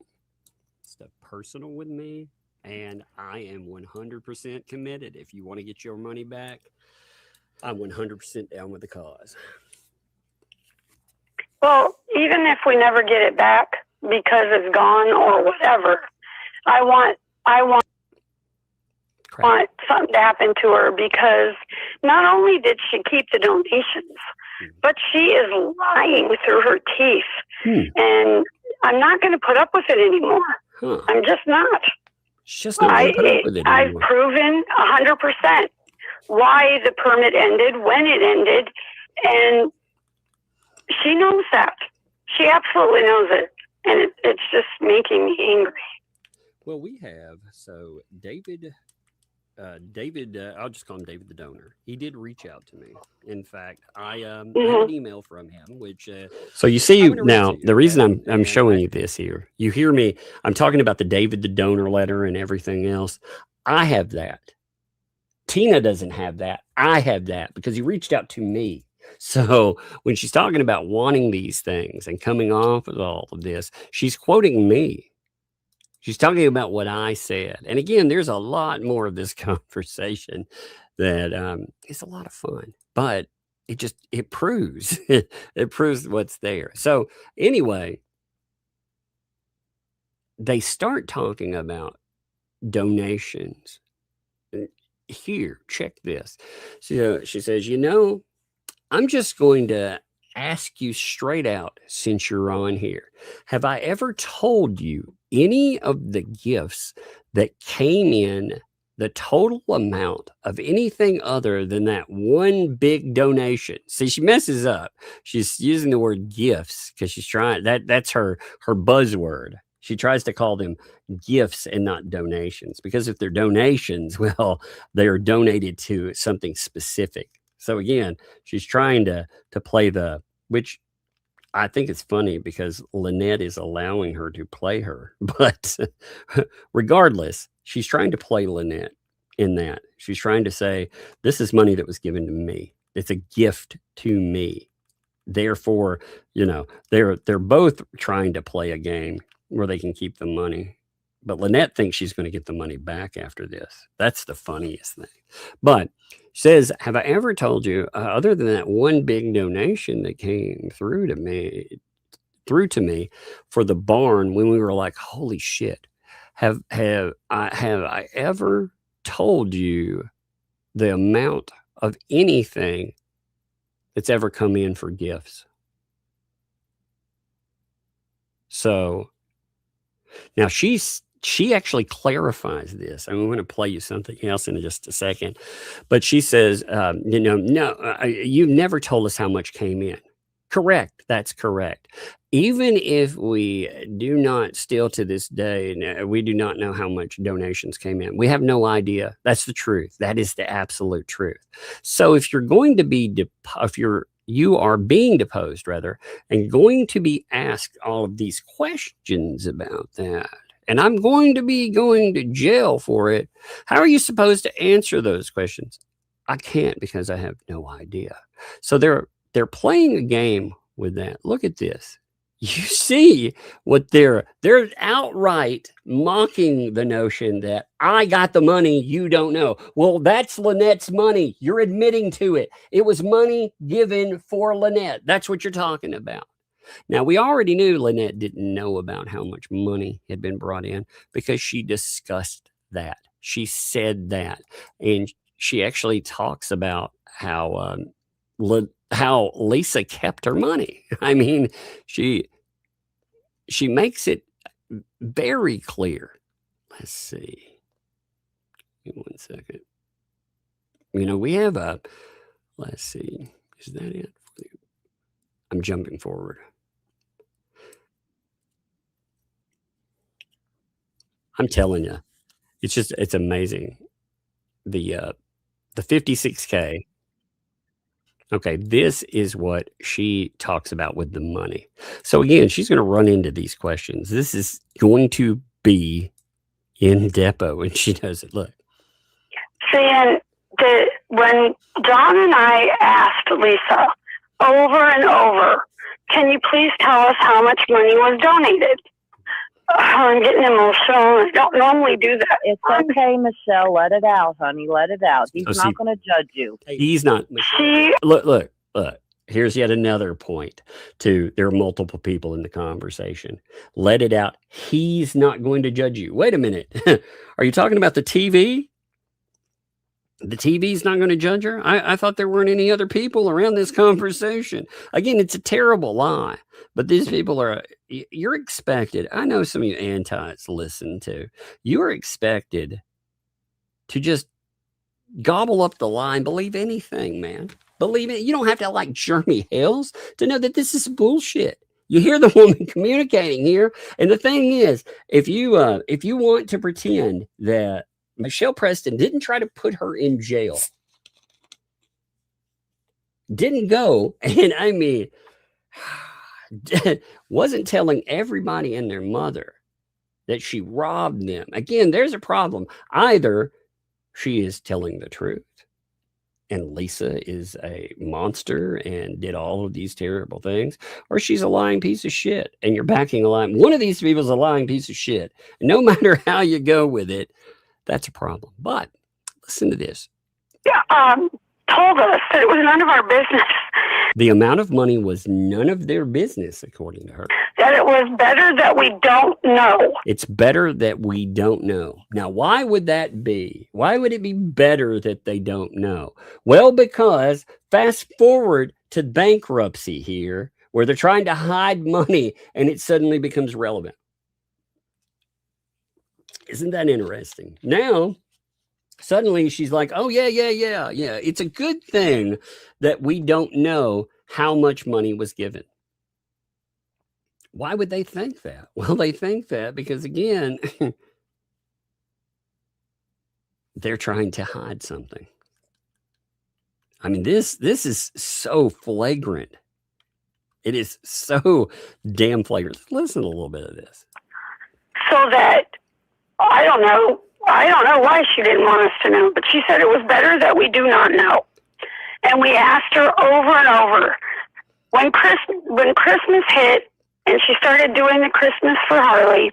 stuff personal with me, and I am 100% committed. If you want to get your money back, I'm 100% down with the cause. Well, even if we never get it back because it's gone or whatever, I want something to happen to her, because not only did she keep the donations, but she is lying through her teeth. And I'm not going to put up with it anymore. I'm just not. I've proven 100% why the permit ended, when it ended, and she knows that. She absolutely knows it, and it's just making me angry. Well, we have, so David, I'll just call him David the donor. He did reach out to me. In fact, I had an email from him, which... so you see now, the reason I'm showing you this here, you hear me, I'm talking about the David the donor letter and everything else. I have that. Tina doesn't have that. I have that because he reached out to me. So when she's talking about wanting these things and coming off with all of this, she's quoting me. She's talking about what I said. And again, there's a lot more of this conversation that is a lot of fun, but it proves, it proves what's there. So anyway, they start talking about donations. Here, check this. So she says, I'm just going to ask you straight out, since you're on here. Have I ever told you any of the gifts that came in, the total amount of anything other than that one big donation? See, she messes up. She's using the word gifts because she's trying, that's her buzzword. She tries to call them gifts and not donations, because if they're donations, well, they are donated to something specific. So again, she's trying to play which I think it's funny because Lynette is allowing her to play her. But regardless, she's trying to play Lynette in that. She's trying to say, this is money that was given to me. It's a gift to me. Therefore, they're both trying to play a game where they can keep the money. But Lynette thinks she's going to get the money back after this. That's the funniest thing. But says, have I ever told you, other than that one big donation that came through to me for the barn when we were like, holy shit, have I ever told you the amount of anything that's ever come in for gifts? So now she actually clarifies this. I'm going to play you something else in just a second, but she says, no, you've never told us how much came in. Correct. That's correct. Even if we do not still to this day, we do not know how much donations came in. We have no idea. That's the truth. That is the absolute truth. So if you're going to be, you are being deposed rather, and going to be asked all of these questions about that, and I'm going to be going to jail for it, how are you supposed to answer those questions? I can't because I have no idea. So they're playing a game with that. Look at this. You see what they're outright mocking the notion that I got the money, you don't know. Well, that's Lynette's money. You're admitting to it. It was money given for Lynette. That's what you're talking about. Now, we already knew Lynette didn't know about how much money had been brought in because she discussed that. She said that. And she actually talks about how Lisa kept her money. I mean, she makes it very clear. Let's see. Give me 1 second. We have let's see. Is that it? I'm jumping forward. I'm telling you, it's amazing. The 56K. Okay, this is what she talks about with the money. So again, she's going to run into these questions. This is going to be in depot when she does it. Look. Seeing when John and I asked Lisa over and over, can you please tell us how much money was donated? I'm getting emotional. I don't normally do that. It's okay, Michelle. Let it out, honey. Let it out. He's not going to judge you. He's not. Look. Here's yet another point to there are multiple people in the conversation. Let it out. He's not going to judge you. Wait a minute. Are you talking about the TV? The TV's not going to judge her? I thought there weren't any other people around this conversation. Again, it's a terrible lie. But these people you're expected. I know some of you antis listen to. You are expected to just gobble up the lie and believe anything, man. Believe it. You don't have to like Jeremy Hales to know that this is bullshit. You hear the woman communicating here. And the thing is, if you want to pretend that Michelle Preston didn't try to put her in jail, didn't go, and I mean, wasn't telling everybody and their mother that she robbed them. Again, there's a problem. Either she is telling the truth and Lisa is a monster and did all of these terrible things, or she's a lying piece of shit and you're backing a lie. One of these people is a lying piece of shit. And no matter how you go with it, that's a problem. But listen to this. Told us that it was none of our business. The amount of money was none of their business, according to her. That it was better that we don't know. It's better that we don't know. Now, why would that be? Why would it be better that they don't know? Well, because fast forward to bankruptcy here, where they're trying to hide money and it suddenly becomes relevant. Isn't that interesting? Now, suddenly she's like, oh, yeah. It's a good thing that we don't know how much money was given. Why would they think that? Well, they think that because, again, they're trying to hide something. I mean, this is so flagrant. It is so damn flagrant. Listen to a little bit of this. So that, I don't know why she didn't want us to know, but she said it was better that we do not know. And we asked her over and over. When Christmas hit and she started doing the Christmas for Harley,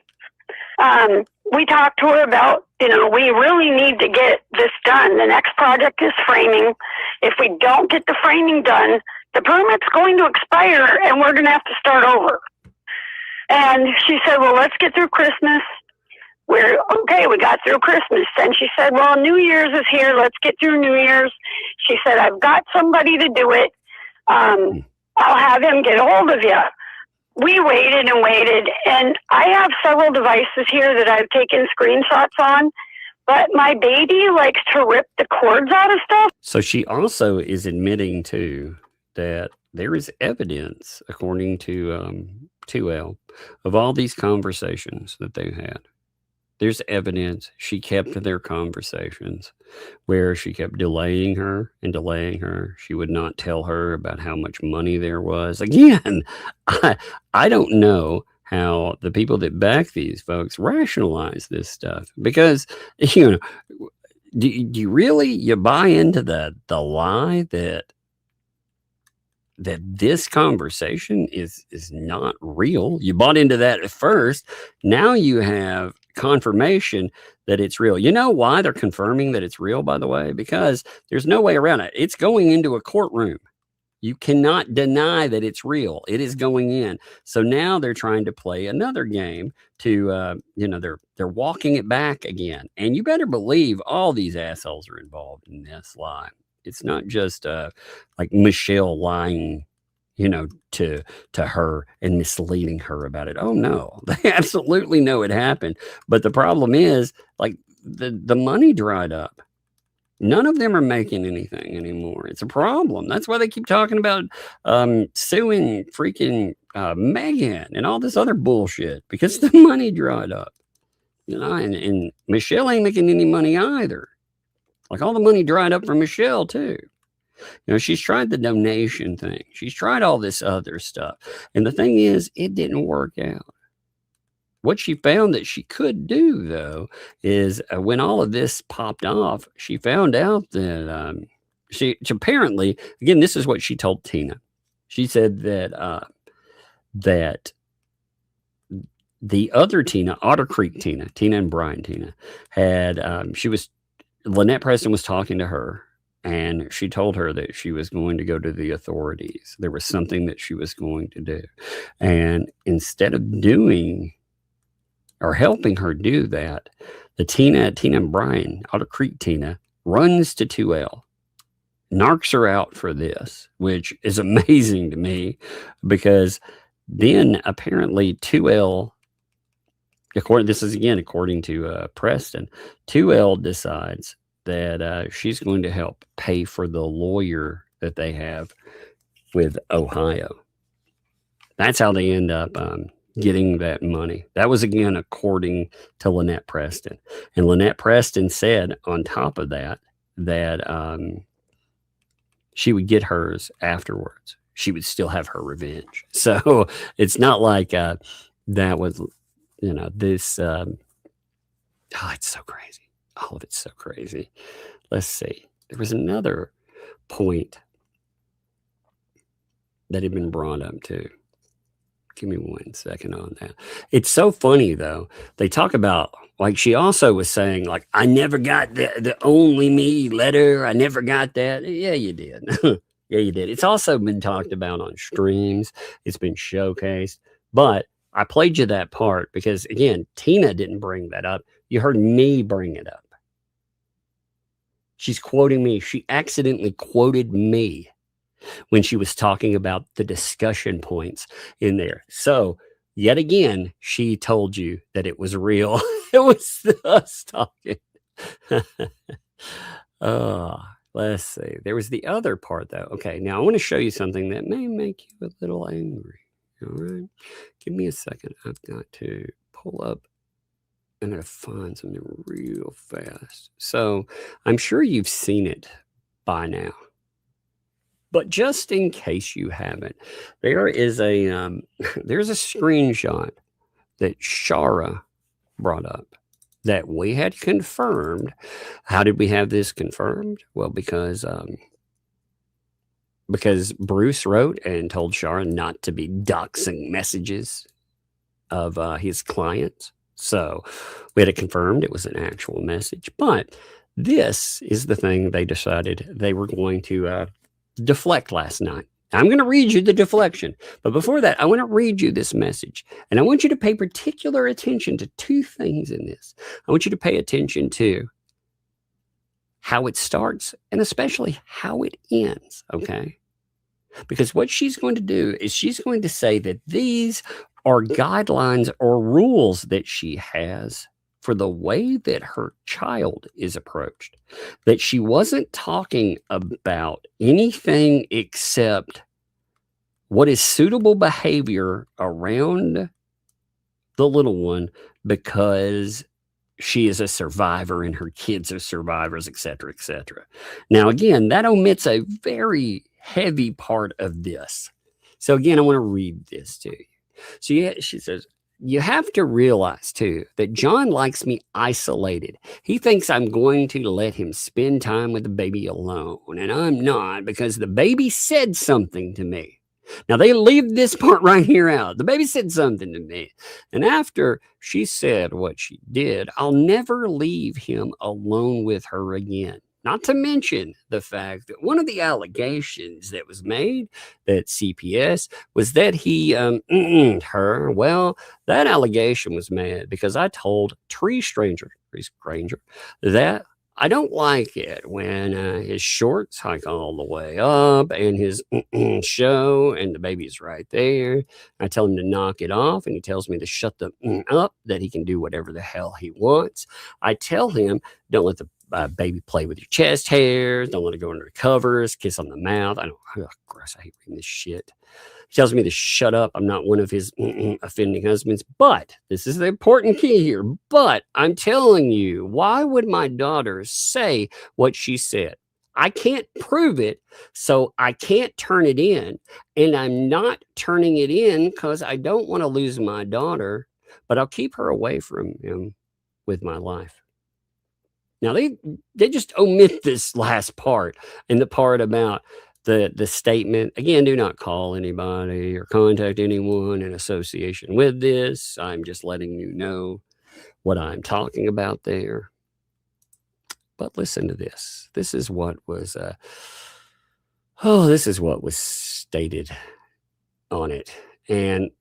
we talked to her about, we really need to get this done. The next project is framing. If we don't get the framing done, the permit's going to expire and we're going to have to start over. And she said, well, let's get through Christmas. We got through Christmas. Then she said, well, New Year's is here. Let's get through New Year's. She said, I've got somebody to do it. I'll have him get a hold of you. We waited and waited, and I have several devices here that I've taken screenshots on, but my baby likes to rip the cords out of stuff. So she also is admitting, too, that there is evidence, according to 2L, of all these conversations that they had. There's evidence she kept their conversations where she kept delaying her and delaying her. She would not tell her about how much money there was. Again, I don't know how the people that back these folks rationalize this stuff, because, do you really buy into the lie that this conversation is not real? You bought into that at first. Now you have confirmation that it's real. You know why they're confirming that it's real, by the way? Because there's no way around it. It's going into a courtroom. You cannot deny that it's real. It is going in. So now they're trying to play another game to, they're walking it back again. And you better believe all these assholes are involved in this lie. It's not just like Michelle lying, to her and misleading her about it. Oh no, they absolutely know it happened. But the problem is, like, the money dried up. None of them are making anything anymore. It's a problem. That's why they keep talking about suing freaking Megan and all this other bullshit, because the money dried up. And Michelle ain't making any money either. Like, all the money dried up for Michelle too. She's tried the donation thing. She's tried all this other stuff. And the thing is, it didn't work out. What she found that she could do, though, is when all of this popped off, she found out that she apparently, again, this is what she told Tina. She said that the other Tina, Otter Creek Tina and Brian Tina, had, Lynette Preston was talking to her, and she told her that she was going to go to the authorities. There was something that she was going to do. And instead of doing or helping her do that, the Tina and Brian, Otter Creek Tina, runs to 2L, narcs her out for this, which is amazing to me, because then apparently 2L, according to Preston, 2L decides that she's going to help pay for the lawyer that they have with Ohio. That's how they end up getting that money. That was, again, according to Lynette Preston. And Lynette Preston said on top of that she would get hers afterwards. She would still have her revenge. So it's not like that was, this. It's so crazy. All of it's so crazy. Let's see. There was another point that had been brought up too. Give me 1 second on that. It's so funny, though. They talk about, like, she also was saying, like, I never got the only me letter. I never got that. Yeah, you did. Yeah, you did. It's also been talked about on streams. It's been showcased. But I played you that part because, again, Tina didn't bring that up. You heard me bring it up. She's quoting me. She accidentally quoted me when she was talking about the discussion points in there. So, yet again, she told you that it was real. It was us talking. Let's see. There was the other part, though. Okay, now I want to show you something that may make you a little angry. All right? Give me a second. I've got to pull up. I'm going to find something real fast. So, I'm sure you've seen it by now. But just in case you haven't, there is a there's a screenshot that Shara brought up that we had confirmed. How did we have this confirmed? Well, because Bruce wrote and told Shara not to be doxing messages of his clients. So we had it confirmed it was an actual message. But this is the thing they decided they were going to deflect last night. I'm going to read you the deflection. But before that, I want to read you this message. And I want you to pay particular attention to two things in this. I want you to pay attention to how it starts and especially how it ends, okay? Because what she's going to do is she's going to say that these are guidelines or rules that she has for the way that her child is approached. That she wasn't talking about anything except what is suitable behavior around the little one because she is a survivor and her kids are survivors, etc., etc. Now, again, that omits a very heavy part of this. So again, I want to read this to you. So yeah, she says, you have to realize too that John likes me isolated. He thinks I'm going to let him spend time with the baby alone, and I'm not, because the baby said something to me. Now they leave this part right here out. The baby said something to me. And after she said what she did, I'll never leave him alone with her again. Not to mention the fact that one of the allegations that was made that CPS was that he her. Well, that allegation was made because I told Tree Stranger that I don't like it when his shorts hike all the way up and his show and the baby's right there. I tell him to knock it off and he tells me to shut the up, that he can do whatever the hell he wants. I tell him, don't let the baby play with your chest hairs. Don't let it go under the covers. Kiss on the mouth. Gross. I hate reading this shit. He tells me to shut up. I'm not one of his offending husbands. But this is the important key here. But I'm telling you, why would my daughter say what she said? I can't prove it, so I can't turn it in. And I'm not turning it in because I don't want to lose my daughter, but I'll keep her away from him with my life. Now, they just omit this last part and the part about the statement. Again, do not call anybody or contact anyone in association with this. I'm just letting you know what I'm talking about there. But listen to this. This is what was stated on it. And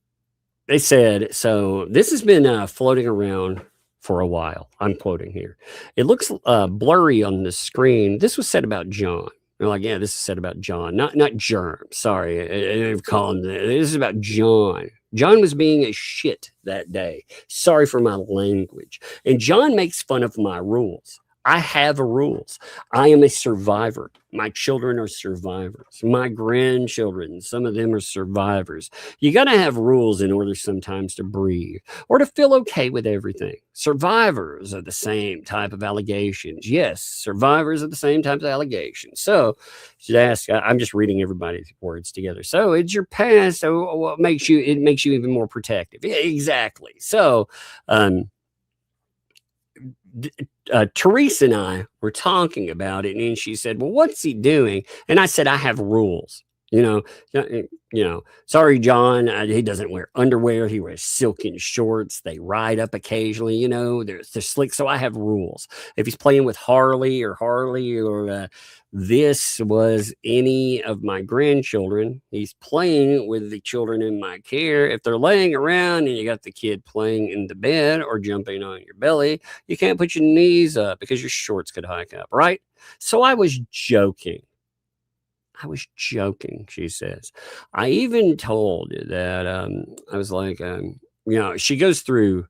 they said, so this has been floating around for a while. I'm quoting here. It looks blurry on the screen. This was said about John. They're like, yeah, this is said about John, not Germ. Sorry, I call him. This is about John. John was being a shit that day. Sorry for my language. And John makes fun of my rules. I have rules. I am a survivor. My children are survivors. My grandchildren, some of them are survivors. You got to have rules in order sometimes to breathe or to feel okay with everything. Survivors are the same type of allegations. Yes, survivors are the same type of allegations. So you should ask, I'm just reading everybody's words together. So it's your past. So what makes you, it makes you even more protective. Yeah, exactly. So, Teresa and I were talking about it, and she said, well, what's he doing? And I said, I have rules. You know, sorry, John, he doesn't wear underwear. He wears silken shorts. They ride up occasionally, you know, they're slick. So I have rules. If he's playing with Harley or this was any of my grandchildren, he's playing with the children in my care. If they're laying around and you got the kid playing in the bed or jumping on your belly, you can't put your knees up because your shorts could hike up, right? So I was joking. She says. I even told that I was like, she goes through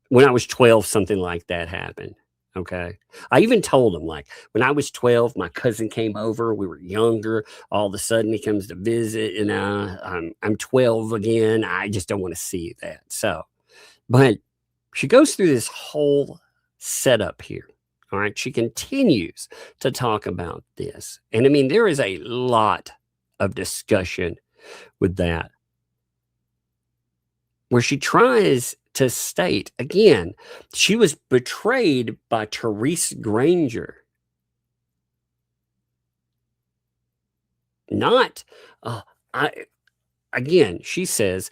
when I was 12, something like that happened. Okay. I even told him, like, when I was 12, my cousin came over. We were younger. All of a sudden he comes to visit and I'm 12 again. I just don't want to see that. So, but she goes through this whole setup here. All right. She continues to talk about this. And I mean, there is a lot of discussion with that, where she tries to state, again, she was betrayed by Therese Granger. Not, again, she says,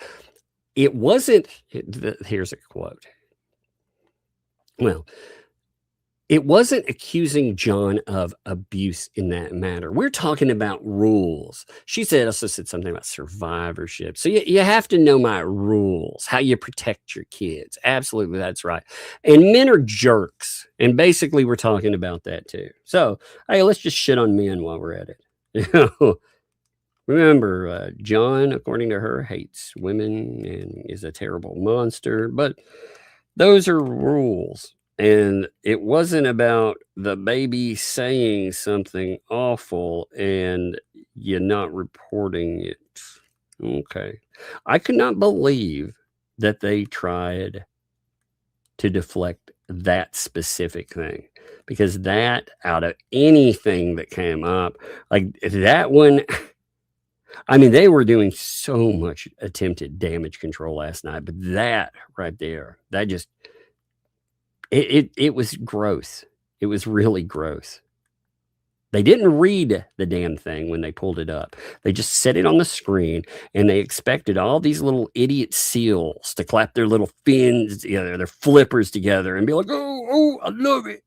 it wasn't, here's a quote. Well, it wasn't accusing John of abuse in that matter. We're talking about rules. She also said something about survivorship. So you have to know my rules, how you protect your kids. Absolutely, that's right. And men are jerks. And basically, we're talking about that too. So, hey, let's just shit on men while we're at it. Remember, John, according to her, hates women and is a terrible monster. But those are rules. And it wasn't about the baby saying something awful and you not reporting it. Okay. I could not believe that they tried to deflect that specific thing, because that, out of anything that came up, like that one, I mean, they were doing so much attempted damage control last night, but that right there, that just, it was gross. It was really gross. They didn't read the damn thing when they pulled it up. They just set it on the screen, and they expected all these little idiot seals to clap their little fins together, their flippers together, and be like, oh, I love it,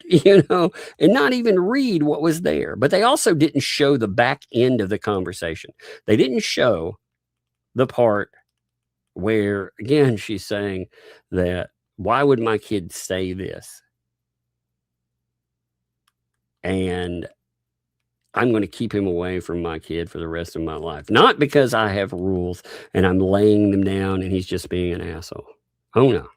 and not even read what was there. But they also didn't show the back end of the conversation. They didn't show the part where, again, she's saying that, why would my kid say this? And I'm going to keep him away from my kid for the rest of my life. Not because I have rules and I'm laying them down and he's just being an asshole. Oh, no.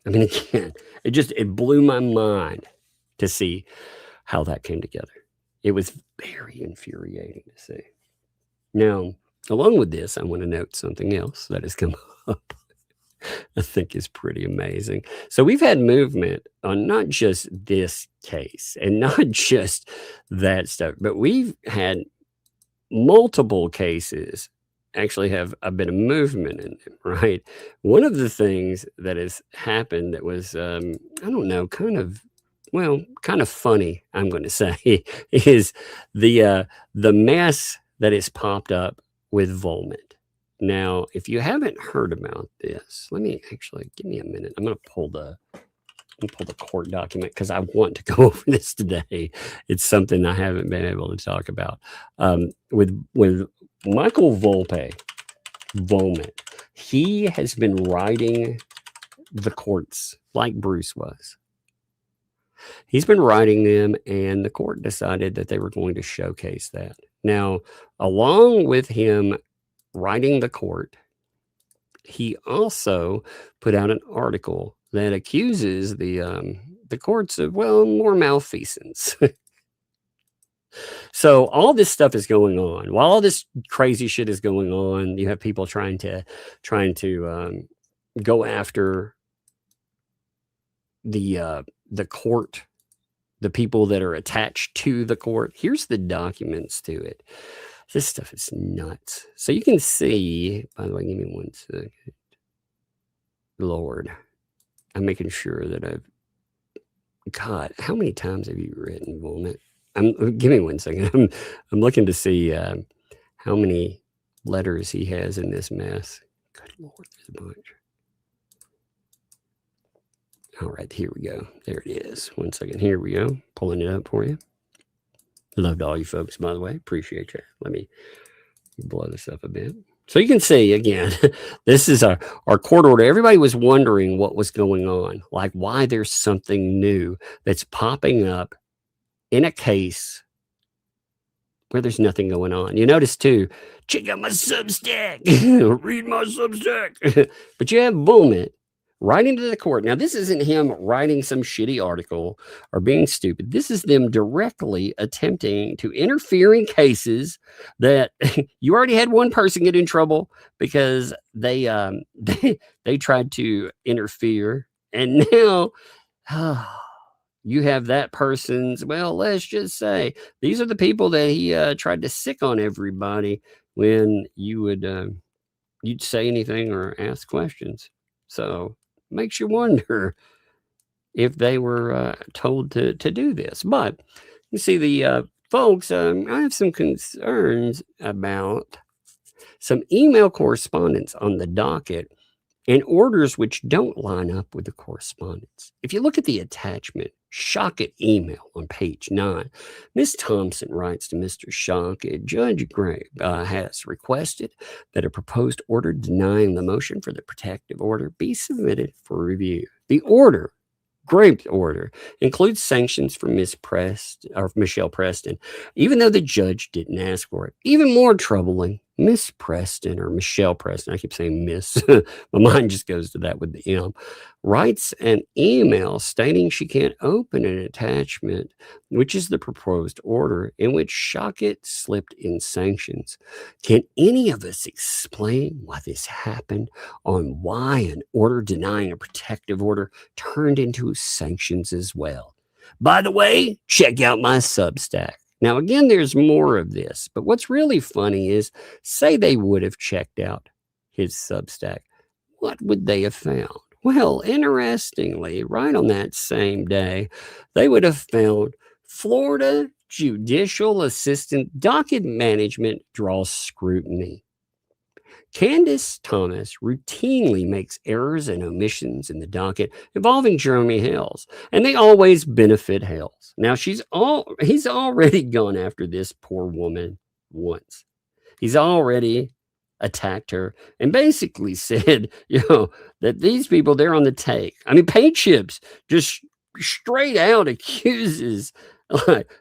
I mean, again, it blew my mind to see how that came together. It was very infuriating to see. Now, along with this, I want to note something else that has come up. I think is pretty amazing. So we've had movement on not just this case and not just that stuff, but we've had multiple cases actually have a bit of movement in them, right? One of the things that has happened that was, I don't know, kind of funny, I'm going to say, is the mess that has popped up with Volmont. Now, if you haven't heard about this, let me actually, give me a minute. I'm going to pull the court document because I want to go over this today. It's something I haven't been able to talk about. With Michael Volmont, he has been writing the courts like Bruce was. He's been writing them, and the court decided that they were going to showcase that. Now, along with him writing the court, he also put out an article that accuses the courts of, well, more malfeasance. So all this stuff is going on. While all this crazy shit is going on, you have people trying to go after the court, the people that are attached to the court. Here's the documents to it. This stuff is nuts. So you can see, by the way, give me 1 second. Lord, I'm making sure that God, how many times have you written Volmont? Give me 1 second. I'm looking to see how many letters he has in this mess. Good Lord, there's a bunch. All right, here we go. There it is. 1 second. Here we go. Pulling it up for you. Love to all you folks, by the way. Appreciate you. Let me blow this up a bit. So you can see, again, this is our court order. Everybody was wondering what was going on, like why there's something new that's popping up in a case where there's nothing going on. You notice, too, check out my Substack. Read my Substack. But you have Volmont writing to the court. Now, this isn't him writing some shitty article or being stupid. This is them directly attempting to interfere in cases that you already had one person get in trouble because they tried to interfere. And now You have that person's, well, let's just say these are the people that he tried to sick on everybody when you would you'd say anything or ask questions. So makes you wonder if they were told to do this. But you see, the folks, I have some concerns about some email correspondence on the docket and orders which don't line up with the correspondence. If you look at the attachment, Shockett email on page 9, Ms. Thompson writes to Mr. Shockett, Judge Gray has requested that a proposed order denying the motion for the protective order be submitted for review. The order, Grape's order, includes sanctions for Michelle Preston, even though the judge didn't ask for it. Even more troubling, Miss Preston, or Michelle Preston, I keep saying Miss, my mind just goes to that with the M, writes an email stating she can't open an attachment, which is the proposed order, in which Shockett slipped in sanctions. Can any of us explain why this happened, on why an order denying a protective order turned into sanctions as well? By the way, check out my Substack. Now, again, there's more of this, but what's really funny is, say they would have checked out his Substack. What would they have found? Well, interestingly, right on that same day, they would have found Florida Judicial Assistant Docket Management draws scrutiny. Candace Thomas routinely makes errors and omissions in the docket involving Jeremy Hales, and they always benefit Hales. Now, he's already gone after this poor woman once. He's already attacked her and basically said, that these people, they're on the take. I mean, Paint Chips just straight out accuses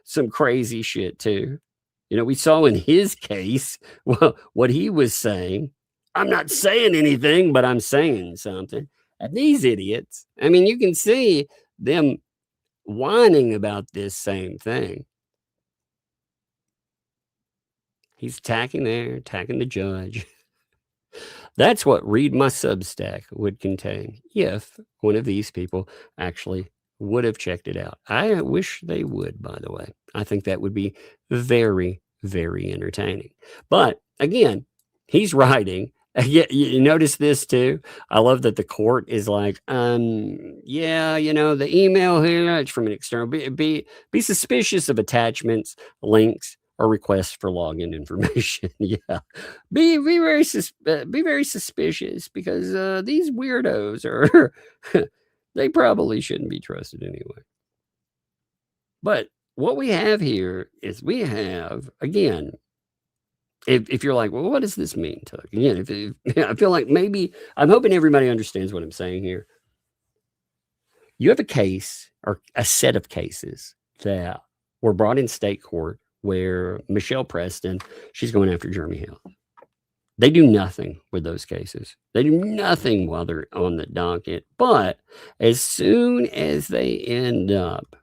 some crazy shit too. We saw in his case, what he was saying. I'm not saying anything, but I'm saying something. And these idiots, I mean, you can see them whining about this same thing. He's attacking the judge. That's what Read My Substack would contain if one of these people actually would have checked it out. I wish they would, by the way. I think that would be very, very entertaining. But again, he's writing. You notice this too. I love that the court is like, the email here, it's from an external. Be suspicious of attachments, links, or requests for login information. Yeah, be very suspicious, because these weirdos are they probably shouldn't be trusted anyway. But what we have here is again. If you're like, well, what does this mean, Tug? Again, I feel like maybe I'm hoping everybody understands what I'm saying here. You have a case, or a set of cases, that were brought in state court where Michelle Preston, she's going after Jeremy Hale. They do nothing with those cases. They do nothing while they're on the docket. But as soon as they end up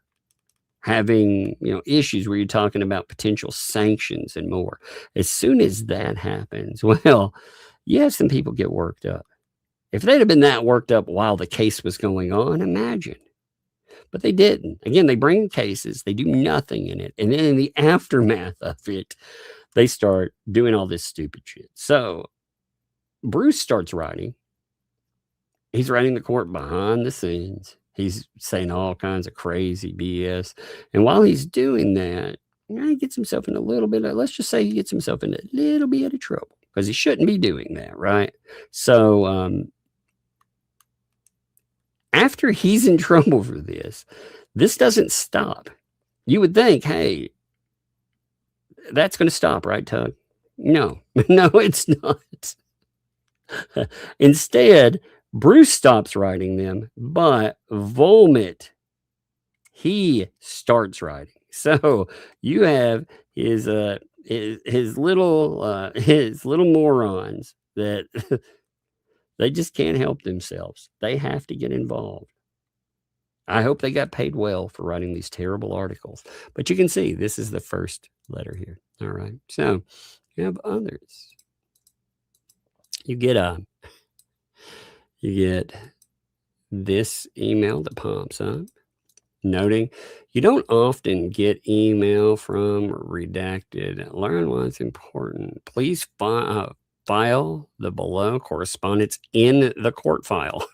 having issues where you're talking about potential sanctions and more, as soon as that happens, well, you have some people get worked up. If they'd have been that worked up while the case was going on, imagine. But they didn't. Again, they bring cases, they do nothing in it, and then in the aftermath of it, they start doing all this stupid shit. So Bruce starts writing. He's writing the court behind the scenes. He's saying all kinds of crazy BS. And while he's doing that, he gets himself in a little bit of, let's just say he gets himself in a little bit of trouble, because he shouldn't be doing that, right? So after he's in trouble for this doesn't stop. You would think, hey, that's going to stop, right, Tug? No, it's not. Instead, Bruce stops writing them, but Volmit, he starts writing. So you have his little morons that they just can't help themselves. They have to get involved. I hope they got paid well for writing these terrible articles. But you can see this is the first letter here. All right. So you have others. You get this email that pops up. noting you don't often get email from redacted. Learn what's important. Please file the below correspondence in the court file.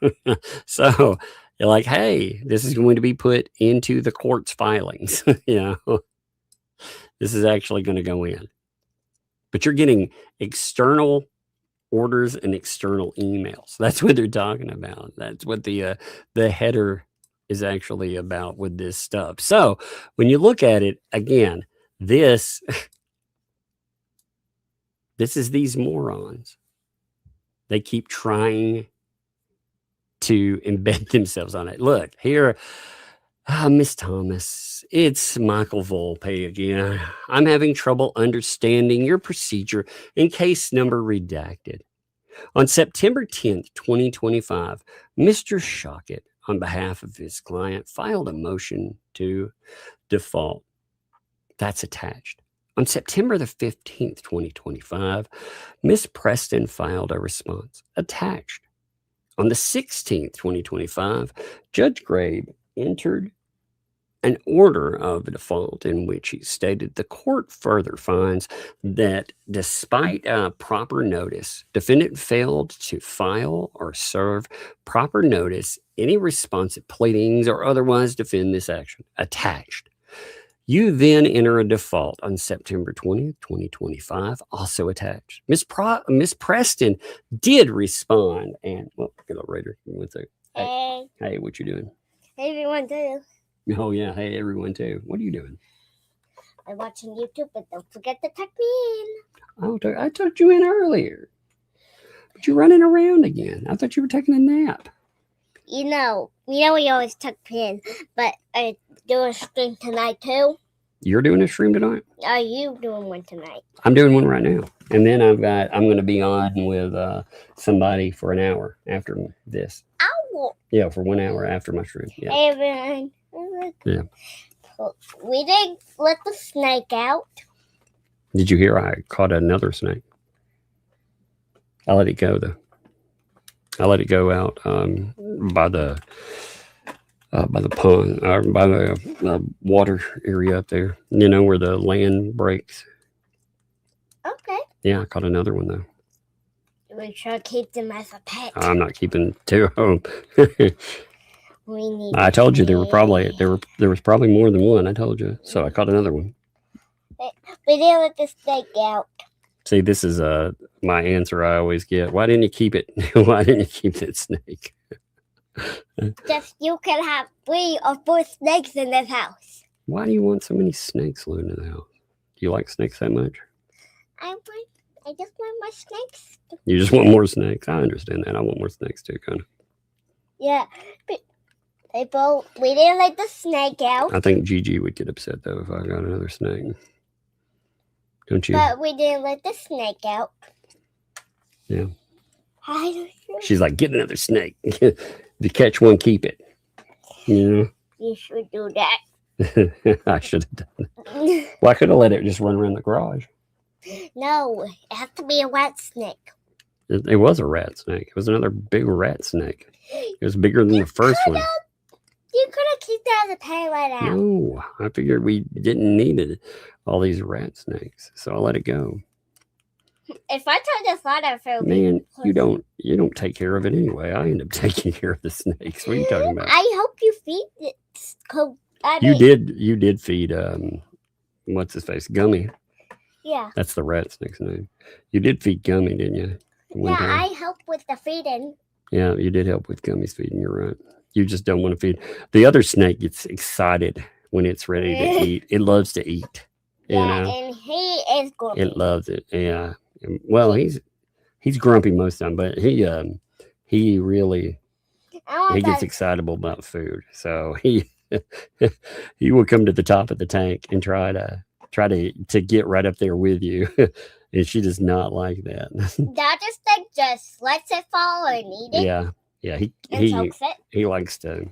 So you're like, hey, this is going to be put into the court's filings. You know, this is actually going to go in. But you're getting external orders and external emails. That's what they're talking about. That's what the header is actually about with this stuff. So when you look at it again, this is these morons. They keep trying to embed themselves on it. Look here, Miss Thomas, it's Michael Volpe again. I'm having trouble understanding your procedure in case number redacted. On September 10th, 2025, Mr. Shockett, on behalf of his client, filed a motion to default. That's attached. On September the 15th, 2025, Miss Preston filed a response. Attached. On the 16th, 2025, Judge Grabe entered an order of default in which he stated the court further finds that despite proper notice, defendant failed to file or serve proper notice, any responsive pleadings or otherwise defend this action. Attached. You then enter a default on September 20th, 2025, also attached. Miss Preston did respond and, well, get over later. Hey, what you doing? Hey, everyone, too. Oh, yeah. Hey, everyone, too. What are you doing? I'm watching YouTube, but don't forget to tuck me in. Oh, I tucked you in earlier. But you're running around again. I thought you were taking a nap. You know we always tuck me in, but I do a stream tonight, too. You're doing a stream tonight? Are you doing one tonight? I'm doing one right now. And then I'm going to be on with somebody for an hour after this. Ow! Yeah, for 1 hour after my stream. Yeah. Hey, everyone. Yeah. We didn't let the snake out. Did you hear I caught another snake? I let it go, though. I let it go out by the pond, or by the water area up there. You know, where the land breaks. Okay. Yeah, I caught another one, though. We should keep them as a pet. I'm not keeping two home. We need. I told you there was probably more than one. I told you, so I caught another one. We didn't let the snake out. See, this is my answer I always get. Why didn't you keep it? Why didn't you keep that snake? Just you can have 3 or 4 snakes in this house. Why do you want so many snakes living in the house? Do you like snakes that much? I just want my snakes. You just want more snakes. I understand that. I want more snakes too, kind of. Yeah, but we didn't let the snake out. I think Gigi would get upset though if I got another snake. Don't you? But we didn't let the snake out. Yeah. I don't know. She's like, get another snake. If you catch one, keep it. You know? You should do that. I should have done it. Well, I could have let it just run around the garage. No, it has to be a rat snake. It was a rat snake. It was another big rat snake. It was bigger than the first one. You could have kept that as a pet right out. No, I figured we didn't need all these rat snakes, so I let it go. If I tried to slide out for Man, you don't take care of it anyway. I end up taking care of the snakes. What are you talking about? I hope you feed it. You did feed what's his face? Gummy. Yeah. That's the rat snake's name. You did feed Gummy, didn't you? Yeah, I helped with the feeding. Yeah, you did help with Gummy's feeding. You're right. You just don't want to feed. The other snake gets excited when it's ready to eat. It loves to eat. Yeah, and he is grumpy. It loves it. Yeah. Well, he's grumpy most of the time, but he really gets excitable about food. So he will come to the top of the tank and try to get right up there with you. And she does not like that. That just lets it fall and eat it. Yeah. Yeah. He likes to.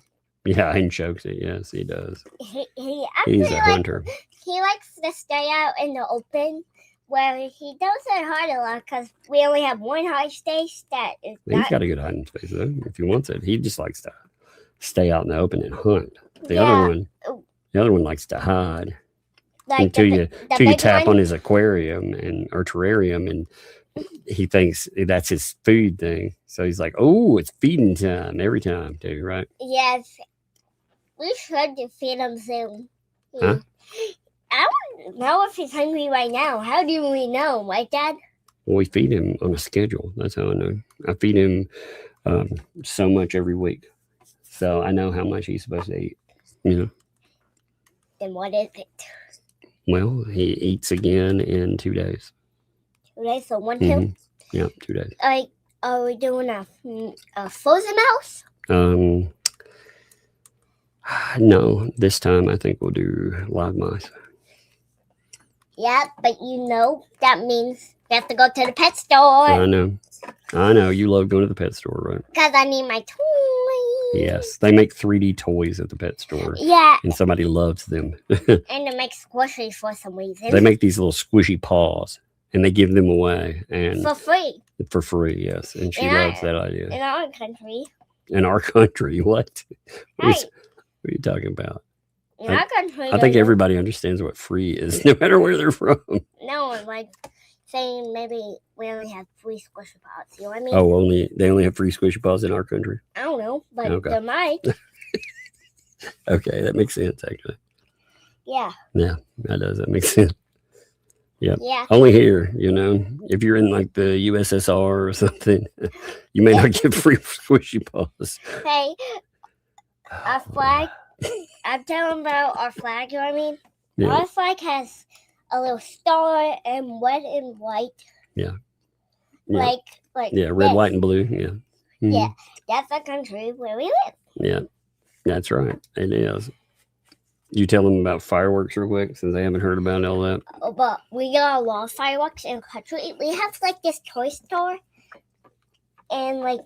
Yeah, and chokes it. Yes, he does. He's a hunter. He likes to stay out in the open where he doesn't hide a lot because we only have one hide space that is He's got a good hiding space though. If he wants it, he just likes to stay out in the open and hunt. The other one likes to hide Like until the you big tap one? on his aquarium or terrarium, and he thinks that's his food thing. So he's like, "Oh, it's feeding time every time, too, right?" Yes. We should feed him soon. Huh? I don't know if he's hungry right now. How do we know, right, Dad? Well, we feed him on a schedule. That's how I know. I feed him so much every week, so I know how much he's supposed to eat. You know. Then what is it? Well, he eats again in 2 days. 2 days, so 1, 2? Mm-hmm. Yeah, 2 days. Are we doing a frozen mouse? No, this time I think we'll do live mice. Yeah, but that means we have to go to the pet store. I know. You love going to the pet store, right? Because I need my toys. Yes, they make 3D toys at the pet store. Yeah. And somebody loves them. And they make squishies for some reason. They make these little squishy paws, and they give them away and for free. For free, yes. And she loves that idea. In our country. In our country, what? Right. What are you talking about? In our country. I think everybody understands what free is, no matter where they're from. No, like saying maybe we only have free squishy pods. You know what I mean? Oh, they only have free squishy paws in our country? I don't know, but Okay. they might. Okay, that makes sense, actually. Yeah. Yeah, that makes sense. Yep. Yeah. Only here, if you're in like the USSR or something, you may not get free squishy paws. Hey, our flag. I'm telling about our flag. You know what I mean? Yeah. Our flag has a little star and red and white. Yeah. Like yeah, red, this. white, and blue. Yeah. Mhm. Yeah, that's the country where we live. Yeah, that's right. It is. You tell them about fireworks real quick, since they haven't heard about all that. But we got a lot of fireworks in the country. We have like this toy store, and like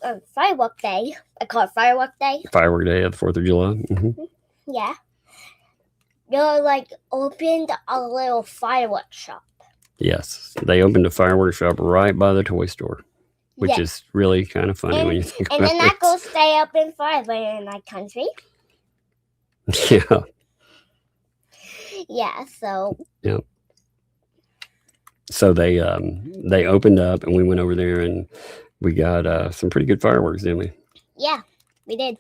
on firework day, I call it firework day. Firework Day of the 4th of July. Mm-hmm. Yeah, they like opened a little fireworks shop. Yes, they opened a fireworks shop right by the toy store, which Yeah. is really kind of funny when you think And about then that goes stay up in forever in my country. it. Yeah. Yeah, so Yeah. So they opened up, and we went over there, and we got some pretty good fireworks, didn't we? yeah, we did.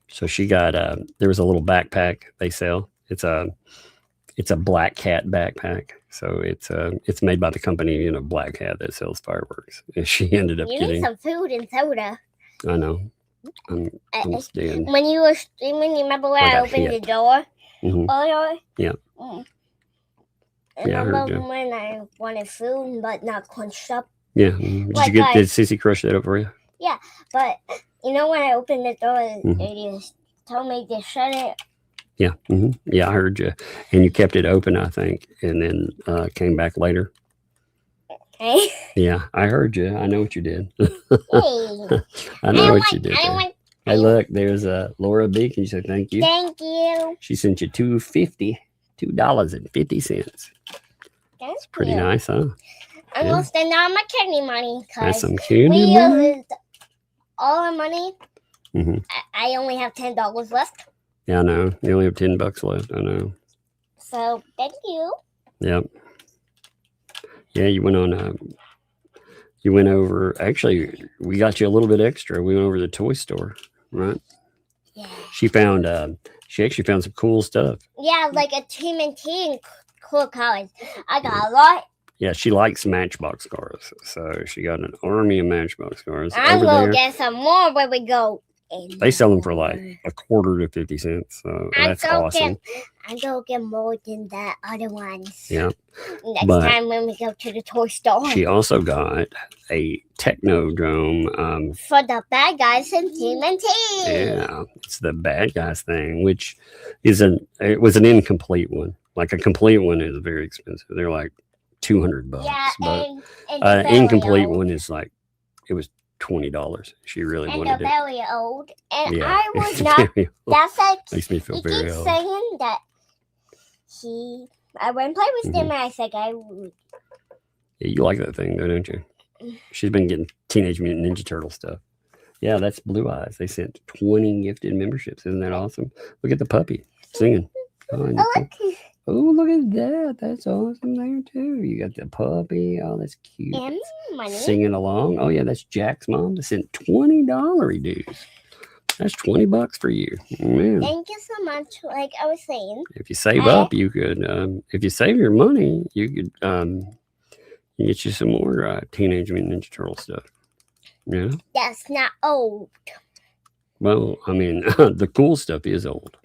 So she got there was a little backpack they sell. It's a Black Cat backpack. So it's made by the company, Black Cat, that sells fireworks. And she ended up You getting. need some food and soda. I know. I'm staying. When you were streaming, you remember when I I got opened the hit. door? Mhm. earlier? Yeah. Mm. Yeah, I heard remember you. when I wanted food but not crunched up? Yeah. Did Like you get? I- Did Sissy crush that up for you? Yeah, but when I opened the door, Mhm. they just told me to shut it. Yeah. Yeah, I heard you. And you kept it open, I think, and then came back later. Okay. Yeah, I heard you. I know what you did. Hey. I know what you did. I there. want. Hey, look, there's Laura B. Can you say thank you? Thank you. She sent you $2.50. That's Pretty cute. nice, huh? I'm Yeah. gonna spend all my candy money That's because some candy we money. used all our money. Hmm. I only have $10 left, Yeah, I know. You only have $10 left. I know. so thank you. Yep. Yeah, you went on. You went over. Actually, we got you a little bit extra. We went over to the toy store, right? Yeah. She found. She actually found some cool stuff. Yeah, like a TMNT and cool colors. I got a lot. Yeah, she likes Matchbox cars, so she got an army of Matchbox cars. I'm over gonna there. get some more when we go. They sell them for like $0.25 to 50 cents. So that's awesome. I'm gonna get more than that other ones. Yeah. Next But time when we go to the toy store. she also got a Technodrome. For the bad guys in TMNT. Yeah, it's the bad guys thing, which it was an incomplete one. Like a complete one is very expensive. They're like $200. Yeah, but and an very incomplete old. one is like it was $20. She really And wanted they're it. very old. And Yeah, I was it's not. very old. That's like Makes me feel he very keeps old. saying that I wouldn't play with him, Mhm. and I think I would. Yeah, you like that thing though, don't you? She's been getting Teenage Mutant Ninja Turtle stuff. Yeah, that's Blue Eyes. They sent 20 gifted memberships. Isn't that awesome? Look at the puppy singing. Oh, look at that. That's awesome there, too. You got the puppy. Oh, that's cute. And money. Singing along. Oh, yeah, that's Jack's mom. They sent $20 dues. That's $20 for you. Man. Thank you so much. Like I was saying. If you save up, you could, if you save your money, you could get you some more Teenage Mutant Ninja Turtle stuff. Yeah. That's not old. Well, I mean, the cool stuff is old.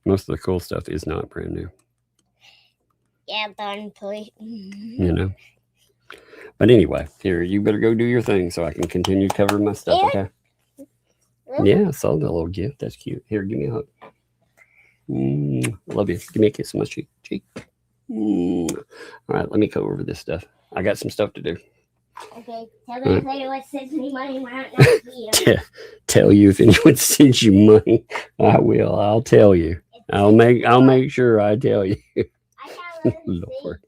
Most of the cool stuff is not brand new. Yeah, darn please. You know. But anyway, here, you better go do your thing so I can continue covering my stuff, okay? Really? Yeah, I saw the little gift. That's cute. Here, give me a hug. Love you. Give me a kiss on my cheek. All right, let me go over this stuff. I got some stuff to do. Okay, tell them if anyone sends me money, we're not here. Tell you if anyone sends you money. I will. I'll tell you. I'll make sure I tell you. Lord.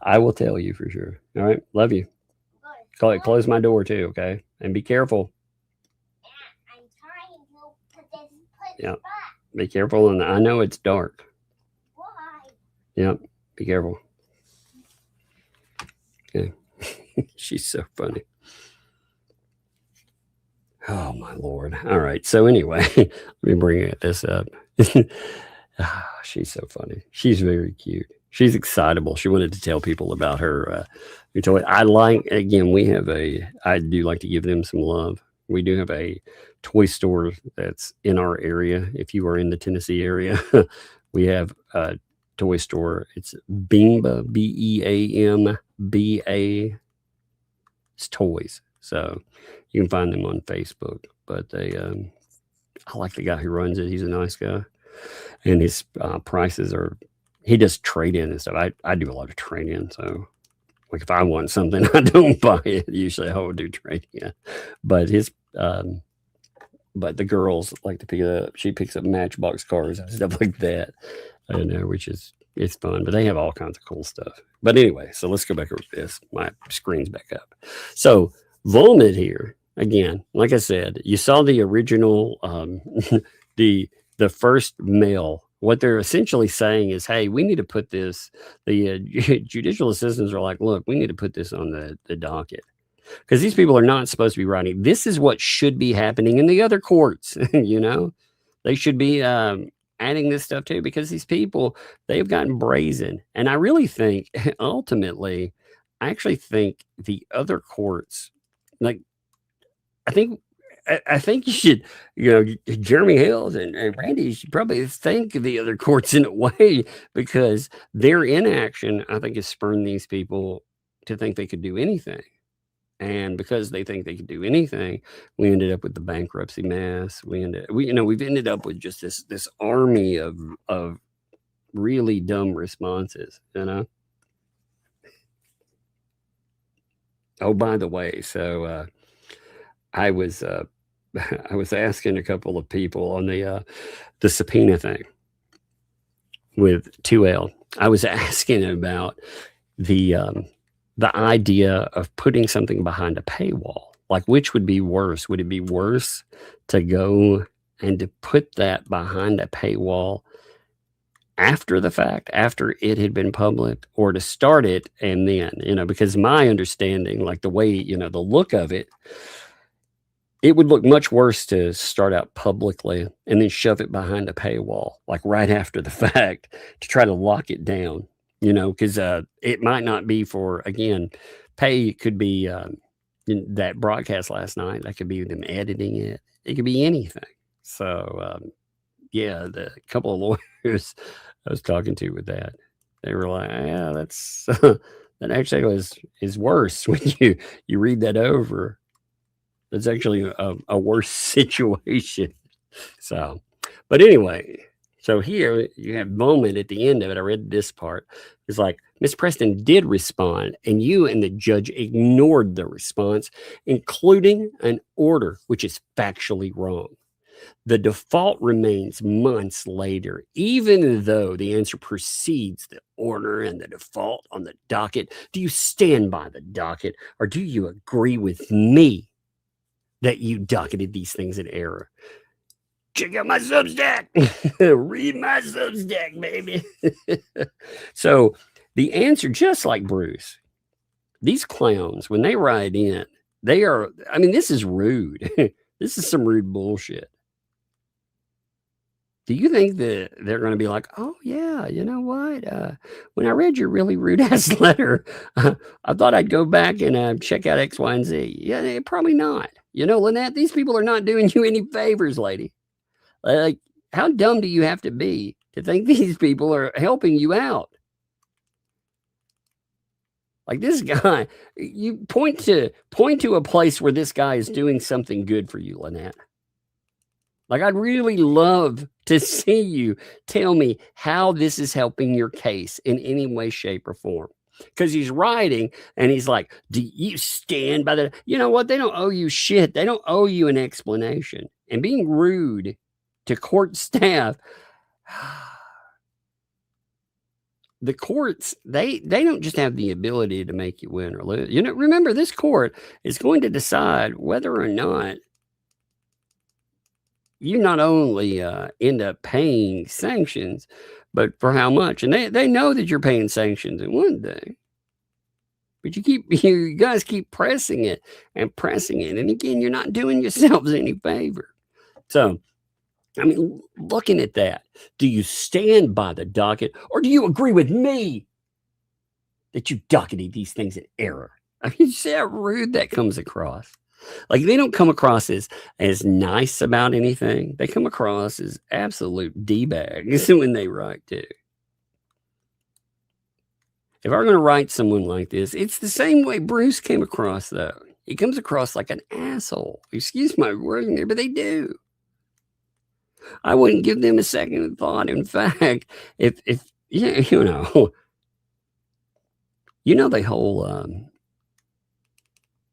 I will tell you for sure. All right. Love you. Close my door too, okay? And be careful. I'm trying to put this Yeah. Be careful. And I know it's dark. Why? Yep. Be careful. Okay. She's so funny. Oh my Lord. All right. So anyway, let me bring this up. She's so funny. She's very cute. She's excitable. She wanted to tell people about her toy. I do like to give them some love. We do have a toy store that's in our area. If you are in the Tennessee area, we have a toy store. It's Beamba, BEAMBA Toys. So you can find them on Facebook. But I like the guy who runs it. He's a nice guy. And his prices are, he does trade-in and stuff. I do a lot of trade-in. So like if I want something, I don't buy it. Usually I would do trade-in. But but the girls like to pick it up. She picks up Matchbox cars and stuff like that. I know, it's fun. But they have all kinds of cool stuff. But anyway, so let's go back over this. My screen's back up. So Vomit here, again, like I said, you saw the original, the first mail. What they're essentially saying is, hey, we need to put this, the judicial assistants are like, look, we need to put this on the docket. Because these people are not supposed to be writing. This is what should be happening in the other courts, you know? They should be adding this stuff too, because these people, they've gotten brazen. And I really think, ultimately, I actually think the other courts, like, I think you should, Jeremy Hale and Randy should probably thank the other courts in a way, because their inaction, I think, has spurned these people to think they could do anything. And because they think they could do anything, we ended up with the bankruptcy mess. We've ended up with just this army of really dumb responses, Oh, by the way, so I was asking a couple of people on the subpoena thing with 2L. I was asking about the idea of putting something behind a paywall. Like, which would be worse? Would it be worse to go and to put that behind a paywall after the fact, after it had been published, or to start it and then, because my understanding, like the way, the look of it, it would look much worse to start out publicly and then shove it behind a paywall, like right after the fact, to try to lock it down, because it might not be for, again, pay could be that broadcast last night. That could be them editing it. It could be anything. So, the couple of lawyers I was talking to with that, they were like, yeah, that's that actually is worse when you read that over. That's actually a worse situation. So, but anyway, so here you have Moment at the end of it. I read this part. It's like, Miss Preston did respond, and you and the judge ignored the response, including an order, which is factually wrong. The default remains months later, even though the answer precedes the order and the default on the docket. Do you stand by the docket, or do you agree with me that you docketed these things in error. Check out my Substack. Read my Substack, baby. So the answer, just like Bruce, these clowns, when they write in, they are, I mean, this is rude. This is some rude bullshit. Do you think that they're going to be like, oh, yeah, you know what? When I read your really rude-ass letter, I thought I'd go back and check out X, Y, and Z. Yeah, probably not. You know, Lynette, these people are not doing you any favors, lady. Like, how dumb do you have to be to think these people are helping you out? Like this guy, you point to a place where this guy is doing something good for you, Lynette. Like, I'd really love to see you tell me how this is helping your case in any way, shape, or form. Because he's writing and he's like, do you stand by the, you know what? They don't owe you shit. They don't owe you an explanation. And being rude to court staff, the courts, they don't just have the ability to make you win or lose. You know, remember, this court is going to decide whether or not you not only end up paying sanctions, but for how much. And they know that you're paying sanctions in one day. But you guys keep pressing it and pressing it. And again, you're not doing yourselves any favor. So, I mean, looking at that, do you stand by the docket, or do you agree with me that you docketed these things in error? I mean, see how rude that comes across. Like, they don't come across as nice about anything. They come across as absolute D-bags when they write too. If I'm going to write someone like this, it's the same way Bruce came across, though. He comes across like an asshole. Excuse my wording there, but they do. I wouldn't give them a second thought. In fact, if yeah, you know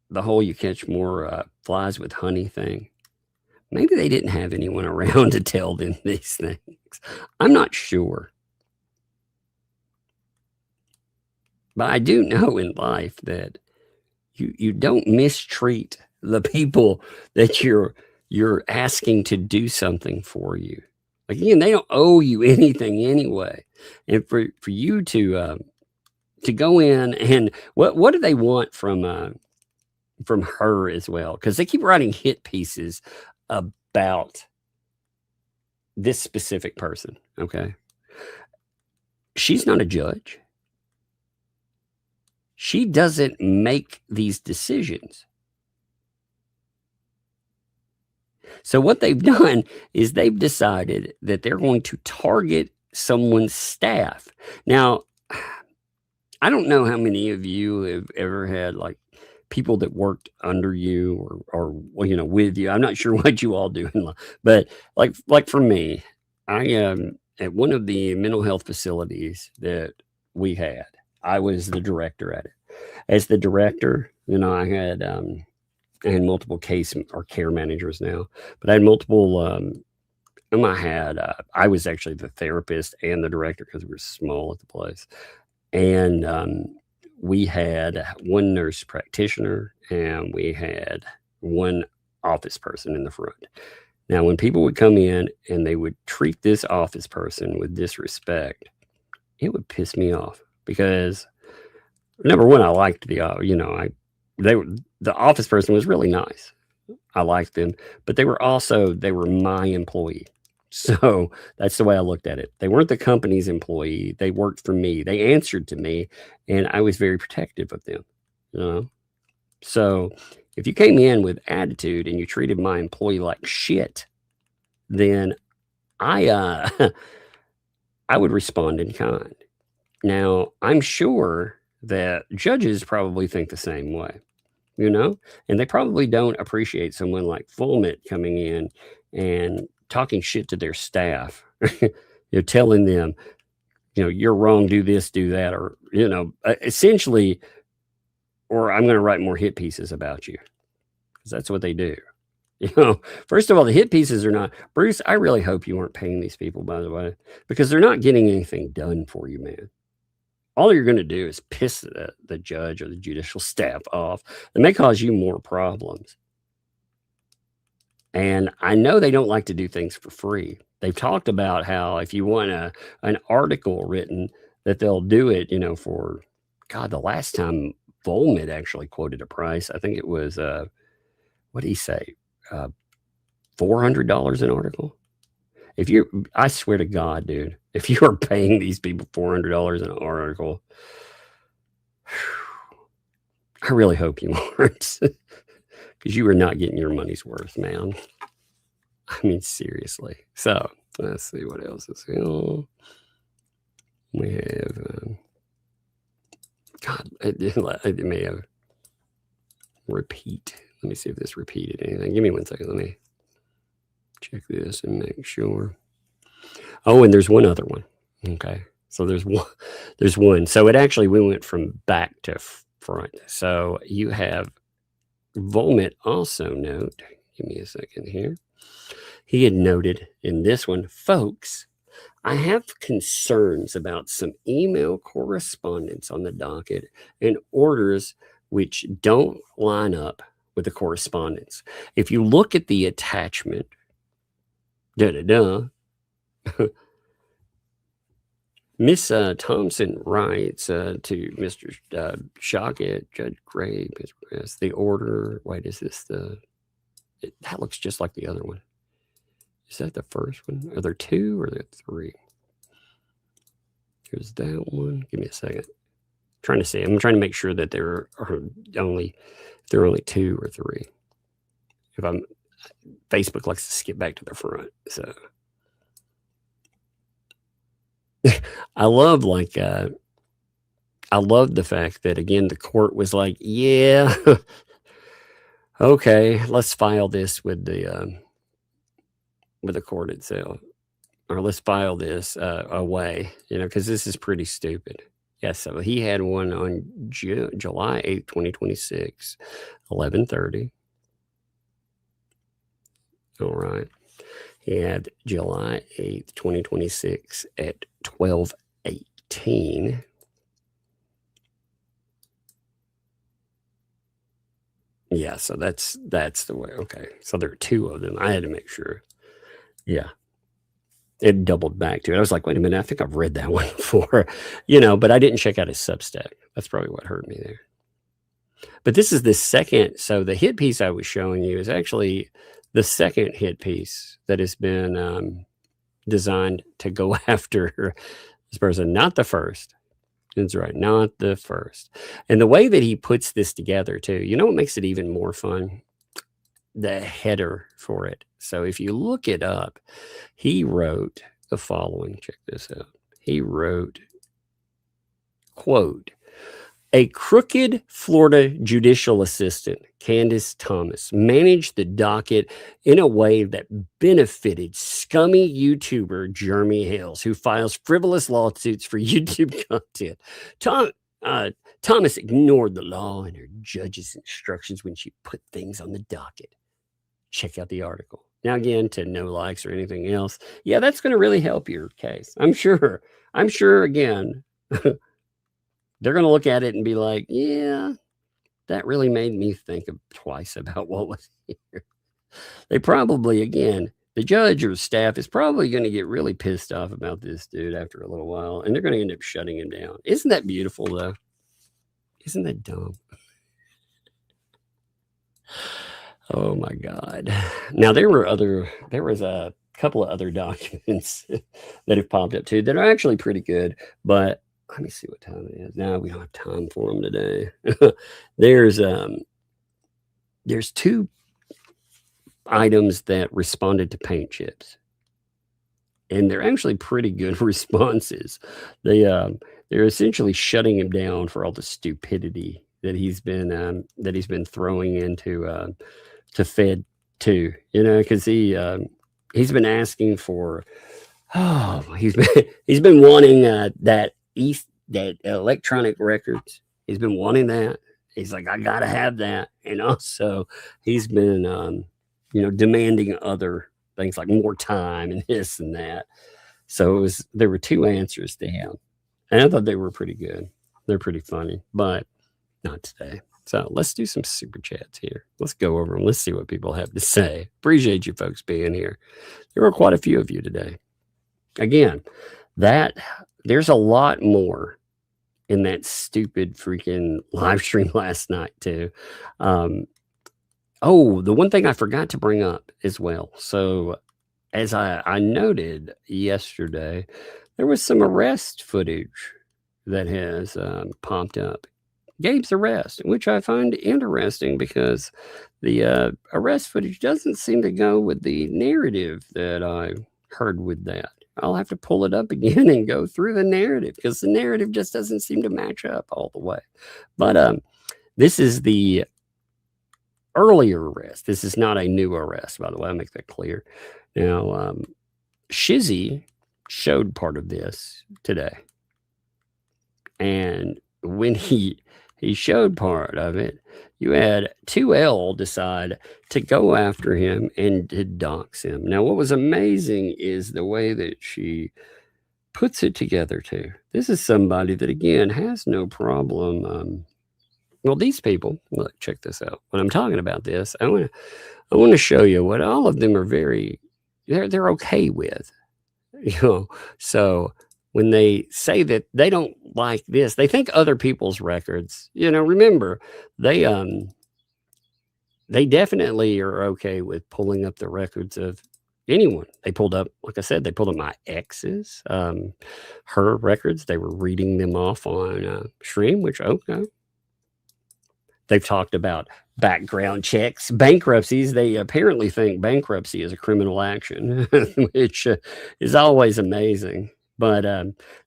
the whole you catch more flies with honey thing. Maybe they didn't have anyone around to tell them these things. I'm not sure. But I do know in life that you don't mistreat the people that you're asking to do something for you. Like, again, they don't owe you anything anyway. And for you to go in and what do they want from her as well? Because they keep writing hit pieces about this specific person. Okay. She's not a judge. She doesn't make these decisions. So what they've done is they've decided that they're going to target someone's staff. Now, I don't know how many of you have ever had like people that worked under you or you know, with you. I'm not sure what you all do in life, but like for me, I am at one of the mental health facilities that we had. I was the director at it. As the director, you know, I had multiple case or care managers now, but I had multiple. I was actually the therapist and the director because we were small at the place, and we had one nurse practitioner and we had one office person in the front. Now, when people would come in and they would treat this office person with disrespect, it would piss me off because, number one, I liked the office person was really nice. I liked them, but they were my employee. So that's the way I looked at it. They weren't the company's employee. They worked for me. They answered to me, and I was very protective of them. You know? So if you came in with attitude and you treated my employee like shit, then I would respond in kind. Now, I'm sure that judges probably think the same way, you know, and they probably don't appreciate someone like Fulmett coming in and talking shit to their staff. You're telling them, you know, you're wrong, do this, do that, or, you know, essentially, or I'm going to write more hit pieces about you, because that's what they do. You know, first of all, the hit pieces are not, Bruce, I really hope you weren't paying these people, by the way, because they're not getting anything done for you, man. All you're going to do is piss the judge or the judicial staff off. It may cause you more problems. And I know they don't like to do things for free. They've talked about how if you want an article written, that they'll do it, for, God, the last time Volmit actually quoted a price, I think it was, what did he say? $400 an article. I swear to God, dude, if you are paying these people $400 an article, I really hope you aren't, because you are not getting your money's worth, man. I mean, seriously. So let's see what else is here. We have, God, it may have repeat. Let me see if this repeated anything. Give me 1 second. Let me check this and make sure. Oh, and there's one other one. Okay. So there's one. So we went from back to front. So you have Volmit also note. Give me a second here. He had noted in this one, folks, I have concerns about some email correspondence on the docket and orders which don't line up with the correspondence. If you look at the attachment, Miss Thompson writes to Mr. Shockett, Judge Gray, the order. Wait, is this that looks just like the other one. Is that the first one? Are there two or are there three? Here's that one. Give me a second. I'm trying to make sure that there are only two or three. Facebook likes to skip back to the front. So I love the fact that, again, the court was like, yeah, okay, let's file this with the court itself, or let's file this away, because this is pretty stupid. Yes, so he had one on July 8th, 2026, 11:30. All right. He had July 8th, 2026 at 12:18. Yeah, so that's the way. Okay. So there are two of them. I had to make sure. Yeah. It doubled back to it. I was like, wait a minute, I think I've read that one before, but I didn't check out his Substack. That's probably what hurt me there. But this is the second. So the hit piece I was showing you is actually the second hit piece that has been designed to go after this person, not the first. That's right, not the first. And the way that he puts this together too, what makes it even more fun? The header for it. So if you look it up, he wrote the following. Check this out. He wrote, quote, a crooked Florida judicial assistant, Candace Thomas, managed the docket in a way that benefited scummy YouTuber Jeremy Hales, who files frivolous lawsuits for YouTube content. Thomas ignored the law and her judge's instructions when she put things on the docket. Check out the article. Now, again, to no likes or anything else. Yeah, that's going to really help your case. I'm sure, again, they're going to look at it and be like, yeah, that really made me think twice about what was here. They probably, again, the judge or staff is probably going to get really pissed off about this dude after a little while, and they're going to end up shutting him down. Isn't that beautiful, though? Isn't that dumb? Oh my God. Now there was a couple of other documents that have popped up too that are actually pretty good, but let me see what time it is. Now we don't have time for them today. There's two items that responded to paint chips, and they're actually pretty good responses. They're essentially shutting him down for all the stupidity that he's been throwing into to Fed 2, because he's been asking for, he's been wanting that electronic records. He's been wanting that. He's like, I gotta have that. And also he's been demanding other things like more time and this and that. So there were two answers to him, and I thought they were pretty good. They're pretty funny, but not today. So let's do some super chats here. Let's go over them. Let's see what people have to say. Appreciate you folks being here. There were quite a few of you today. Again, there's a lot more in that stupid freaking live stream last night too. Oh, the one thing I forgot to bring up as well. So as I noted yesterday, there was some arrest footage that has popped up. Gabe's arrest, which I find interesting because the arrest footage doesn't seem to go with the narrative that I heard with that. I'll have to pull it up again and go through the narrative because the narrative just doesn't seem to match up all the way. But this is the earlier arrest. This is not a new arrest, by the way. I'll make that clear. Now, Shizzy showed part of this today. And when he showed part of it, you had 2L decide to go after him and to dox him. Now, what was amazing is the way that she puts it together, too. This is somebody that, again, has no problem. Well, these people, look, check this out. When I'm talking about this, I want to show you what all of them are they're okay with. You know, so when they say that they don't like this, they think other people's records, you know, remember, they definitely are okay with pulling up the records of anyone. They pulled up, like I said, they pulled up my ex's, her records. They were reading them off on stream, which, okay. They've talked about background checks, bankruptcies. They apparently think bankruptcy is a criminal action, which is always amazing. But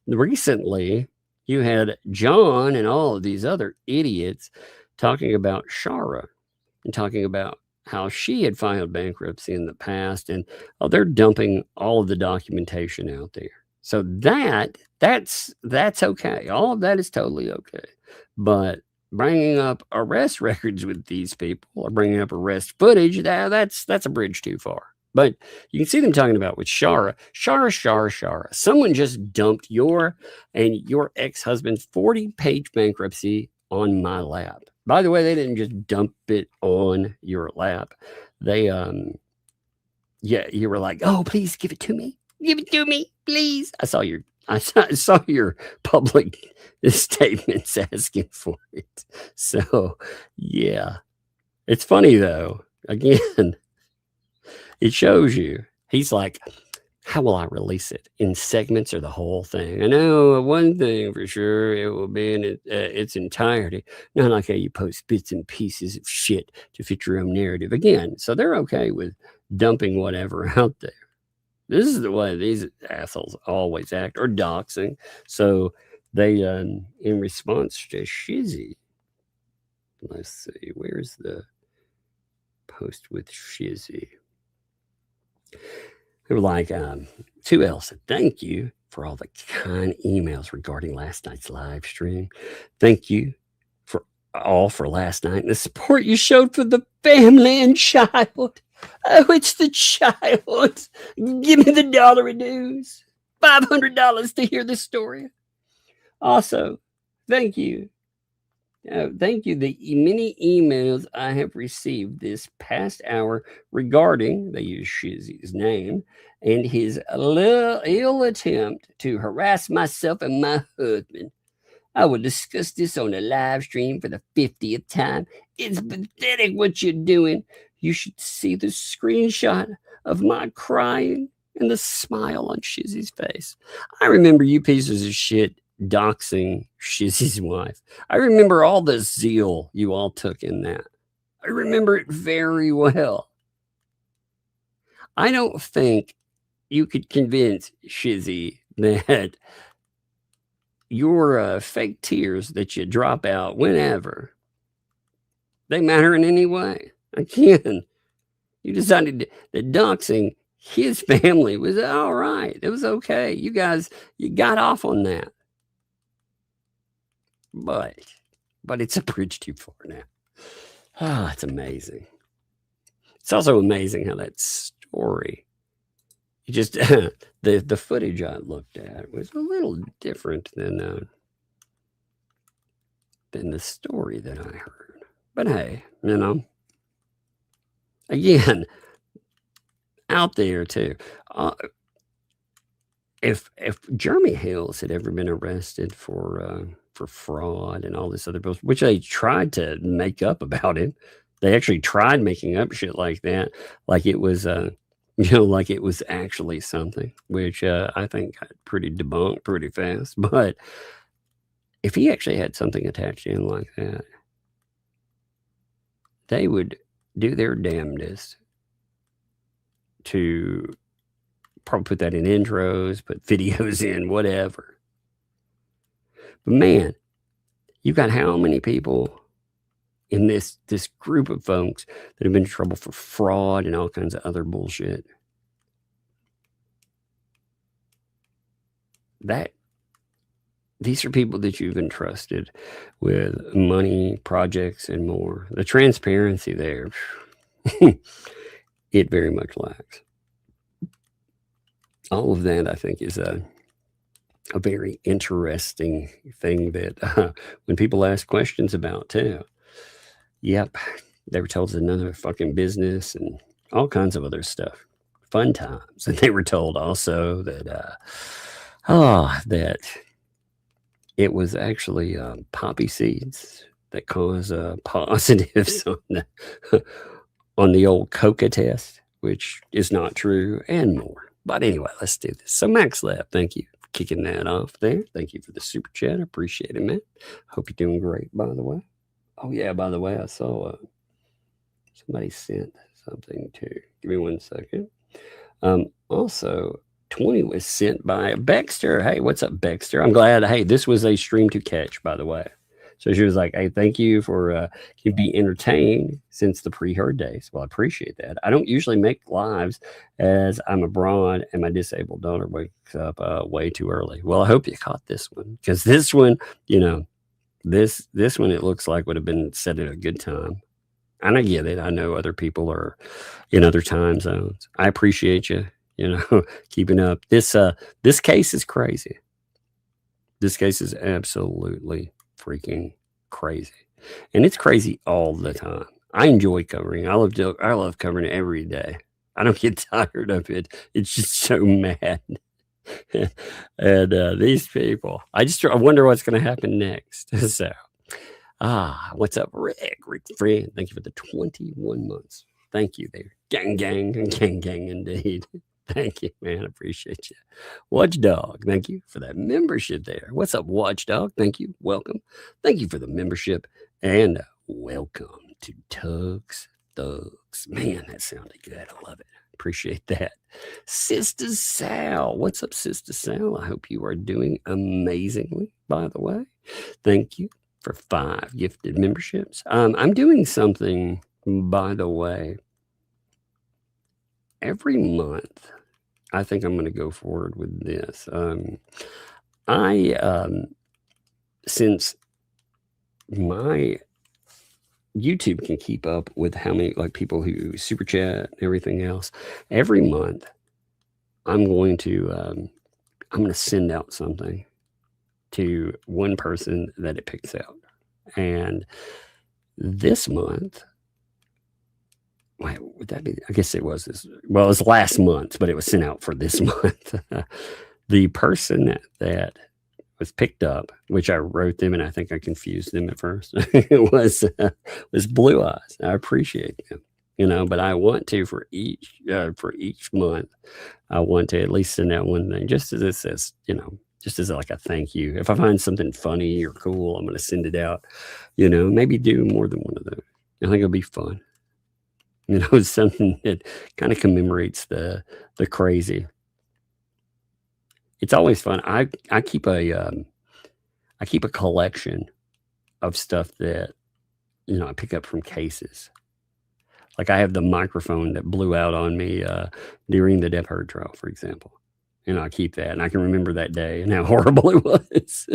recently, you had John and all of these other idiots talking about Shara and talking about how she had filed bankruptcy in the past. And they're dumping all of the documentation out there. So that's okay. All of that is totally okay. But bringing up arrest records with these people or bringing up arrest footage, that's a bridge too far. But you can see them talking about with Shara. Someone just dumped your and your ex-husband's 40-page bankruptcy on my lap. By the way, they didn't just dump it on your lap. They, you were like, oh, please give it to me. Give it to me, please. I saw your public statements asking for it. So, yeah. It's funny, though. Again, it shows you. He's like, how will I release it? In segments or the whole thing? I know one thing for sure. It will be in its entirety. Not like how you post bits and pieces of shit to fit your own narrative. Again, so they're okay with dumping whatever out there. This is the way these assholes always act, or doxing. So they, in response to Shizzy, let's see, where's the post with Shizzy? They were like, 2L said, thank you for all the kind emails regarding last night's live stream. Thank you for last night and the support you showed for the family and child. Oh, it's the child. Give me the dollar of dues. $500 to hear this story. Also, thank you. Thank you. The many emails I have received this past hour regarding, they use Shizzy's name, and his ill attempt to harass myself and my husband. I will discuss this on a live stream for the 50th time. It's pathetic what you're doing. You should see the screenshot of my crying and the smile on Shizzy's face. I remember you pieces of shit doxing Shizzy's wife. I remember all the zeal you all took in that. I remember it very well. I don't think you could convince Shizzy that your fake tears that you drop out whenever, they matter in any way. Again, you decided that doxing his family was all right. It was okay. You guys, you got off on that. But it's a bridge too far now. Ah, it's amazing. It's also amazing how that story, it just the footage I looked at was a little different than the story that I heard. But hey, again, out there too. If Jeremy Hales had ever been arrested for fraud and all this other bullshit, which they tried to make up about him, they actually tried making up shit like that, like it was like it was actually something, which I think got pretty debunked pretty fast. But if he actually had something attached to him like that, they would do their damnedest to probably put that in intros, put videos in, whatever. But man, you've got how many people in this group of folks that have been in trouble for fraud and all kinds of other bullshit? These are people that you've entrusted with money, projects, and more. The transparency there, it very much lacks. All of that, I think, is a very interesting thing that when people ask questions about too. Yep, they were told it's another fucking business and all kinds of other stuff. Fun times. And they were told also that that it was actually poppy seeds that cause positives on the old coca test, which is not true, and more. But anyway, let's do this. So Max Lab, thank you for kicking that off there. Thank you for the super chat. I appreciate it, man. Hope you're doing great, by the way. Oh, yeah, by the way, I saw somebody sent something too. Give me 1 second. Also, 20 was sent by Baxter. Hey, what's up, Baxter? I'm glad. Hey, this was a stream to catch, by the way. So she was like, hey, thank you for you be entertained since the pre-heard days. Well, I appreciate that. I don't usually make lives as I'm abroad and my disabled daughter wakes up way too early. Well, I hope you caught this one, because this one, this one, it looks like would have been set at a good time. And I get it. I know other people are in other time zones. I appreciate you, keeping up. This case is crazy. This case is absolutely freaking crazy, and it's crazy all the time. I enjoy covering. I love covering it every day. I don't get tired of it. It's just so mad. And these people, I wonder what's going to happen next. So, what's up, Rick friend? Thank you for the 21 months. Thank you there. Gang, indeed. Thank you, man. I appreciate you. Watchdog, thank you for that membership there. What's up, Watchdog? Thank you. Welcome. Thank you for the membership. And welcome to Tugs Thugs. Man, that sounded good. I love it. Appreciate that. Sister Sal. What's up, Sister Sal? I hope you are doing amazingly, by the way. Thank you for 5 gifted memberships. I'm doing something, by the way, every month. I think I'm going to go forward with this. Since my YouTube can keep up with how many people who super chat and everything else, every month I'm going to send out something to one person that it picks out. And this month, wait, would that be? I guess it was this. Well, it was last month, but it was sent out for this month. The person that was picked up, which I wrote them, and I think I confused them at first. It was Blue Eyes. I appreciate them, but I want to for each month, I want to at least send out one thing, just as it says, just as like a thank you. If I find something funny or cool, I'm going to send it out. Maybe do more than one of those. I think it'll be fun. It's something that kind of commemorates the crazy. It's always fun. I keep a collection of stuff that I pick up from cases. Like I have the microphone that blew out on me during the Depp Heard trial, for example. I keep that, and I can remember that day and how horrible it was.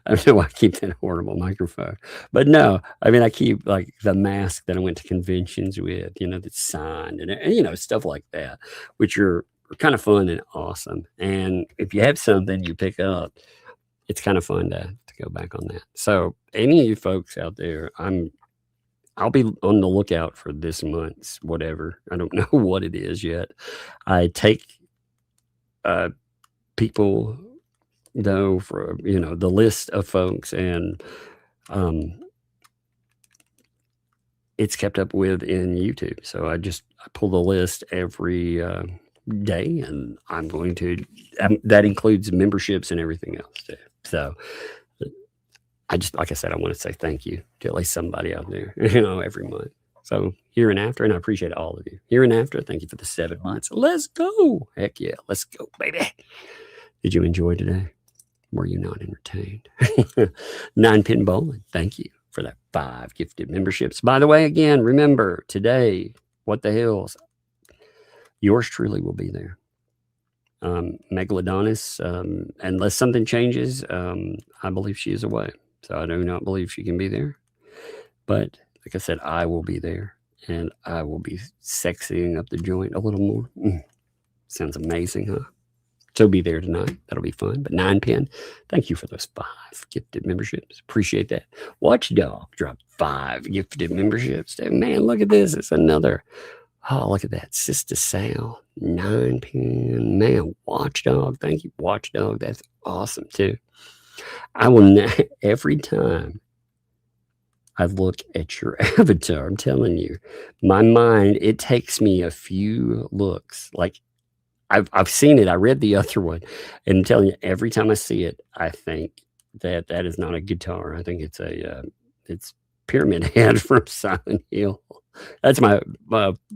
I don't know why I keep that horrible microphone, but no, I keep like the mask that I went to conventions with, that's signed and stuff like that, which are kind of fun and awesome. And if you have something you pick up, it's kind of fun to go back on that. So any of you folks out there, I'm I'll be on the lookout for this month's whatever. I don't know what it is yet. I take people though for the list of folks, and it's kept up with in YouTube. So I pull the list every day, and I'm going to that includes memberships and everything else too. So I just, like I said, I want to say thank you to at least somebody out there, every month. So here and after, and I appreciate all of you. Here and after, thank you for the 7 months. Let's go. Heck yeah, let's go, baby. Did you enjoy today? Were you not entertained? 9-pin bowling, thank you for that 5 gifted memberships. By the way, again, remember today, What the Hills, yours truly will be there. Megalodonis, unless something changes, I believe she is away. So I do not believe she can be there. But like I said, I will be there, and I will be sexying up the joint a little more. Sounds amazing, huh? So be there tonight. That'll be fun. But 9-pin, thank you for those 5 gifted memberships. Appreciate that. Watchdog dropped 5 gifted memberships. Man, look at this. It's another. Oh, look at that. Sister Sal, 9-pin. Man, Watchdog. Thank you, Watchdog. That's awesome, too. I will every time I look at your avatar, I'm telling you, my mind, it takes me a few looks. Like, I've seen it. I read the other one, and I'm telling you, every time I see it, I think that is not a guitar. I think it's it's Pyramid Head from Silent Hill. That's my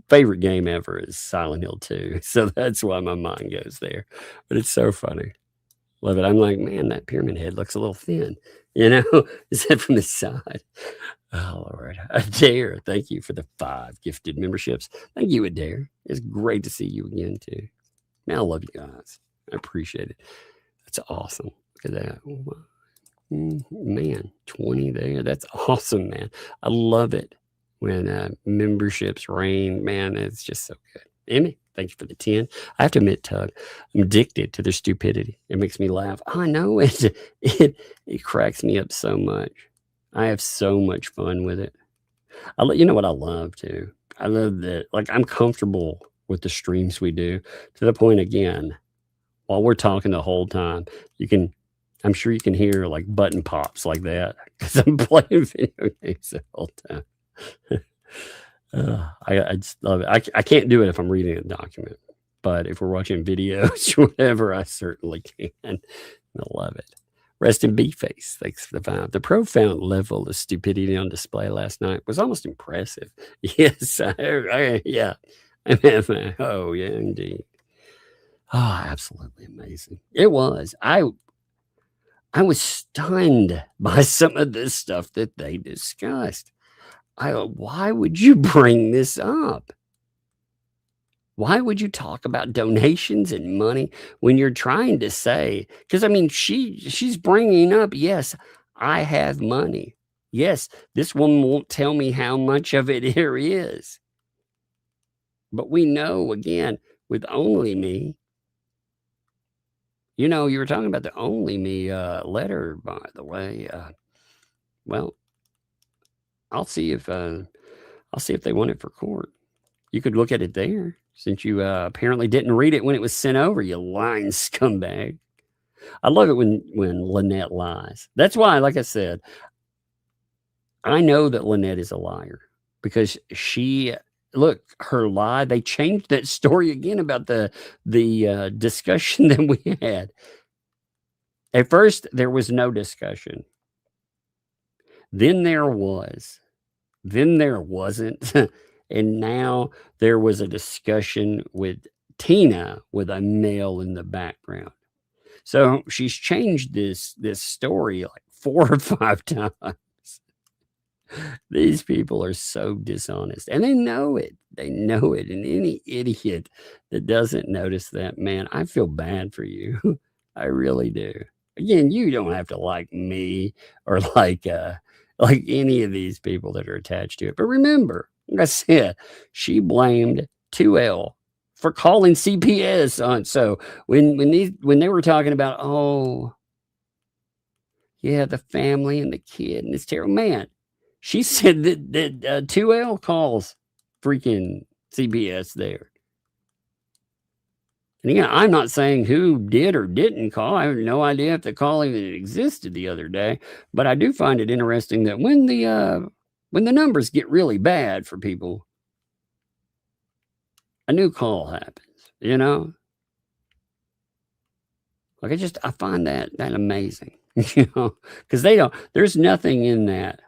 favorite game ever is Silent Hill 2. So that's why my mind goes there. But it's so funny. Love it. I'm like, man, that Pyramid Head looks a little thin. Is that from the side? Oh, Lord. Adair, thank you for the 5 gifted memberships. Thank you, Adair. It's great to see you again, too. Man, I love you guys. I appreciate it. That's awesome. Look at that. Man, 20 there. That's awesome, man. I love it when memberships reign. Man, it's just so good. Emmy, thank you for the 10. I have to admit, Tug, I'm addicted to their stupidity. It makes me laugh. I know it. It cracks me up so much. I have so much fun with it. You know what I love, too? I love that. Like, I'm comfortable with the streams we do to the point, again, while we're talking the whole time, I'm sure you can hear like button pops like that because I'm playing video games the whole time. I just love it. I can't do it if I'm reading a document, but if we're watching videos or whatever, I certainly can. I love it. Rest in B-Face. Thanks for the 5. The profound level of stupidity on display last night was almost impressive. Yes, yeah. Oh, yeah, indeed. Oh, absolutely amazing. It was. I was stunned by some of this stuff that they discussed. Why would you bring this up? Why would you talk about donations and money when you're trying to say, because I mean, she's bringing up, yes, I have money. Yes, this woman won't tell me how much of it there is. But we know, again, with Only Me, you were talking about the Only Me letter, by the way. Well, I'll see if they want it for court. You could look at it there, since you apparently didn't read it when it was sent over, you lying scumbag. I love it when Lynette lies. That's why, like I said, I know that Lynette is a liar because look, her lie, they changed that story again about the discussion that we had. At first, there was no discussion. Then there was. Then there wasn't. And now there was a discussion with Tina with a male in the background. So she's changed this story like 4 or 5 times. These people are so dishonest, and they know it. They know it. And any idiot that doesn't notice that, man, I feel bad for you. I really do. Again, you don't have to like me or like any of these people that are attached to it. But remember, like I said, she blamed 2L for calling CPS on. So when they were talking about, oh, yeah, the family and the kid and it's terrible, man. She said that 2L calls freaking CBS there. And again, I'm not saying who did or didn't call. I have no idea if the call even existed the other day. But I do find it interesting that when the numbers get really bad for people, a new call happens, you know? Like I find that amazing, you know, because there's nothing in that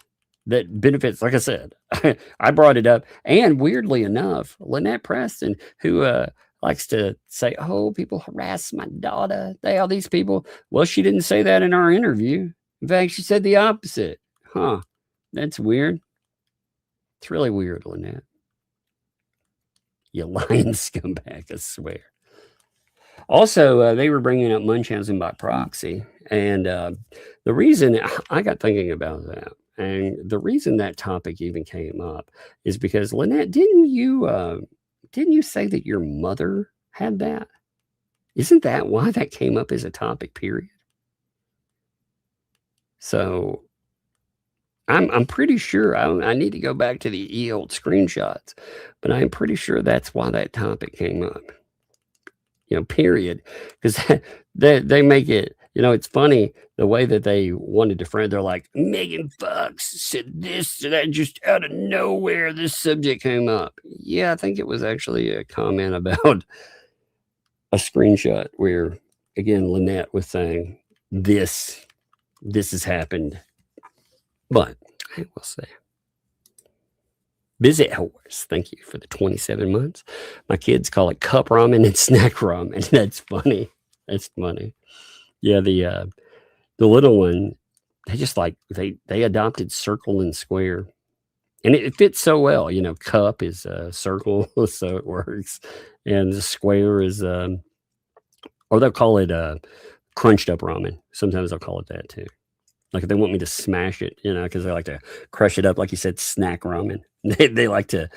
benefits. Like I said, I brought it up, and weirdly enough, Lynette Preston, who likes to say, "Oh, people harass my daughter." All these people. Well, she didn't say that in our interview. In fact, she said the opposite. Huh? That's weird. It's really weird, Lynette. You lying scumbag! I swear. Also, they were bringing up Munchausen by proxy, and the reason I got thinking about that, and the reason that topic even came up, is because Lynette, didn't you say that your mother had that? Isn't that why that came up as a topic? Period. So, I'm pretty sure I need to go back to the old screenshots, but I'm pretty sure that's why that topic came up. You know, period. Because they make it, you know, it's funny the way that they wanted to frame. They're like, Megan Fox said this and that, just out of nowhere, this subject came up. Yeah, I think it was actually a comment about a screenshot where, again, Lynette was saying, this has happened. But I will say, Visit Hours, thank you for the 27 months. My kids call it cup ramen and snack ramen. That's funny. That's funny. Yeah, the little one, they just like they adopted circle and square, and it fits so well. You know, cup is circle, so it works, and the square is or they'll call it crunched up ramen. Sometimes they'll call it that too. Like if they want me to smash it, you know, because they like to crush it up, like you said, snack ramen. They like to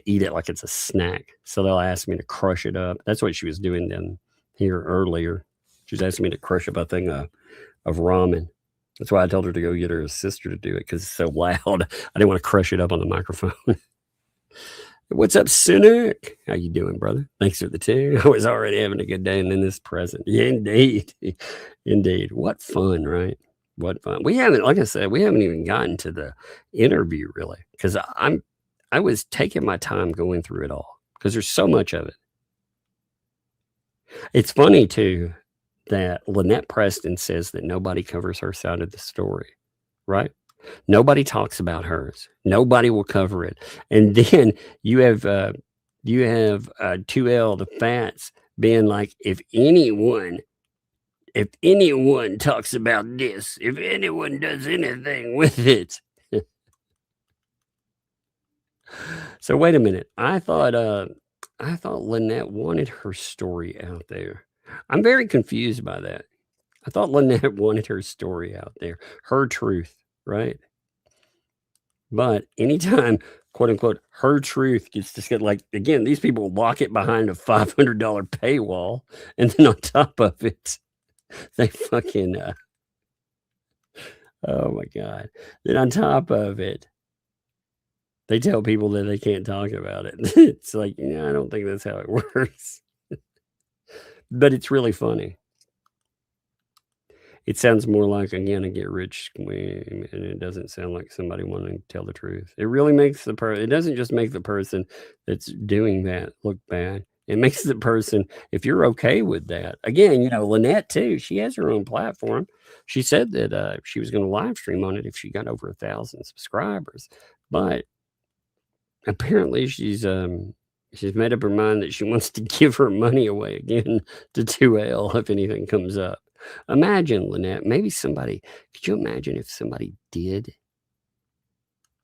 eat it like it's a snack. So they'll ask me to crush it up. That's what she was doing then here earlier. She was asking me to crush up a thing of ramen. That's why I told her to go get her sister to do it, because it's so loud. I didn't want to crush it up on the microphone. What's up, Cynic? How you doing, brother? Thanks for the tune. I was already having a good day, and then this present. Yeah, indeed. Indeed. What fun, right? What fun. We haven't, like I said, we haven't even gotten to the interview really, because I was taking my time going through it all because there's so much of it. It's funny too that Lynette Preston says that nobody covers her side of the story, right? Nobody talks about hers. Nobody will cover it. And then you have 2L the Fats being like, if anyone talks about this, if anyone does anything with it. So wait a minute. I thought Lynette wanted her story out there. I'm very confused by that. I thought Lynette wanted her story out there, her truth, right? But anytime, quote unquote, her truth gets discussed, like again, these people lock it behind a $500 paywall, and then on top of it, they fucking oh my god. Then on top of it, they tell people that they can't talk about it. It's like, I don't think that's how it works. But it's really funny. It sounds more like, again, a get rich scheme, and it doesn't sound like somebody wanting to tell the truth. It really makes it doesn't just make the person that's doing that look bad. It makes the person, if you're okay with that, again, Lynette too, she has her own platform. She said that she was going to live stream on it if she got over 1,000 subscribers, but apparently she's made up her mind that she wants to give her money away again to 2L if anything comes up. Imagine, Lynette, could you imagine if somebody did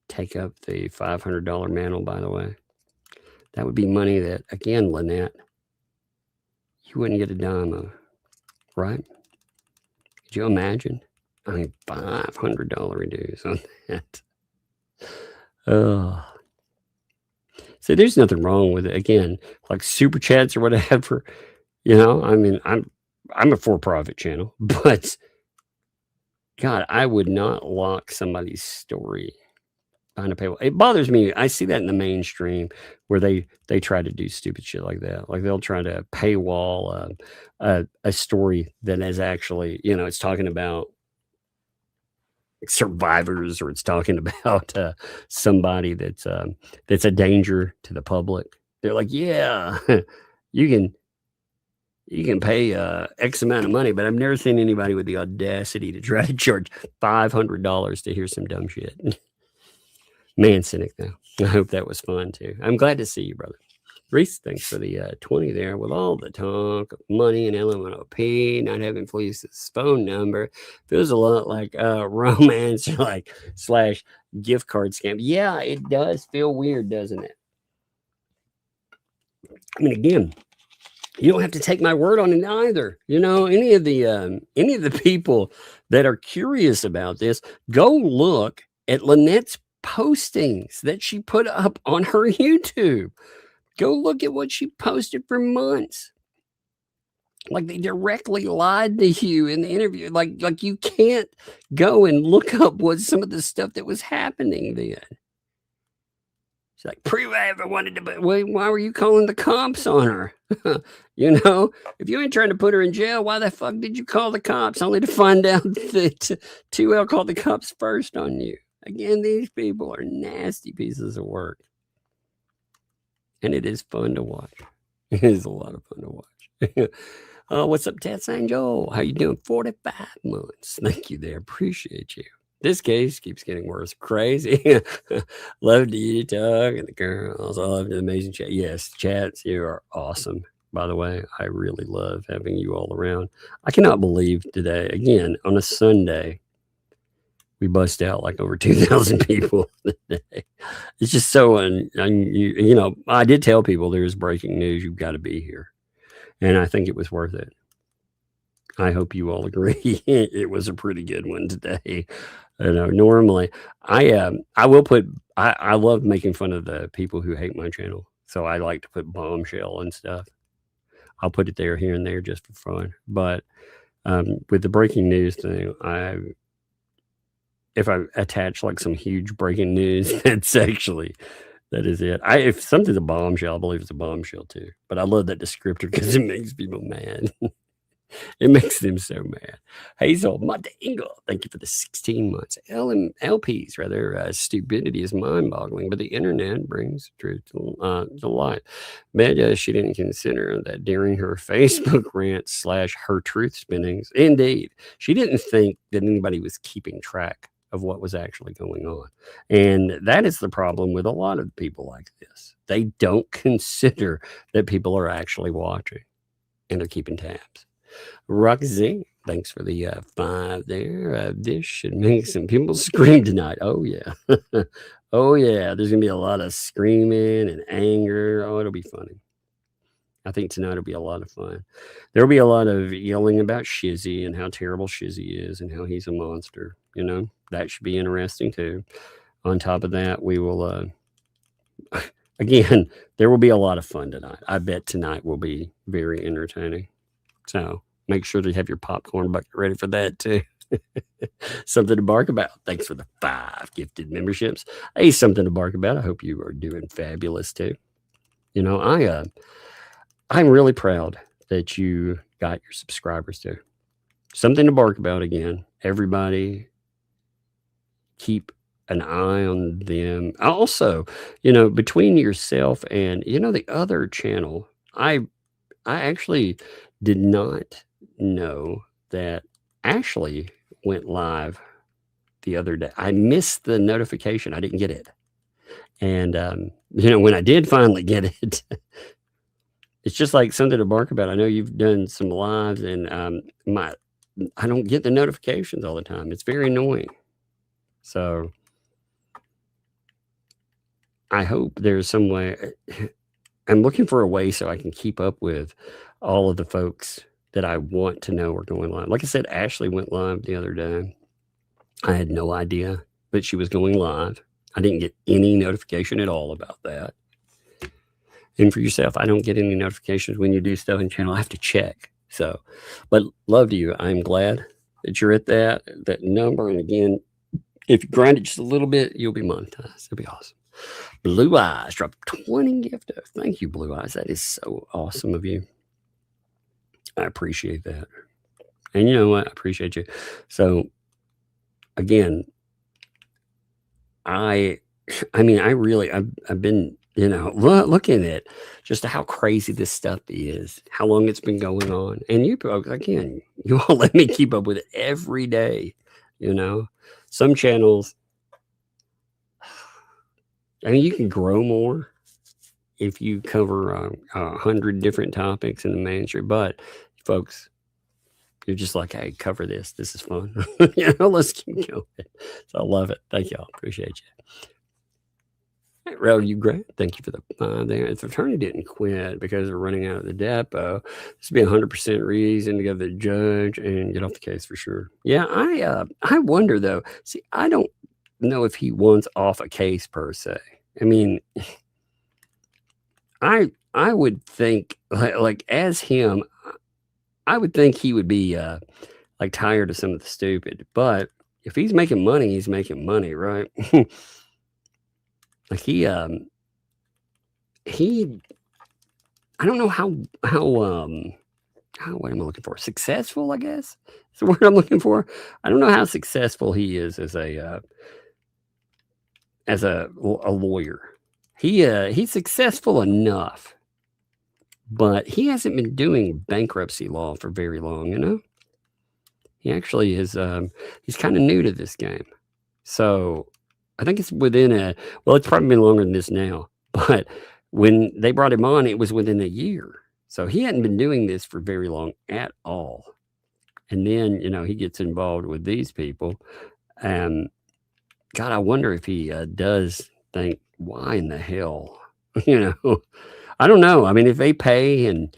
take up the $500 mantle, by the way? That would be money that, again, Lynette, you wouldn't get a dime of, right? Could you imagine? I mean, $500 reduce on that. Oh. So there's nothing wrong with it. Again, like super chats or whatever, I mean, I'm a for-profit channel, but God, I would not lock somebody's story behind a paywall. It bothers me. I see that in the mainstream where they try to do stupid shit like that. Like they'll try to paywall a story that is actually, you know, it's talking about survivors, or it's talking about somebody that's a danger to the public. They're like, yeah, you can pay X amount of money, but I've never seen anybody with the audacity to try to charge $500 to hear some dumb shit. Man, cynic though. I hope that was fun too. I'm glad to see you, brother. Reese, thanks for the 20 there. With all the talk of money and LMNOP, not having Felice's phone number, feels a lot like romance or like / gift card scam. Yeah, it does feel weird, doesn't it? I mean, again, you don't have to take my word on it either. You know, any of the people that are curious about this, go look at Lynette's postings that she put up on her YouTube. Go look at what she posted for months. Like they directly lied to you in the interview. Like you can't go and look up what some of the stuff that was happening then. She's like, prove I ever wanted to, but why were you calling the cops on her? You know, if you ain't trying to put her in jail, why the fuck did you call the cops? Only to find out that 2L called the cops first on you. Again, these people are nasty pieces of work. And it is fun to watch. It is a lot of fun to watch. What's up, Tats Angel? How you doing? 45 months. Thank you there. Appreciate you. This case keeps getting worse. Crazy. Love to you talk and the girls. I love the amazing chat. Yes, chats, you are awesome. By the way, I really love having you all around. I cannot believe today, again, on a Sunday, we bust out like over 2,000 people today. It's just so, you know, I did tell people there's breaking news. You've got to be here. And I think it was worth it. I hope you all agree. It was a pretty good one today. You know, normally I love making fun of the people who hate my channel. So I like to put bombshell and stuff. I'll put it there, here and there just for fun. But with the breaking news thing, if I attach like some huge breaking news, that is it. If something's a bombshell, I believe it's a bombshell too. But I love that descriptor because it makes people mad. It makes them so mad. Hazel Montenegro, thank you for the 16 months. LPs, rather, stupidity is mind-boggling, but the internet brings truth to light. Bet she didn't consider that during her Facebook rant / her truth spinnings. Indeed, she didn't think that anybody was keeping track of what was actually going on. And that is the problem with a lot of people like this. They don't consider that people are actually watching and they're keeping tabs. Roxy, thanks for the 5 there. This should make some people scream tonight. Oh, yeah. Oh, yeah. There's going to be a lot of screaming and anger. Oh, it'll be funny. I think tonight will be a lot of fun. There'll be a lot of yelling about Shizzy and how terrible Shizzy is and how he's a monster. You know, that should be interesting too. On top of that, we will, again, there will be a lot of fun tonight. I bet tonight will be very entertaining. So make sure to have your popcorn bucket ready for that too. Something to bark about. Thanks for the 5 gifted memberships. Hey, something to bark about. I hope you are doing fabulous too. You know, I'm really proud that you got your subscribers too. Something to bark about again. Everybody keep an eye on them. Also, you know, between yourself and, you know, the other channel, I actually did not know that Ashley went live the other day. I missed the notification. I didn't get it. And, you know, when I did finally get it, it's just like something to bark about. I know you've done some lives and I don't get the notifications all the time. It's very annoying. So I hope there's some way. I'm looking for a way so I can keep up with all of the folks that I want to know are going live. Like I said, Ashley went live the other day. I had no idea that she was going live. I didn't get any notification at all about that. And for yourself, I don't get any notifications when you do stuff in channel. I have to check. So, but love to you. I'm glad that you're at that number. And again, If you grind it just a little bit, you'll be monetized. It'll be awesome. Blue Eyes dropped 20 gift. Thank you, Blue Eyes. That is so awesome of you. I appreciate that. And you know what? I appreciate you. So again, I've been, looking at just how crazy this stuff is, how long it's been going on. And you folks, again, you all let me keep up with it every day. Some channels, you can grow more if you cover 100 different topics in the mainstream. But folks, you're just like, hey, cover this. This is fun. Let's keep going. So I love it. Thank y'all. Appreciate you. Hey, Rail, you great. Thank you for the there. If the attorney didn't quit because they're running out of the depot, this would be 100% reason to go to the judge and get off the case for sure. Yeah, I wonder though. See, I don't know if he wants off a case per se. I would think like as him, I would think he would be like tired of some of the stupid. But if he's making money, he's making money, right? Like he I don't know how what am I looking for? Successful, I guess. That's the word I'm looking for. I don't know how successful he is as a lawyer. He's successful enough, but he hasn't been doing bankruptcy law for very long, He actually is he's kind of new to this game. So I think it's it's probably been longer than this now, but when they brought him on, it was within a year. So he hadn't been doing this for very long at all. And then, he gets involved with these people. And God, I wonder if he does think, why in the hell? I don't know. If they pay, and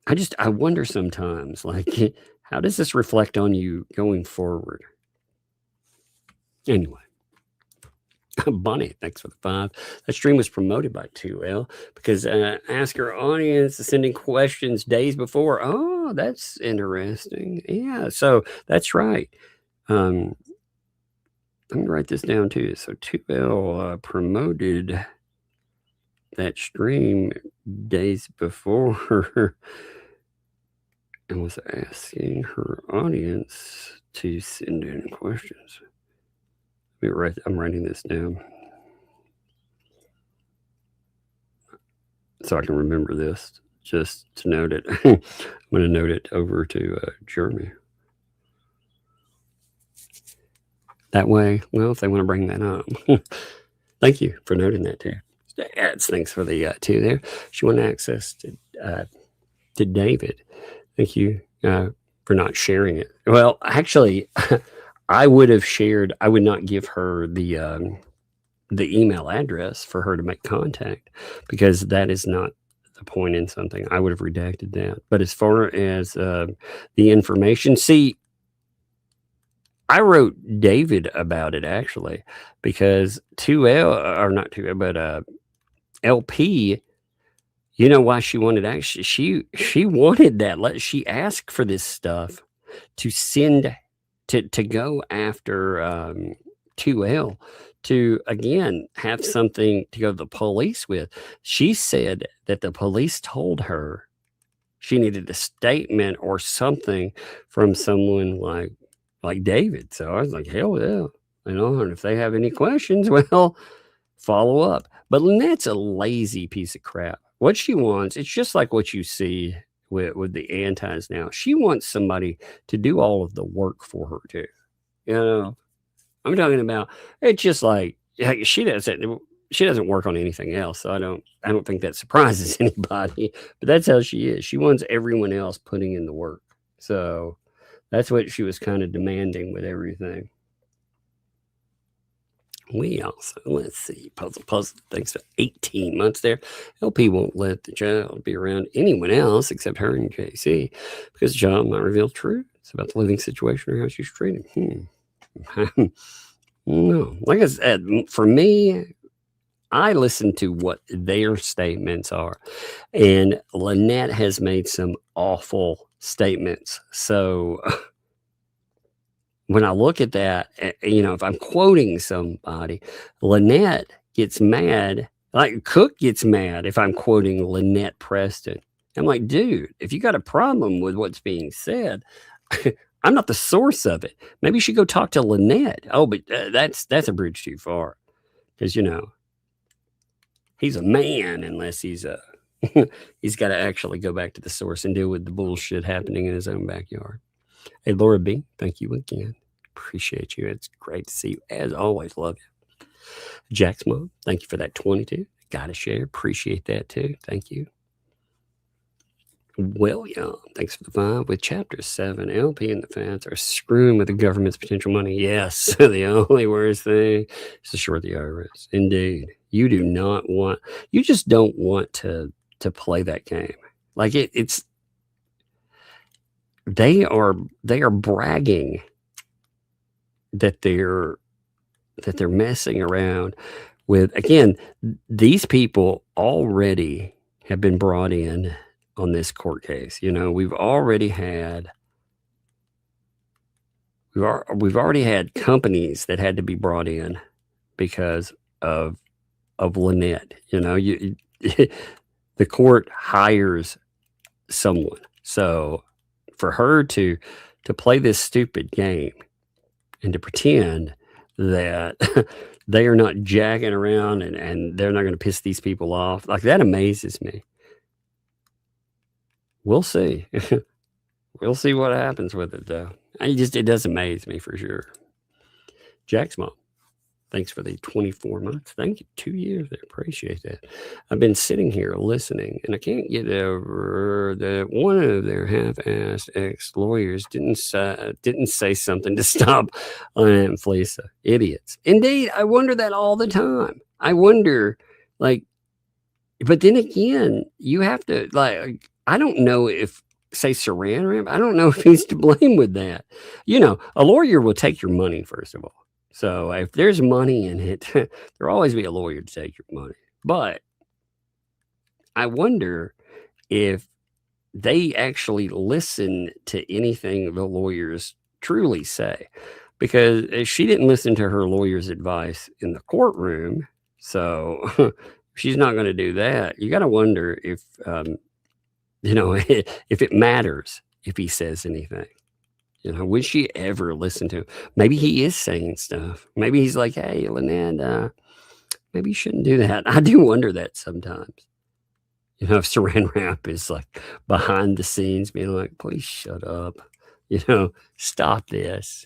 I wonder sometimes, like, how does this reflect on you going forward? Anyway, Bonnie, thanks for the 5. That stream was promoted by 2L because ask our audience to send in questions days before. Oh, that's interesting. Yeah, so that's right. I'm going to write this down too. So 2L promoted that stream days before and was asking her audience to send in questions. I'm writing this down so I can remember this, just to note it. I'm going to note it over to Jeremy. That way, if they want to bring that up. Thank you for noting that too. Thanks for the 2 there. She wanted access to David. Thank you for not sharing it. Well, actually, I would not give her the email address for her to make contact, because that is not the point in something. I would have redacted that. But as far as the information, see, I wrote David about it actually, because 2L, or not 2L, but LP, why she wanted actually, she wanted that. She asked for this stuff to send to go after 2L, to again have something to go to the police with. She said that the police told her she needed a statement or something from someone like David. So I was like, hell yeah, and if they have any questions, well, follow up. But Lynette's a lazy piece of crap. What she wants, it's just like what you see with the antis now. She wants somebody to do all of the work for her too. I'm talking about, it's just like she doesn't work on anything else. So I don't think that surprises anybody, but that's how she is. She wants everyone else putting in the work. So that's what she was kind of demanding with everything. We also, let's see, Puzzle, thanks for 18 months there. LP won't let the child be around anyone else except her and JC, because the child might reveal truths about the living situation or how she's treated. No, like I said, for me, I listen to what their statements are, and Lynette has made some awful statements. So when I look at that, if I'm quoting somebody, Lynette gets mad, like Cook gets mad if I'm quoting Lynette Preston. I'm like, dude, if you got a problem with what's being said, I'm not the source of it. Maybe you should go talk to Lynette. Oh, but that's a bridge too far, because he's a man unless he's he's got to actually go back to the source and deal with the bullshit happening in his own backyard. Hey, Laura B, thank you again. Appreciate you. It's great to see you. As always, love you. Jack's mom, thank you for that 22. Gotta share. Appreciate that too. Thank you. William, thanks for the 5. With Chapter 7, LP and the fans are screwing with the government's potential money. Yes, the only worst thing is to short the IRS. Indeed. You just don't want to play that game. Like they are bragging that they're messing around with, again, these people already have been brought in on this court case. We've already had companies that had to be brought in because of Lynette. The court hires someone. So for her to play this stupid game and to pretend that they are not jacking around and they're not going to piss these people off, like, that amazes me. We'll see. We'll see what happens with it, though. It does amaze me for sure. Jack's mom, thanks for the 24 months. Thank you. 2 years. I appreciate that. I've been sitting here listening, and I can't get over that one of their half-assed ex-lawyers didn't say something to stop Aunt Felisa. Idiots. Indeed, I wonder that all the time. I wonder, but then again, you have to, I don't know if, say, Saran Wrap, I don't know if he's to blame with that. A lawyer will take your money, first of all. So if there's money in it, there'll always be a lawyer to take your money. But I wonder if they actually listen to anything the lawyers truly say, because she didn't listen to her lawyer's advice in the courtroom. So she's not going to do that. You got to wonder if, if it matters if he says anything. Would she ever listen to him? Maybe he is saying stuff. Maybe he's like, hey, Lynette, maybe you shouldn't do that. I do wonder that sometimes. If Saran Wrap is like behind the scenes being like, please shut up. Stop this.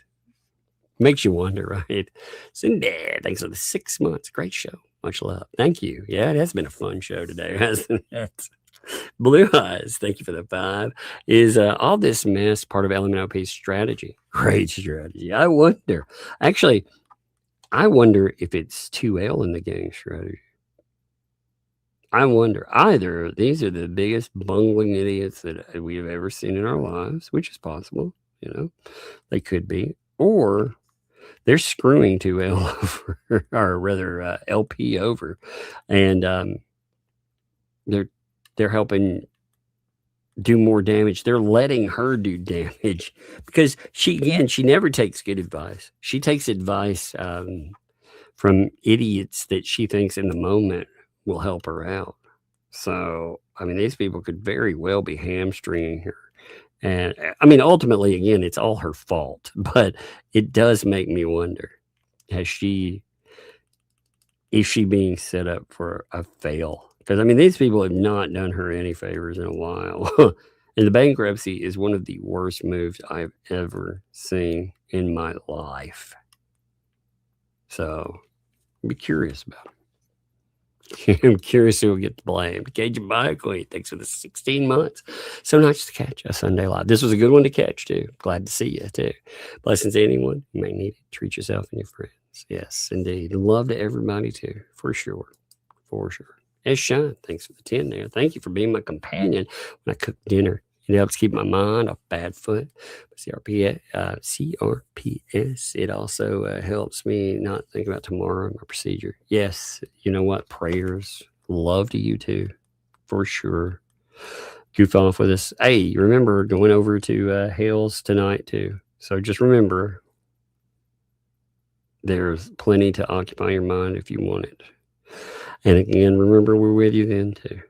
Makes you wonder, right? Cindy, thanks for the 6 months. Great show. Much love. Thank you. Yeah, it has been a fun show today, hasn't it? Blue Eyes, thank you for the 5. Is all this mess part of LMNOP's strategy? Great strategy. I wonder if it's 2L in the gang strategy. I wonder, either these are the biggest bungling idiots that we have ever seen in our lives, which is possible, they could be, or they're screwing 2L over, or rather LP over, and they're helping do more damage. They're letting her do damage because she never takes good advice. She takes advice from idiots that she thinks in the moment will help her out. So, these people could very well be hamstringing her. And ultimately, again, it's all her fault, but it does make me wonder, is she being set up for a fail? Because, these people have not done her any favors in a while. And the bankruptcy is one of the worst moves I've ever seen in my life. So, I'd be curious about it. I'm curious who will get the blame. Cajun Buckleup, thanks for the 16 months. So nice to catch a Sunday live. This was a good one to catch, too. Glad to see you, too. Blessings to anyone who may need it. Treat yourself and your friends. Yes, indeed. Love to everybody, too. For sure. For sure. As Sean, thanks for the 10 there. Thank you for being my companion when I cook dinner. It helps keep my mind off bad foot. CRPS. It also helps me not think about tomorrow and my procedure. Yes, you know what? Prayers. Love to you too, for sure. Goof off with us. Hey, remember going over to Hale's tonight too. So just remember, there's plenty to occupy your mind if you want it. And again, remember, we're with you then too.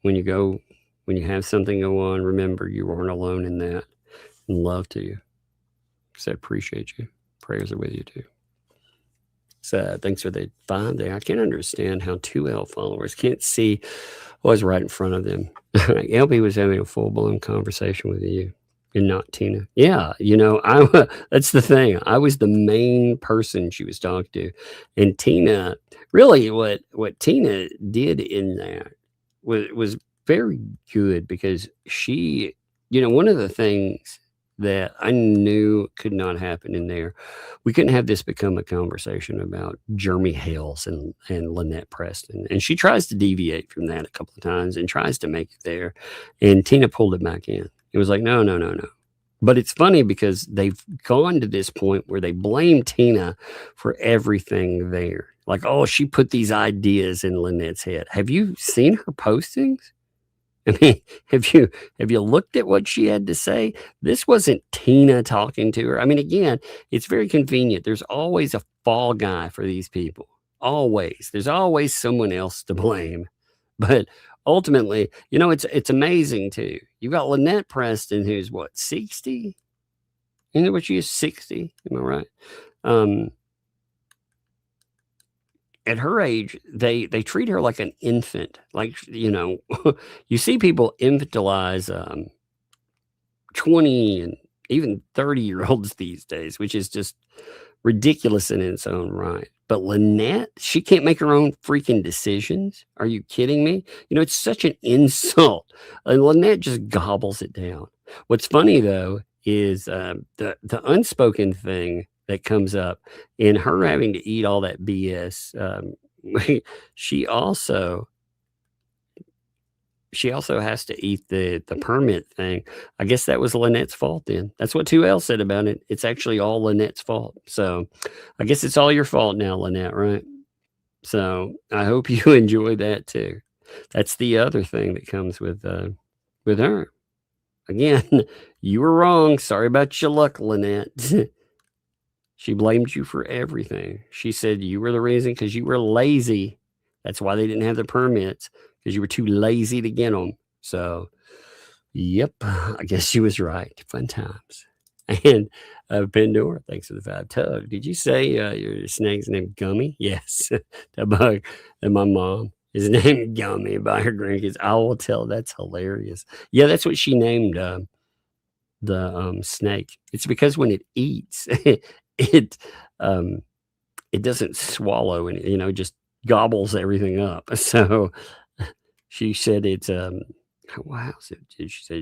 When you have something go on, remember you aren't alone in that. And love to you. So appreciate you. Prayers are with you too. So thanks for the 5 there. I can't understand how 2L followers can't see what was right in front of them. LB was having a full-blown conversation with you and not Tina. Yeah, that's the thing. I was the main person she was talking to. And Tina, really what Tina did in that was very good, because she, one of the things that I knew could not happen in there, we couldn't have this become a conversation about Jeremy Hales and Lynette Preston. And she tries to deviate from that a couple of times and tries to make it there. And Tina pulled it back in. It was like, no. But it's funny because they've gone to this point where they blame Tina for everything there. Like, oh, she put these ideas in Lynette's head. Have you seen her postings? I mean, have you looked at what she had to say? This wasn't Tina talking to her. I mean, again, it's very convenient. There's always a fall guy for these people. Always. There's always someone else to blame. But ultimately, it's amazing too. You got Lynette Preston, who's what, 60? You know what she is? 60. Am I right? At her age, they treat her like an infant. Like, you see people infantilize 20 and even 30-year-olds these days, which is just ridiculous in its own right. But Lynette, she can't make her own freaking decisions. Are you kidding me? It's such an insult. And Lynette just gobbles it down. What's funny, though, is the unspoken thing that comes up in her having to eat all that BS. She also has to eat the permit thing. I guess that was Lynette's fault then. That's what 2L said about it. It's actually all Lynette's fault. So I guess it's all your fault now, Lynette, right? So I hope you enjoy that too. That's the other thing that comes with her. Again, you were wrong. Sorry about your luck, Lynette. She blamed you for everything. She said you were the reason because you were lazy. That's why they didn't have the permits, because you were too lazy to get them. So, yep, I guess she was right. Fun times. And Pandora, thanks for the 5. Tug, did you say your snake's named Gummy? Yes, that bug and my mom is named Gummy by her grandkids. I will tell. That's hilarious. Yeah, that's what she named the snake. It's because when it eats, it doesn't swallow and just gobbles everything up. So she said it's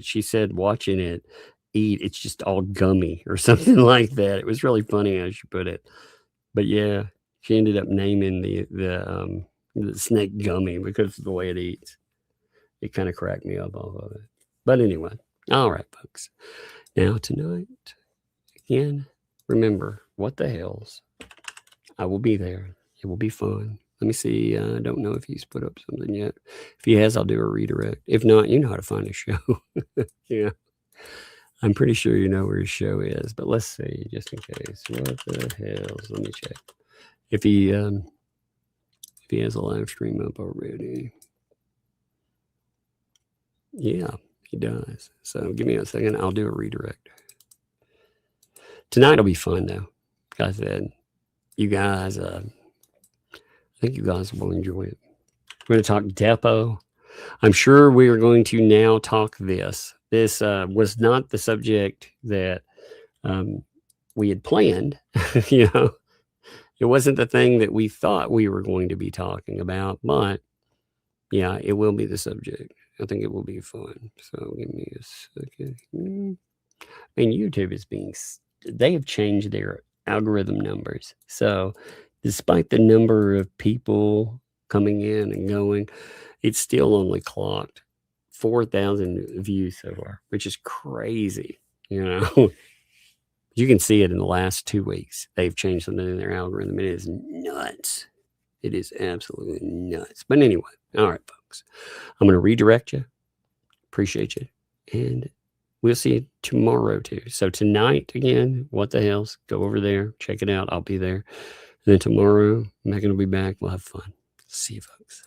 she said watching it eat, it's just all gummy or something like that. It was really funny how she put it. But yeah, she ended up naming the snake Gummy because of the way it eats. It kind of cracked me up off of it. But anyway, all right, folks. Now tonight, again, remember, what the hells? I will be there. It will be fun. Let me see. I don't know if he's put up something yet. If he has, I'll do a redirect. If not, you know how to find his show. Yeah. I'm pretty sure you know where his show is, but let's see, just in case. What the hells? Let me check. If he has a live stream up already. Yeah, he does. So give me a second. I'll do a redirect. Tonight will be fun, though. Like I said, you guys, I think you guys will enjoy it. We're going to talk Depot. I'm sure we are going to now talk this. This was not the subject that we had planned. It wasn't the thing that we thought we were going to be talking about, but yeah, it will be the subject. I think it will be fun. So give me a second. And YouTube is they have changed their algorithm numbers. So despite the number of people coming in and going, it's still only clocked 4,000 views so far, which is crazy. You can see it in the last 2 weeks. They've changed something in their algorithm. It is nuts. It is absolutely nuts. But anyway, all right, folks. I'm going to redirect you. Appreciate you. And we'll see you tomorrow, too. So tonight, again, what the hells? Go over there. Check it out. I'll be there. then tomorrow, Megan will be back. We'll have fun. See you, folks.